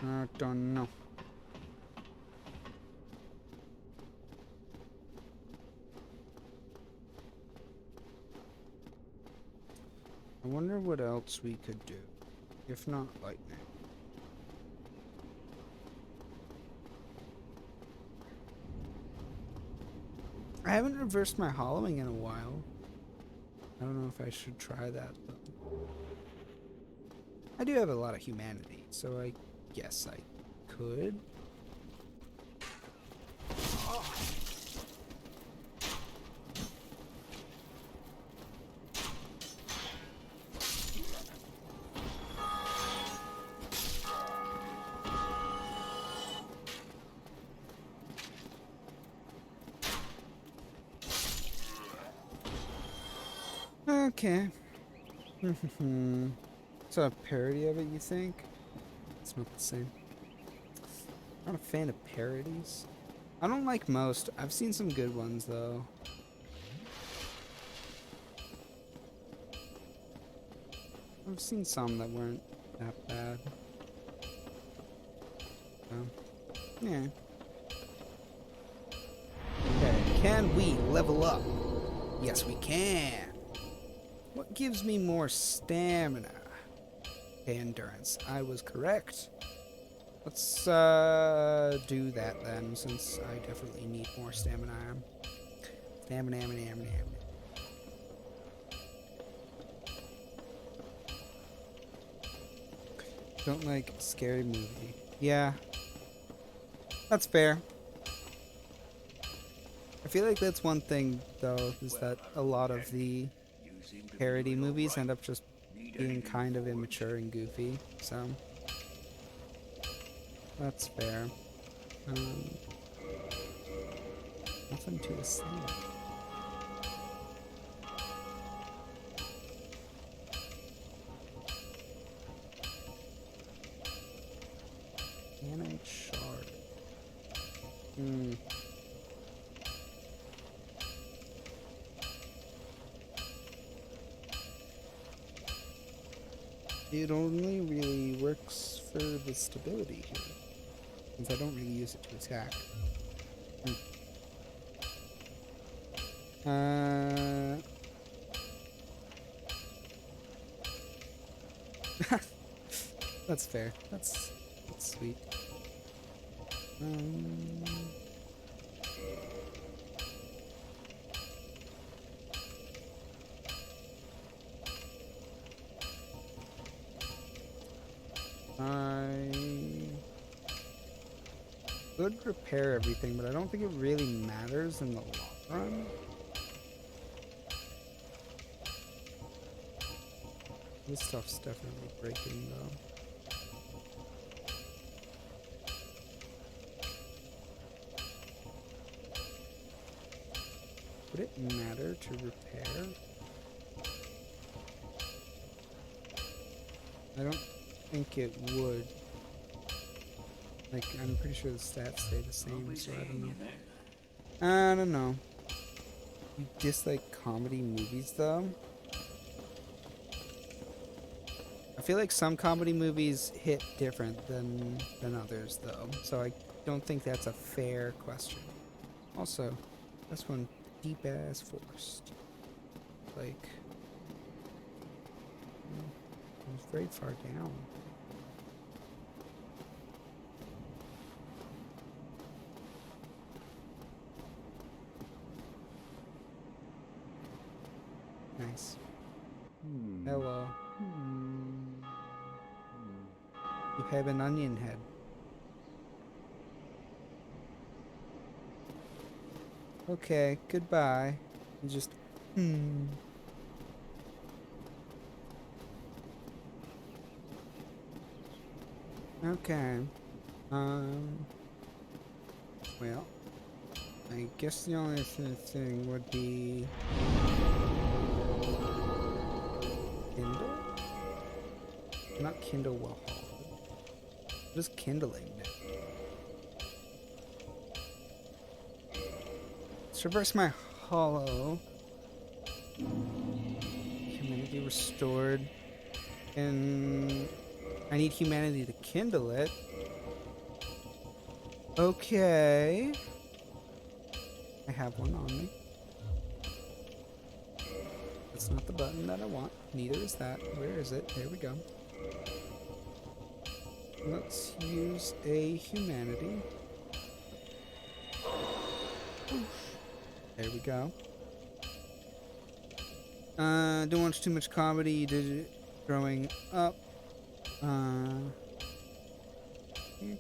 I don't know. I wonder what else we could do, if not lightning. I haven't reversed my hollowing in a while. I don't know if I should try that, though. I do have a lot of humanity, so I guess I could. Okay. It's a parody of it, you think? It's not the same. Not a fan of parodies. I don't like most. I've seen some good ones, though. I've seen some that weren't that bad. So, yeah. Okay, can we level up? Yes, we can. What gives me more stamina? Okay, endurance. I was correct. Let's do that then, since I definitely need more stamina. Stamina. Don't like scary movie. Yeah. That's fair. I feel like that's one thing, though, is that a lot of the parody movies end up just being kind of immature and goofy, so that's fair. Nothing to asleep. Cannon shard. It only really works for the stability here, since I don't really use it to attack. Uh, that's fair. That's sweet. Um, I could repair everything, but I don't think it really matters in the long run. This stuff's definitely breaking though. Would it matter to repair? I don't think it would. Like, I'm pretty sure the stats stay the same, so I don't know. I don't know. You dislike comedy movies, though? I feel like some comedy movies hit different than others, though. So I don't think that's a fair question. Also, that's one deep-ass forest. Like, it was very far down. Nice. Hello. You have an onion head. Okay, goodbye. And just, Okay. Well, I guess the only thing would be Kindle? Not Kindle well hauled. What is kindling? Traverse my hollow. Humanity restored. And I need humanity to kindle it. Okay. I have one on me. That's not the button that I want. Neither is that. Where is it? There we go. Let's use a humanity. There we go. Don't watch too much comedy. You did it growing up. Yeah,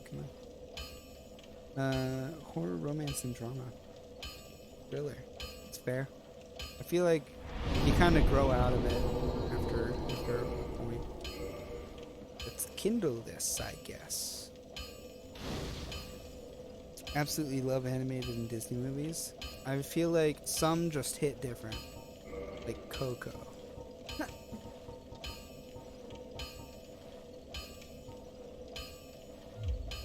come on. Horror, romance, and drama. Thriller. It's fair. I feel like you kind of grow out of it after a point. Let's kindle this, I guess. Absolutely love animated and Disney movies. I feel like some just hit different. Like Coco.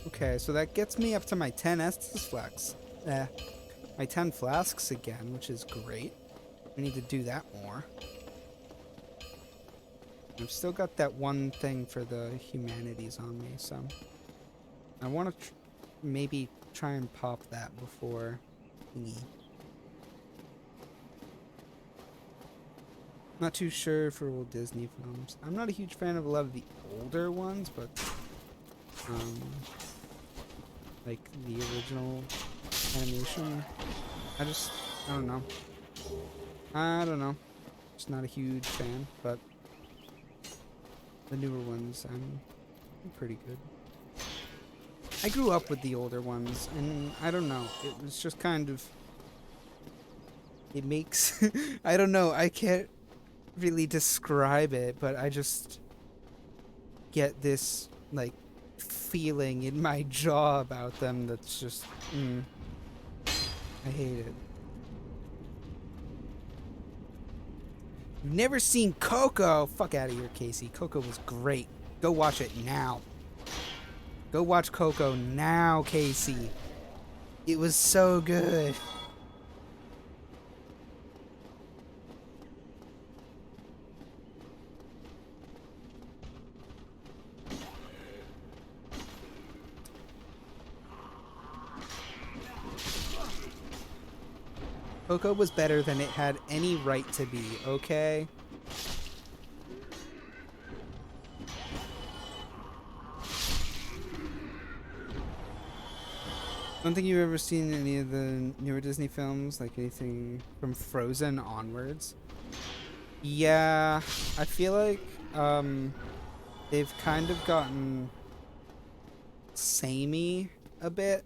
Okay, so that gets me up to my 10 Estus flasks. My 10 flasks again, which is great. I need to do that more. I've still got that one thing for the humanities on me, so I want to maybe try and pop that before thingy. Not too sure for old Disney films. I'm not a huge fan of a lot of the older ones, but like the original animation. I don't know. I don't know. Just not a huge fan, but the newer ones, I'm pretty good. I grew up with the older ones, and I don't know. It was just kind of... It makes... I don't know. I can't really describe it, but I just get this, like, feeling in my jaw about them that's just... I hate it. You've never seen Coco? Fuck out of here, Casey. Coco was great. Go watch it now. Go watch Coco now, Casey. It was so good. Coco was better than it had any right to be, okay? I don't think you've ever seen any of the newer Disney films, like anything from Frozen onwards. Yeah, I feel like they've kind of gotten samey a bit,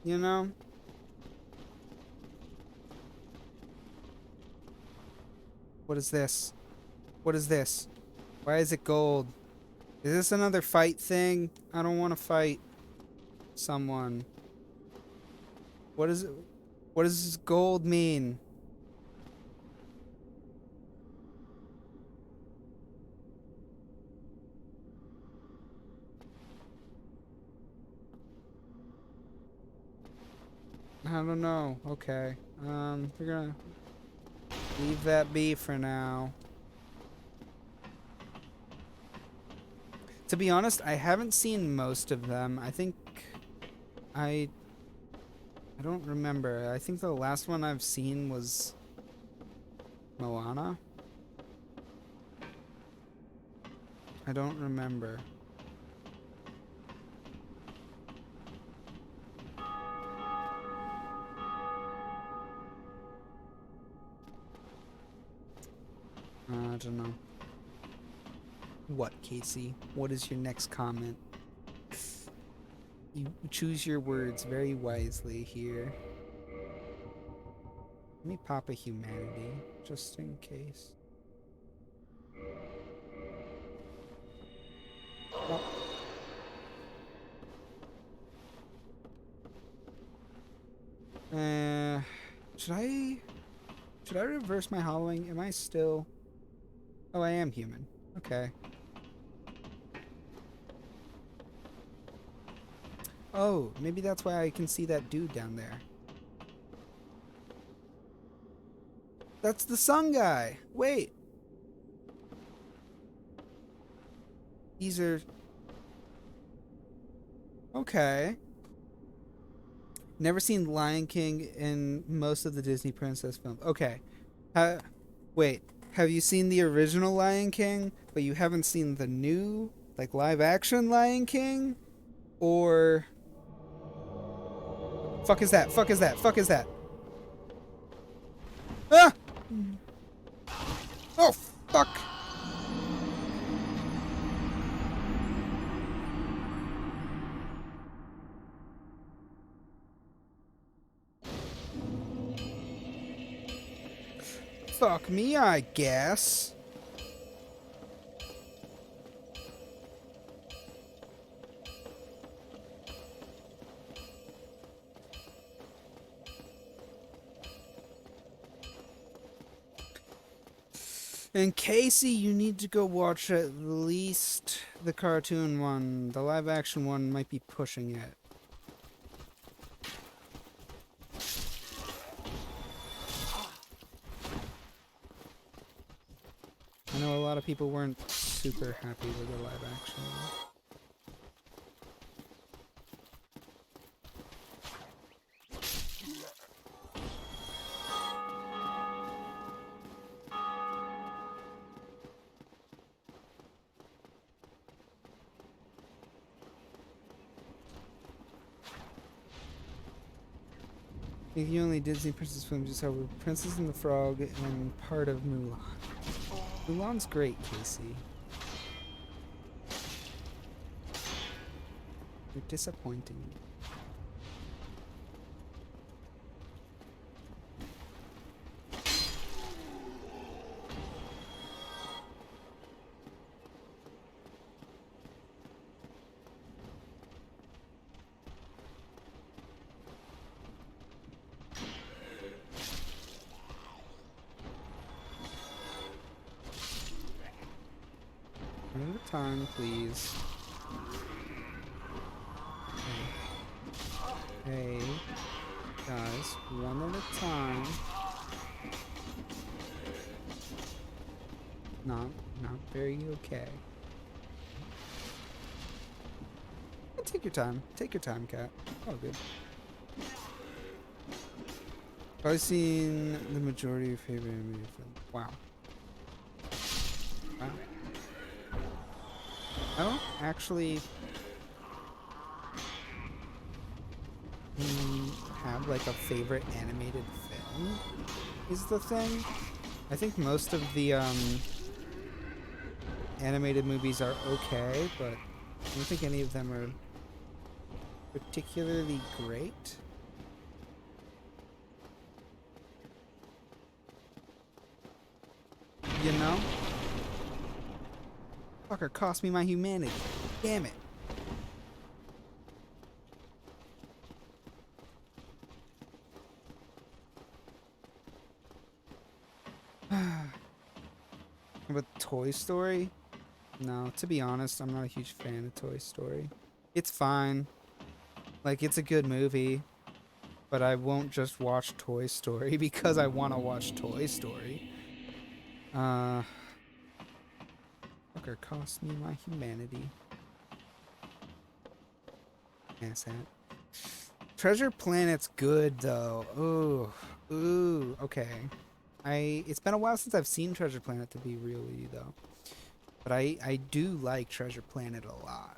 you know? What is this? What is this? Why is it gold? Is this another fight thing? I don't want to fight someone. What is it? What does this gold mean? I don't know. Okay. We're gonna leave that be for now. To be honest, I haven't seen most of them. I think I don't remember. I think the last one I've seen was Moana. I don't remember. I don't know. What, Casey? What is your next comment? You choose your words very wisely here. Let me pop a humanity, just in case. Oh. Should I reverse my hollowing? Am I still... Oh, I am human. Okay. Oh, maybe that's why I can see that dude down there. That's the sun guy. Wait. These are... Okay. Never seen Lion King in most of the Disney princess films. Okay. Wait. Have you seen the original Lion King, but you haven't seen the new, like, live-action Lion King? Or... Fuck is that? Fuck is that? Fuck is that? Ah! Oh, fuck! Fuck me, I guess. And Casey, you need to go watch at least the cartoon one. The live action one might be pushing it. I know a lot of people weren't super happy with the live action one. I think the only Disney princess films just have Princess and the Frog and part of Mulan. Mulan's great, Casey. You're disappointing. One at a time, please. Hey, guys, one at a time. Not very okay. Take your time. Take your time, cat. Oh, good. Probably seen the majority of favorite animated films. Wow. Wow. I don't actually have like a favorite animated film is the thing. I think most of the animated movies are okay, but I don't think any of them are particularly great. You know? Fucker cost me my humanity. Damn it. But Toy Story? No, to be honest, I'm not a huge fan of Toy Story. It's fine. Like, it's a good movie. But I won't just watch Toy Story because I want to watch Toy Story. Fucker cost me my humanity. Asshat. Treasure Planet's good though. Ooh, okay. It's been a while since I've seen Treasure Planet, to be real with you though. But I do like Treasure Planet a lot.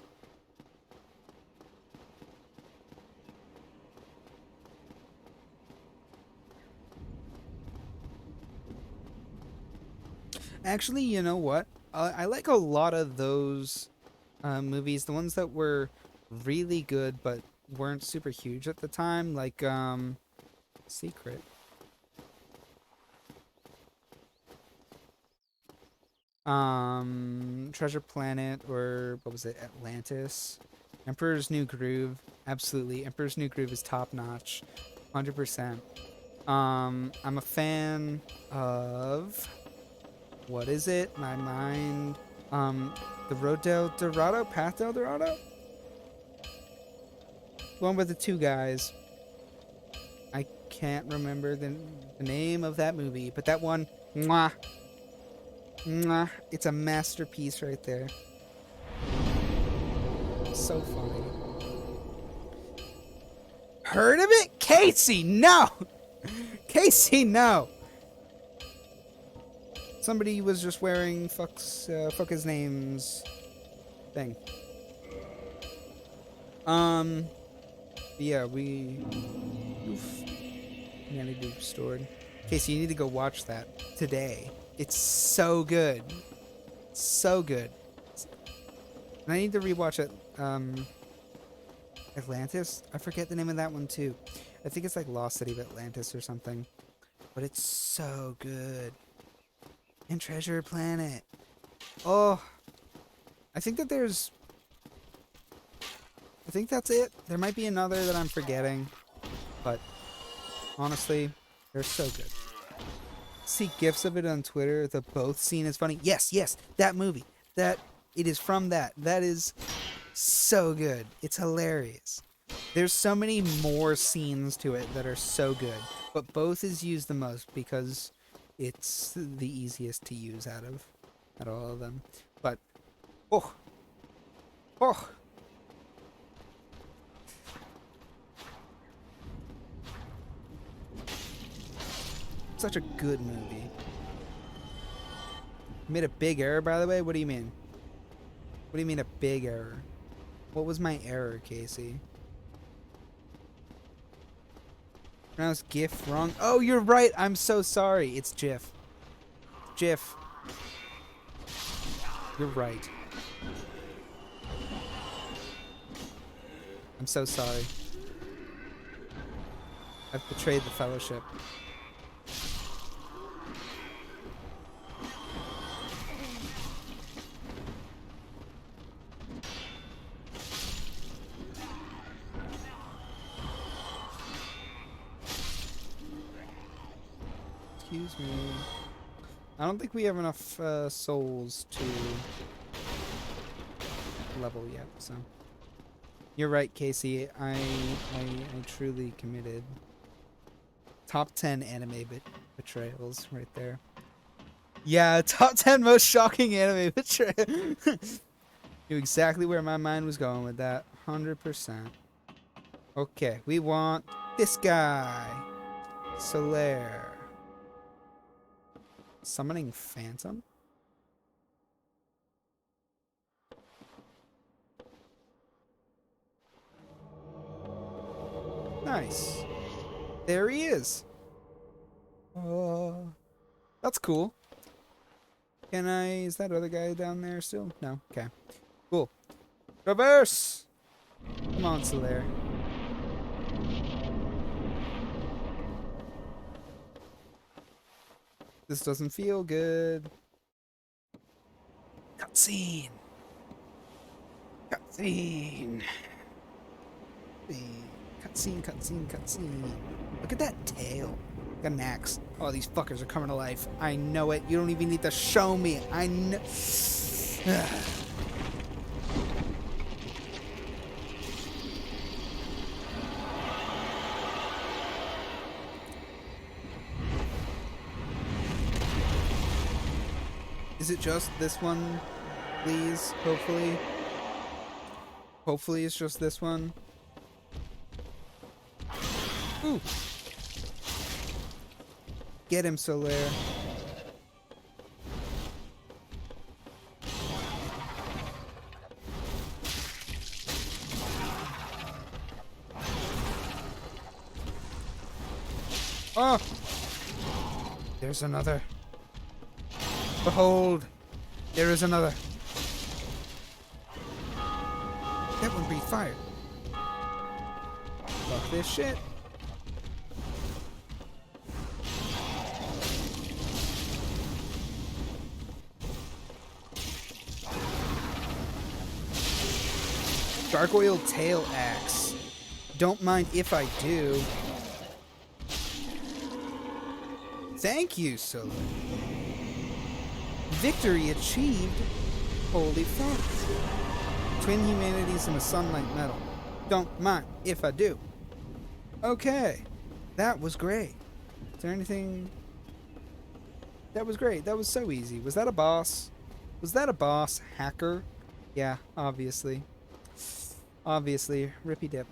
Actually, you know what? I like a lot of those movies, the ones that were really good but weren't super huge at the time, like Secret. Treasure Planet, or what was it, Atlantis. Emperor's New Groove, absolutely. Emperor's New Groove is top notch, 100%. I'm a fan of, what is it? My mind. The Road del Dorado, Path del Dorado. One with the two guys. I can't remember the name of that movie, but that one, mwah. Mwah, it's a masterpiece right there. So funny. Heard of it? Casey, no! Casey, no! Somebody was just wearing fuck his name's thing. Yeah, oof. Humanity restored. Casey, you need to go watch that today. It's so good. So good. And I need to rewatch it. Atlantis? I forget the name of that one too. I think it's like Lost City of Atlantis or something. But it's so good. And Treasure Planet. Oh. I think that's it. There might be another that I'm forgetting. But honestly, they're so good. See gifs of it on Twitter. The both scene is funny. Yes, that movie. It is from that. That is so good. It's hilarious. There's so many more scenes to it that are so good, but both is used the most because it's the easiest to use out of all of them. But oh, such a good movie. Made a big error, by the way. What do you mean? What do you mean a big error? What was my error, Casey? Pronounced GIF wrong. Oh, you're right. I'm so sorry. It's GIF. GIF. You're right. I'm so sorry. I've betrayed the fellowship. Excuse me. I don't think we have enough souls to level yet, so. You're right, Casey. I truly committed. Top 10 anime betrayals right there. Yeah, top 10 most shocking anime betrayal. Knew exactly where my mind was going with that. 100%. Okay, we want this guy. Solaire. Summoning Phantom? Nice. There he is. That's cool. Can I... Is that other guy down there still? No? Okay. Cool. Traverse! Come on, Solaire. This doesn't feel good. Cutscene! Cutscene! Cutscene, cutscene, cutscene. Look at that tail. Got an axe. Oh, these fuckers are coming to life. I know it. You don't even need to show me. I know. Is it just this one, please? Hopefully. Hopefully it's just this one. Ooh. Get him, Solaire. Oh! There's another. Behold, there is another. That one breathed fire. Fuck this shit. Gargoyle tail axe. Don't mind if I do. Thank you, Solo. Victory achieved. Holy fuck. Twin humanities and a sunlight medal. Don't mind if I do. Okay. That was great. Is there anything... That was great. That was so easy. Was that a boss? Was that a boss? Hacker? Yeah, obviously. Obviously. Rippy dip.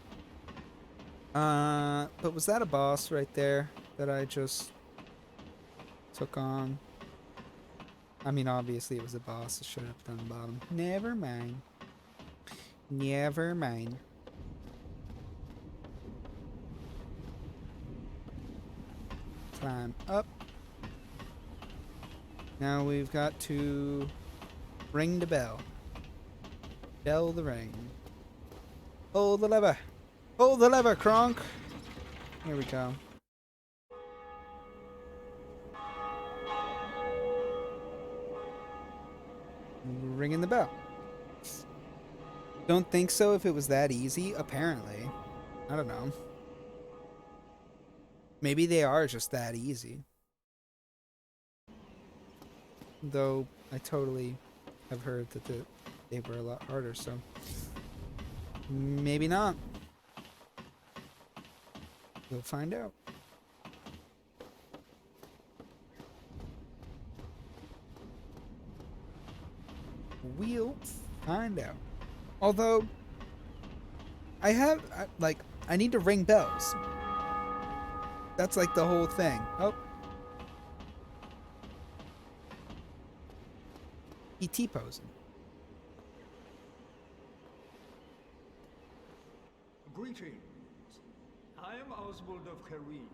But was that a boss right there that I just took on? I mean, obviously it was a boss. It should have done the bottom. Never mind. Never mind. Climb up. Now we've got to ring the bell. Bell the ring. Pull the lever. Pull the lever, Kronk. Here we go. Ringing the bell. Don't think so if it was that easy, apparently. I don't know. Maybe they are just that easy. Though I totally have heard that they were a lot harder, so maybe not. We'll find out. We'll find out. Although, I need to ring bells. That's like the whole thing. Oh. He T-posing. Greetings. I am Oswald of Kareem,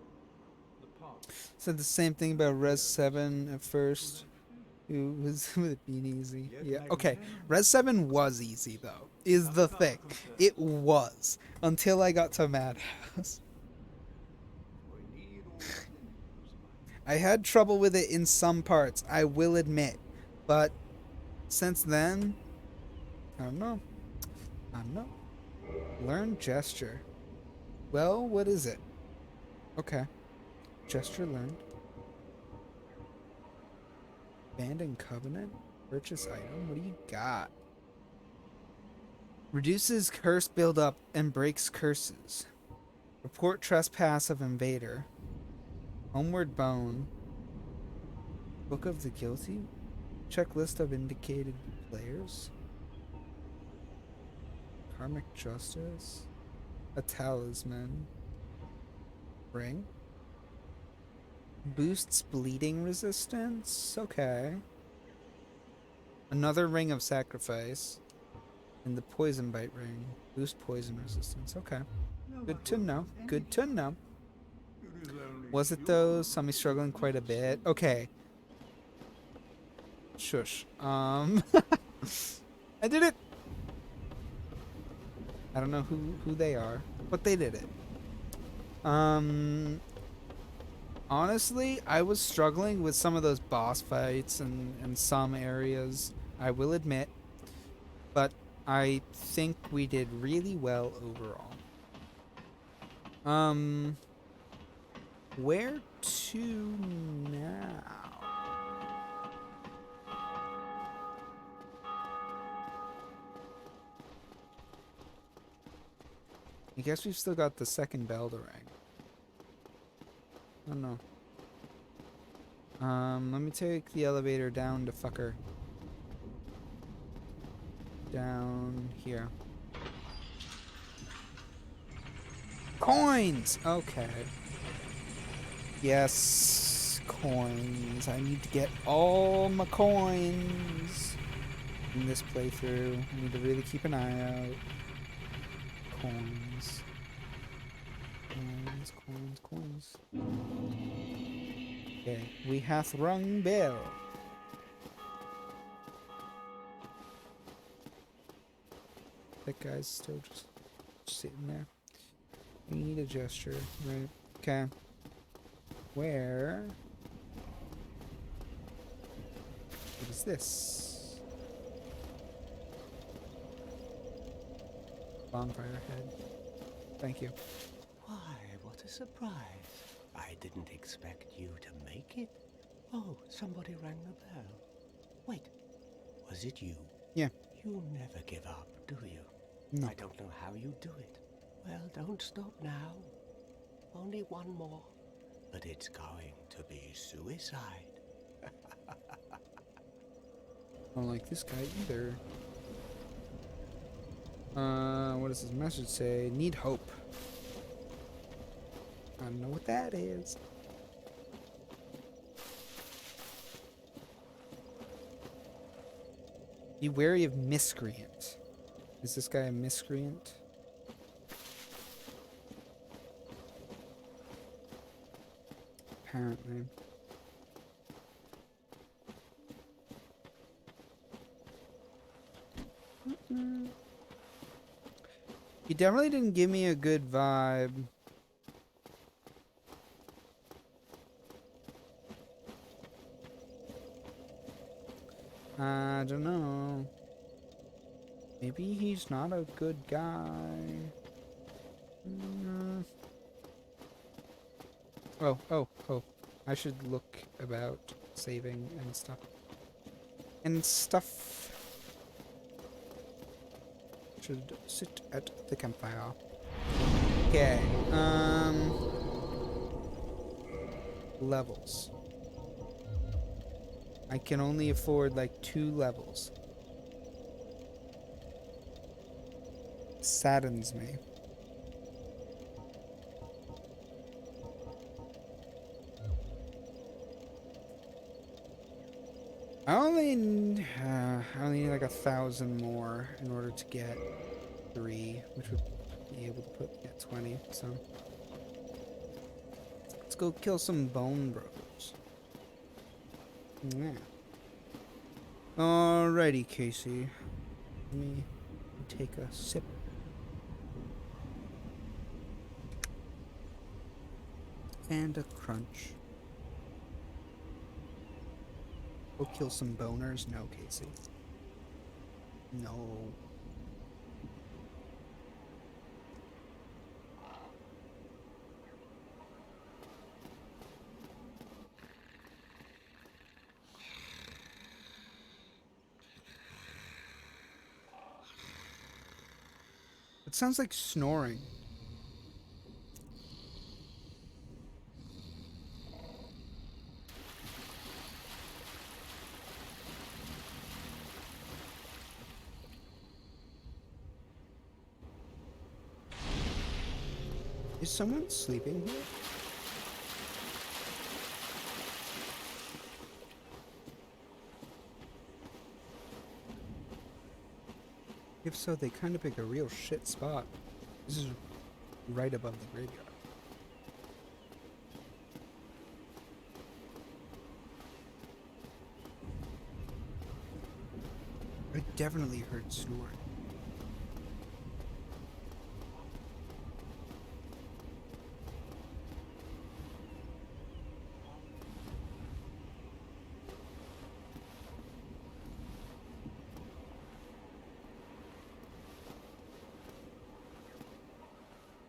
the Pop. Said the same thing about Res 7 at first. It was with it being easy. Yeah. Okay. Res 7 was easy though. Is the thing. It was until I got to Madhouse. I had trouble with it in some parts, I will admit, but since then, I don't know. I don't know. Learn gesture. Well, what is it? Okay. Gesture learned. Abandoned covenant? Purchase item? What do you got? Reduces curse buildup and breaks curses. Report trespass of invader. Homeward bone. Book of the guilty? Checklist of indicated players. Karmic justice. A talisman. Ring. Boosts bleeding resistance. Okay. Another ring of sacrifice. And the poison bite ring. Boost poison resistance. Okay. Good to know. Good to know. It is only Was it though? Saw me struggling quite a bit. Okay. Shush. I did it! I don't know who they are, but they did it. Honestly, I was struggling with some of those boss fights and some areas, I will admit. But I think we did really well overall. Where to now? I guess we've still got the second bell to ring. I don't know. Let me take the elevator down to fucker. Down here. Coins! Okay. Yes, coins. I need to get all my coins in this playthrough. I need to really keep an eye out. Coins. Coins, coins, coins. Okay, we hath rung bell. That guy's still just sitting there. We need a gesture, right? Okay. Where? What is this? Bonfire head. Thank you. Why, what a surprise. I didn't expect you to make it. Oh, somebody rang the bell. Wait, was it you? Yeah. You never give up, do you? No. I don't know how you do it. Well, don't stop now. Only one more. But it's going to be suicide. I don't like this guy either. What does this message say? Need hope. I don't know what that is. Be wary of miscreant. Is this guy a miscreant? Apparently. He definitely didn't give me a good vibe. I don't know. Maybe he's not a good guy. Oh. I should look about saving and stuff. Should sit at the campfire. Okay. Levels. I can only afford like 2 levels. Saddens me. I only need like 1,000 more in order to get 3, which would be able to put me at 20. So let's go kill some bone bros. Yeah. Alrighty, Casey. Let me take a sip. And a crunch. Go kill some boners? No, Casey. No. It sounds like snoring. Is someone sleeping here? If so, they kind of pick a real shit spot. This is right above the graveyard. I definitely heard snoring.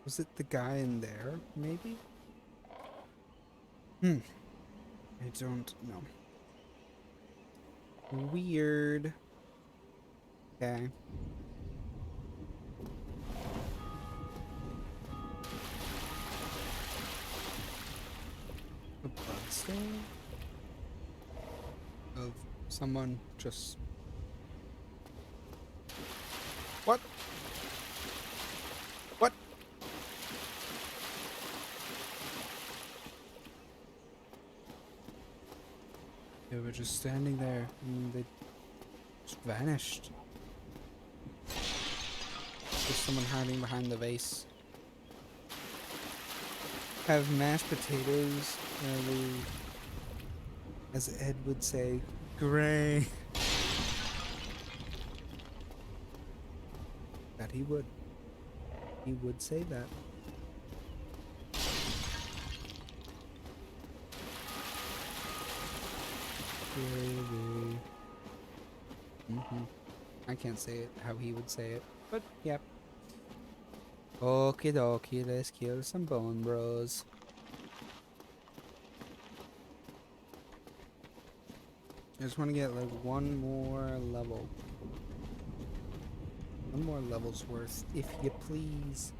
Was it the guy in there, maybe? I don't know. Weird. Okay. A bloodstain? Of someone just... What? What? They were just standing there and they just vanished. Just someone hiding behind the vase. Have mashed potatoes, as Ed would say, gray. That he would. He would say that. I can't say it how he would say it, but yep. Okie dokie, let's kill some bone bros. I just want to get like one more level. One more level's worth, if you please.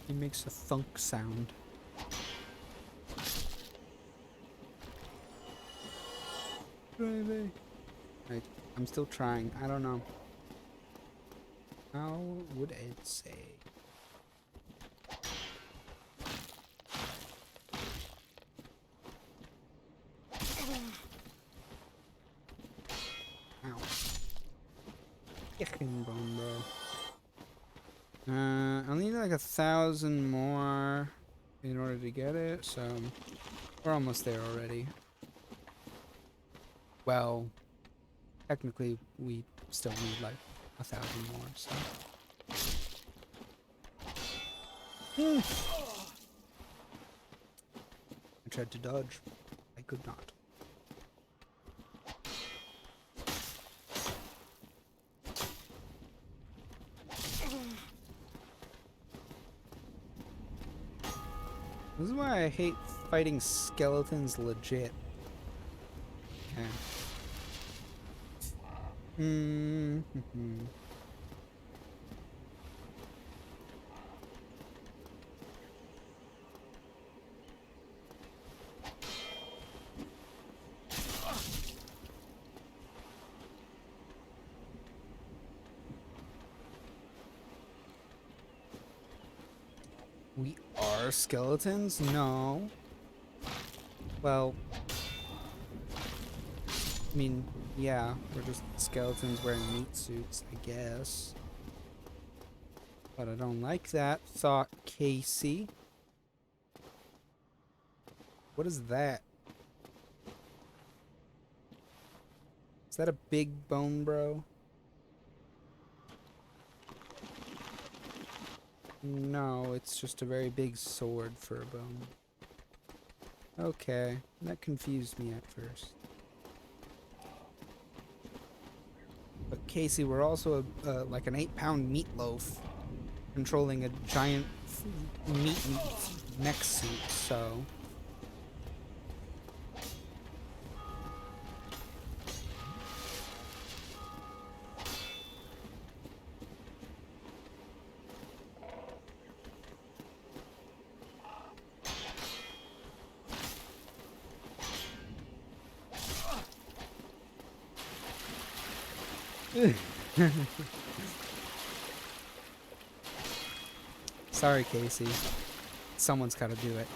He makes a thunk sound. Baby. Right, I'm still trying. I don't know. How would Ed say? Ow. Fucking bone, bro. I'll need like 1,000 more in order to get it, so we're almost there already. Well, technically we still need like 1,000 more, so. I tried to dodge. I could not. This is why I hate fighting skeletons legit. Okay. We are skeletons? No. Well, I mean, yeah, we're just skeletons wearing meat suits, I guess. But I don't like that thought, Casey. What is that? Is that a big bone, bro? No, it's just a very big sword for a bone. Okay, that confused me at first. But Casey, we're also like an 8-pound meatloaf controlling a giant meat mech suit, so... Sorry, Casey. Someone's got to do it.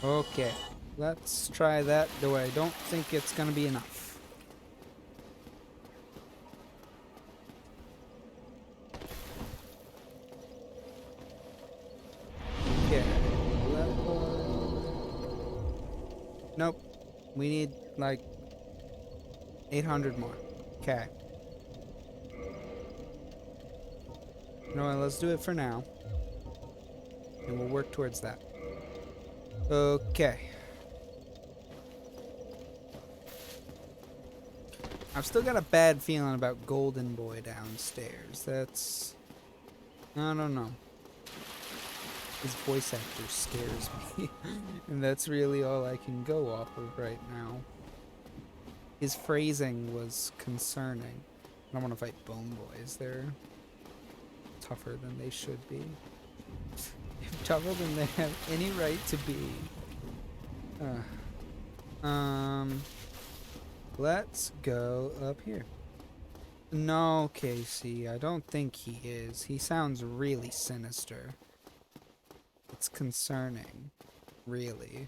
Okay, let's try that, though I don't think it's gonna be enough. Okay, level... Nope, we need like 800 more. Okay. You know what, let's do it for now. And we'll work towards that. Okay. I've still got a bad feeling about Golden Boy downstairs. That's... I don't know. His voice actor scares me. And that's really all I can go off of right now. His phrasing was concerning. I don't want to fight Bone Boys. They're tougher than they should be. Tougher than they have any right to be. Let's go up here. No, Casey, I don't think he is. He sounds really sinister. It's concerning. Really.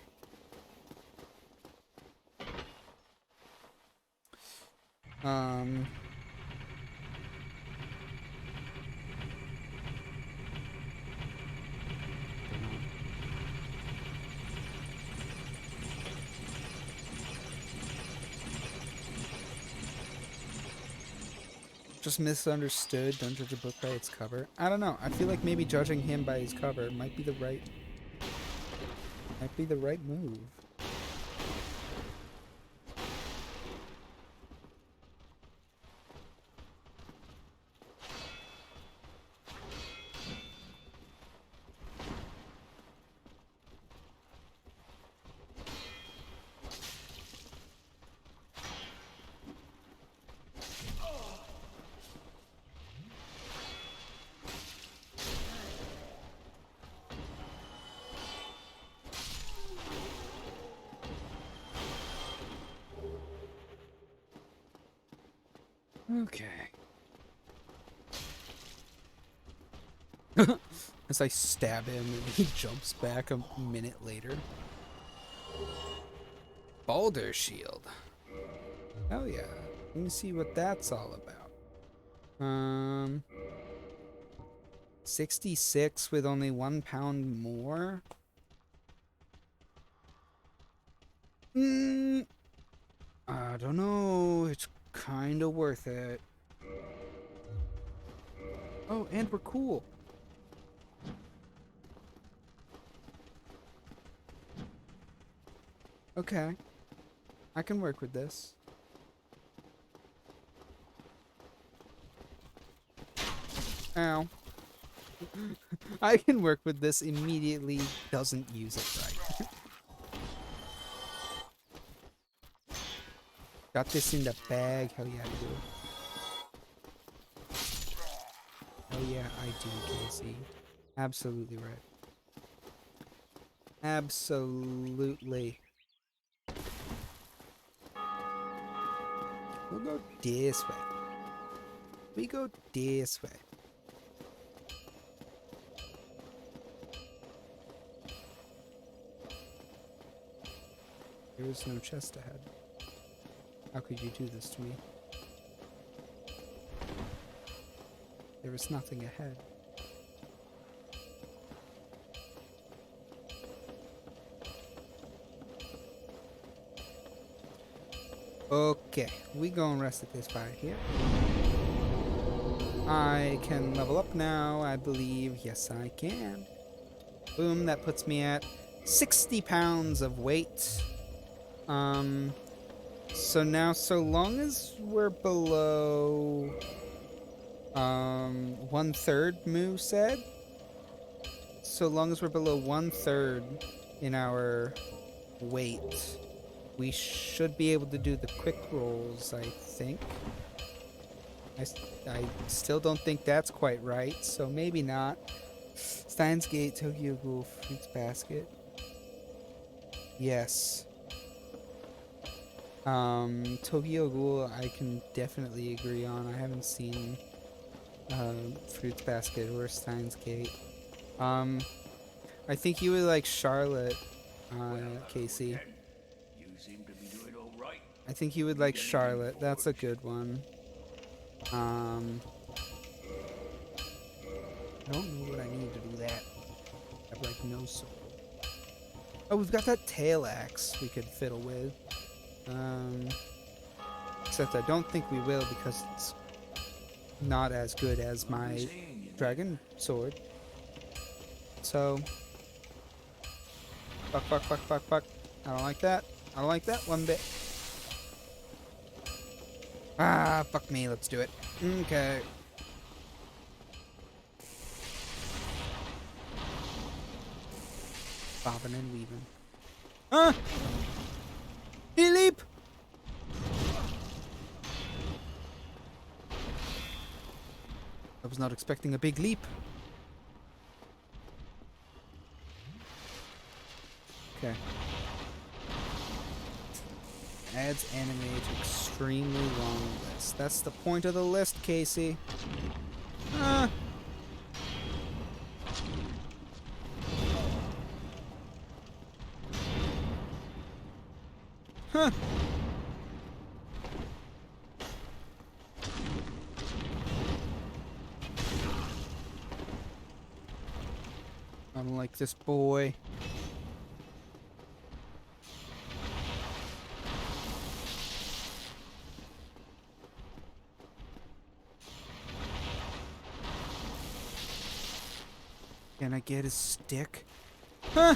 Just misunderstood. Don't judge a book by its cover. I don't know. I feel like maybe judging him by his cover might be the right move. Okay. As I stab him and he jumps back a minute later. Boulder Shield. Hell yeah. Let me see what that's all about. 66 with only 1 pound more? I don't know. It's kinda worth it. Oh, and we're cool. Okay. I can work with this. Ow. I can work with this. Immediately doesn't use it right. Got this in the bag. Hell yeah, I do. Hell yeah, I do, Casey. Absolutely right. Absolutely. We'll go this way. We go this way. There is no chest ahead. How could you do this to me? There is nothing ahead. Okay, we gonna rest at this fire here. I can level up now, I believe. Yes, I can. Boom, that puts me at 60 pounds of weight. So now, so long as we're below, 1/3, Moo said? So long as we're below 1/3 in our weight, we should be able to do the quick rolls, I think. I still don't think that's quite right, so maybe not. Steins Gate, Tokyo Ghoul, Fruits Basket. Yes. Tokyo Ghoul, I can definitely agree on. I haven't seen Fruits Basket or Steins Gate. I think you would like Charlotte. Casey. You seem to be doing all right. I think you would like Charlotte. That's a good one. I don't know what I need to do that. I have like no soul. Oh, we've got that tail axe we could fiddle with. Except I don't think we will because it's not as good as my dragon sword. So, fuck. I don't like that. I don't like that one bit. Ah, fuck me. Let's do it. Okay. Bobbing and weaving. Ah! He leap! I was not expecting a big leap. Okay. Adds anime to extremely long list. That's the point of the list, Casey. Ah. Huh. I don't like this boy. Can I get his stick? Huh!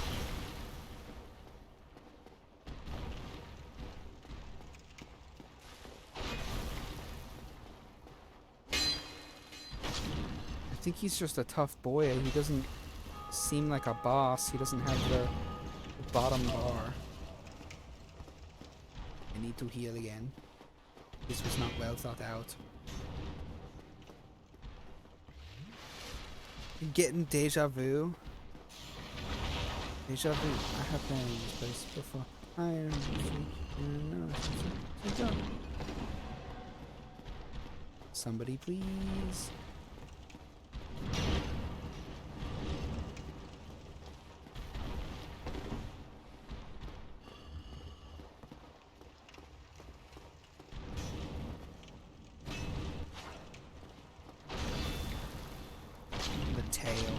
I think he's just a tough boy. He doesn't seem like a boss. He doesn't have the bottom bar. I need to heal again. This was not well thought out. I'm getting deja vu. Deja vu. I have been in this place before. I am somebody please. The tail.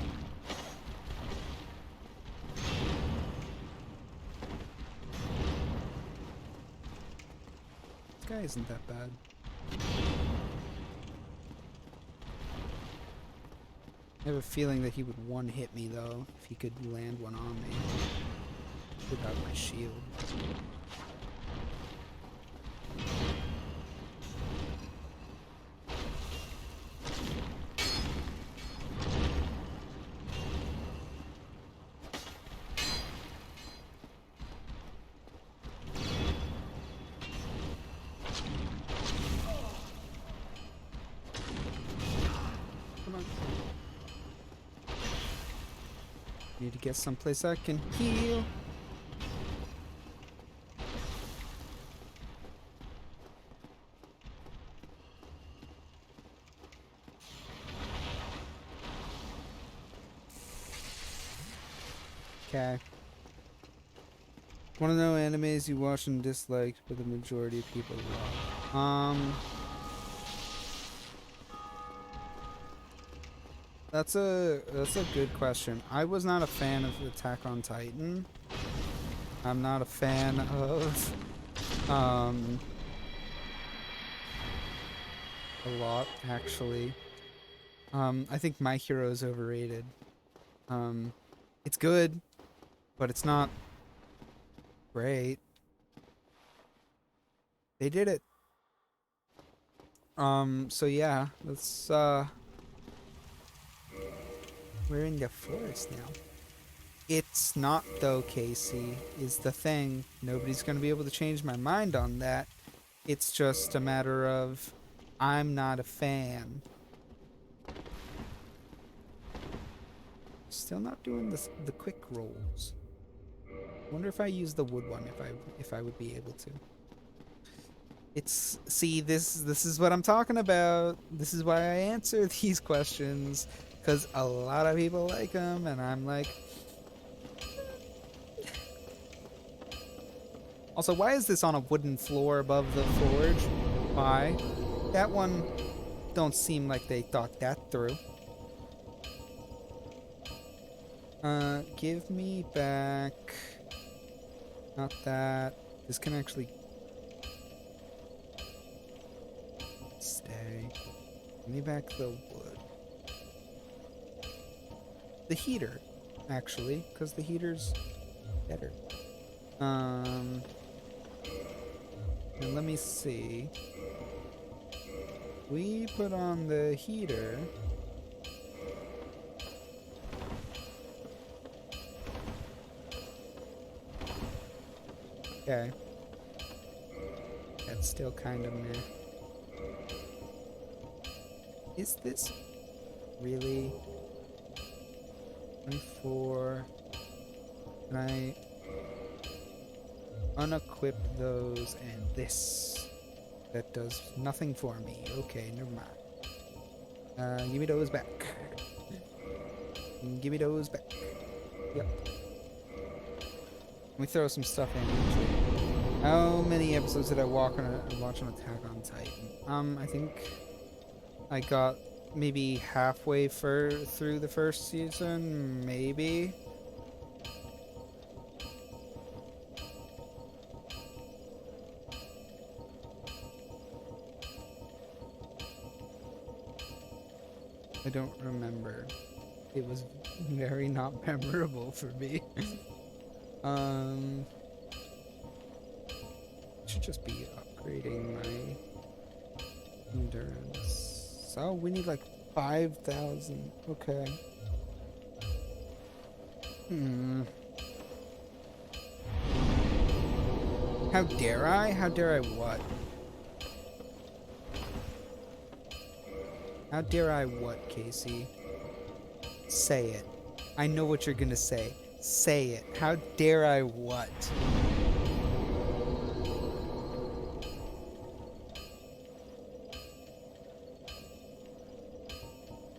This guy isn't that bad. I have a feeling that he would one-hit me, though, if he could land one on me without my shield. Come on. Need to get someplace I can heal. Okay. Want to know animes you watch and dislike, but the majority of people love? That's a good question. I was not a fan of Attack on Titan. I'm not a fan of a lot actually. I think My Hero is overrated. It's good, but it's not great. They did it. So yeah, let's we're in the forest now. It's not though, Casey, is the thing. Nobody's gonna be able to change my mind on that. It's just a matter of I'm not a fan. Still not doing the quick rolls. Wonder if I use the wood one if I would be able to. It's see this is what I'm talking about. This is why I answer these questions, because a lot of people like them, and I'm like, Also, why is this on a wooden floor above the forge? Why? That one don't seem like they thought that through. Give me back... Not that. This can actually... Stay. Give me back the wood. The heater, actually, because the heater's better. And let me see. We put on the heater. Okay. That's still kind of meh. Is this really 24? Can I unequip those and this? That does nothing for me. Okay, never mind. Give me those back. Give me those back. Yep. Let me throw some stuff in actually. How many episodes did I watch on Attack on Titan? I think I got maybe halfway through the first season, maybe. I don't remember. It was very not memorable for me. Should just be upgrading my endurance. So we need like 5,000. Okay. How dare I? How dare I what? How dare I what, Casey? Say it. I know what you're gonna say. Say it. How dare I what?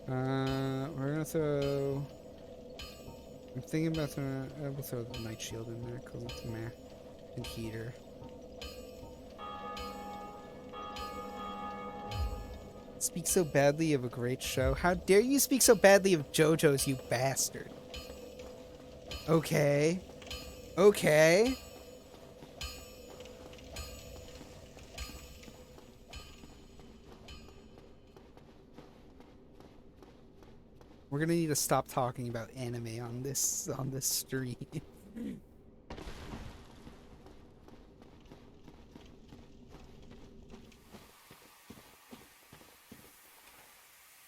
We're gonna throw... I'm thinking about throwing... we'll throw the night shield in there, because it's meh. And heater. Speak so badly of a great show. How dare you speak so badly of JoJo's, you bastard. Okay. Okay. We're gonna need to stop talking about anime on this stream.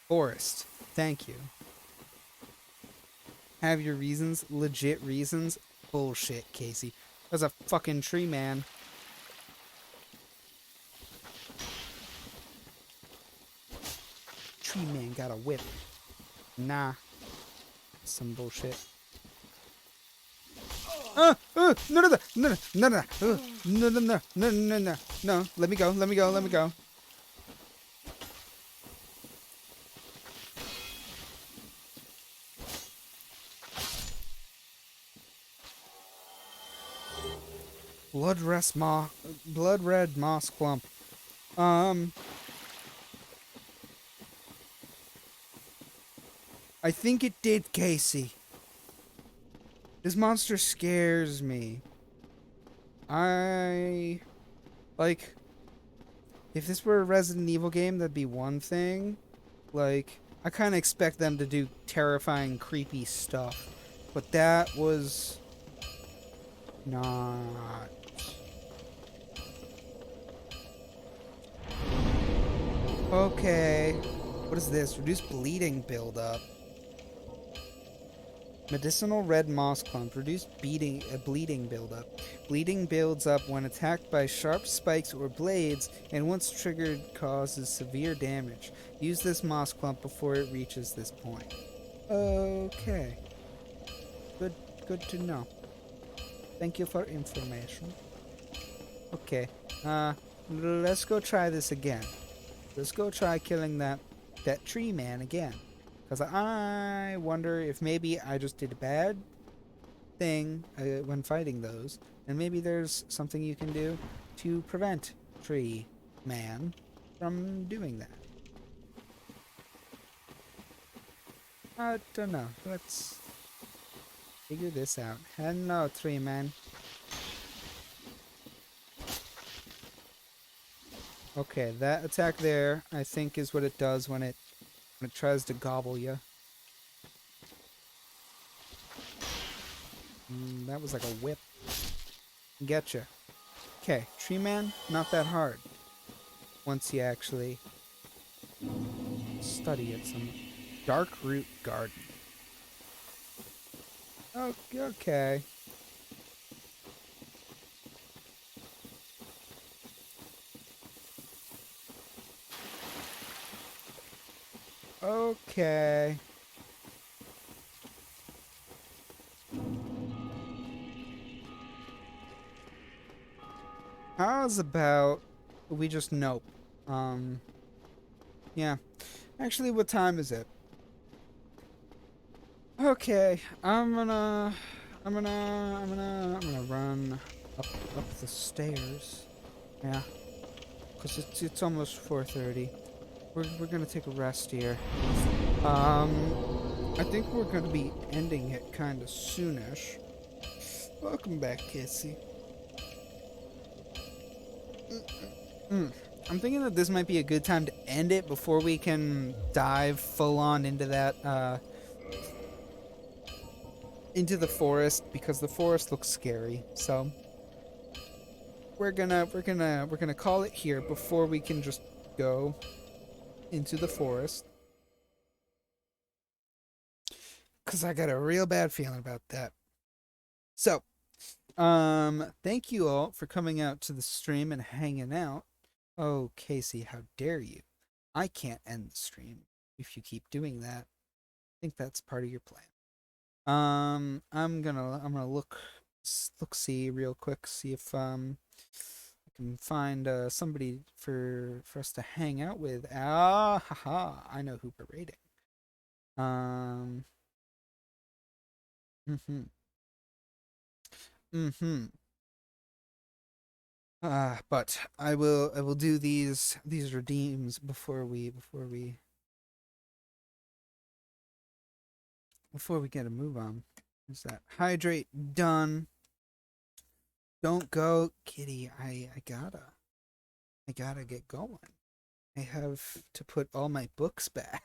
Forest, thank you. Have your reasons, legit reasons? Bullshit, Casey. That's a fucking tree man. Tree man got a whip. Nah. Some bullshit. No, no, no, no, no, no, no, no, no, no, no, no, no, let me go, let me go, let me go. Blood red moss clump. I think it did, Casey. This monster scares me. Like, if this were a Resident Evil game, that'd be one thing. Like, I kind of expect them to do terrifying, creepy stuff. But that was not. Okay. What is this? Reduce bleeding buildup. Medicinal red moss clump. Reduce bleeding buildup. Bleeding builds up when attacked by sharp spikes or blades, and once triggered causes severe damage. Use this moss clump before it reaches this point. Okay. Good to know. Thank you for information. Okay. Let's go try this again. Let's go try killing that tree man again. Because I wonder if maybe I just did a bad thing when fighting those. And maybe there's something you can do to prevent Tree Man from doing that. I don't know. Let's figure this out. Hello, Tree Man. Okay, that attack there, I think, is what it does when it tries to gobble you. That was like a whip. Getcha. Okay, Tree Man, not that hard. Once you actually study it some. Dark Root Garden. Okay. Okay. How's about we just nope? Yeah. Actually, what time is it? Okay, I'm gonna run up the stairs. Yeah, cause it's almost 4:30. We're gonna take a rest here. I think we're gonna be ending it kind of soonish. Welcome back, Kissy. I'm thinking that this might be a good time to end it before we can dive full on into that into the forest, because the forest looks scary. So we're gonna call it here before we can just go into the forest, because I got a real bad feeling about that. So thank you all for coming out to the stream and hanging out. Oh, Casey, how dare you? I can't end the stream if you keep doing that. I think that's part of your plan. I'm gonna look see real quick, see if I can find somebody for us to hang out with. Ah, haha! I know who we're raiding. Um, mm-hmm, mm-hmm. But I will do these redeems before we get a move on. Is that hydrate done? Don't go, kitty. I gotta get going. I have to put all my books back.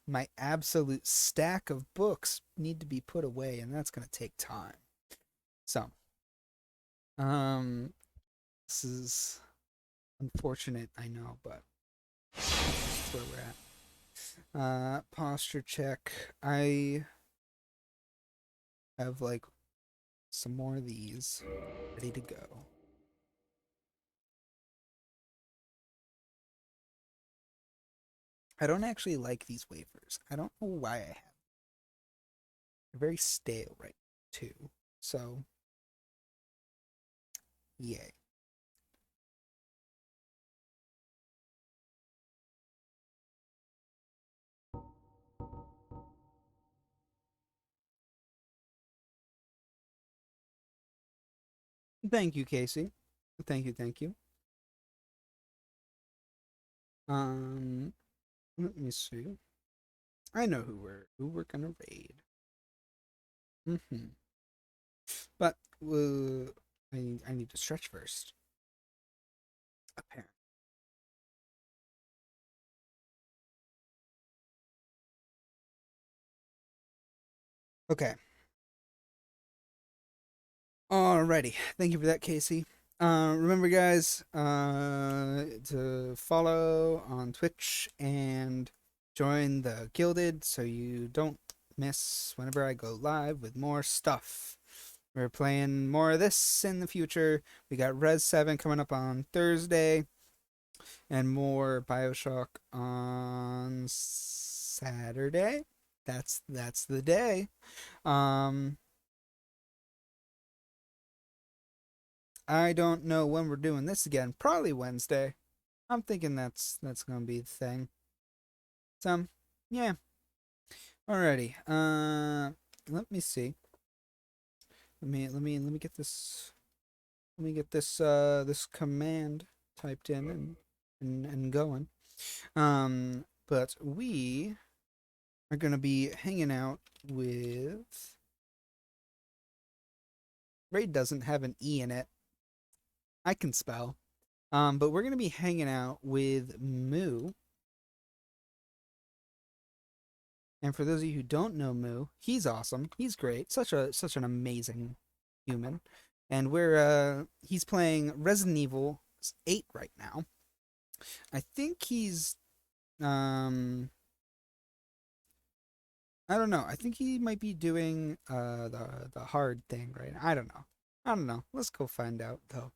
My absolute stack of books need to be put away, and that's gonna take time. So, um, this is unfortunate, I know, but that's where we're at. Posture check. I have like some more of these ready to go. I don't actually like these wafers. I don't know why I have. They're very stale right now, too. So, yay. Thank you, Casey. Thank you. Um, let me see. I know who we're gonna raid. Mm-hmm. But I need to stretch first. Apparently. Okay. Alrighty. Thank you for that, Casey. Remember, guys, to follow on Twitch and join the Gilded so you don't miss whenever I go live with more stuff. We're playing more of this in the future. We got Res 7 coming up on Thursday, and more BioShock on Saturday. That's the day. Um, I don't know when we're doing this again. Probably Wednesday. I'm thinking that's gonna be the thing. So yeah. Alrighty. Let me see. Let me get this Let me get this this command typed in and going. But we are gonna be hanging out with. Raid doesn't have an E in it. I can spell. But we're gonna be hanging out with Moo. And for those of you who don't know Moo, he's awesome. He's great. Such an amazing human. And we're he's playing Resident Evil 8 right now. I think he's I don't know. I think he might be doing the hard thing right now. I don't know. I don't know. Let's go find out though.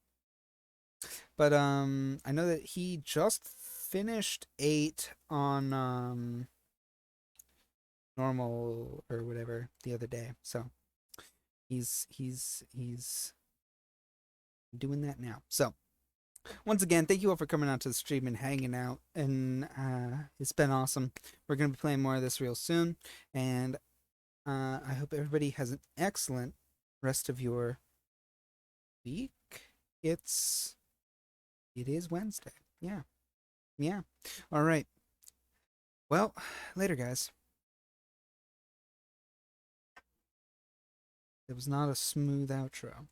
But I know that he just finished 8 on normal or whatever the other day. So he's doing that now. So once again, thank you all for coming out to the stream and hanging out, and it's been awesome. We're gonna be playing more of this real soon, and I hope everybody has an excellent rest of your week. It is Wednesday. Yeah. Yeah. All right. Well, later, guys. It was not a smooth outro.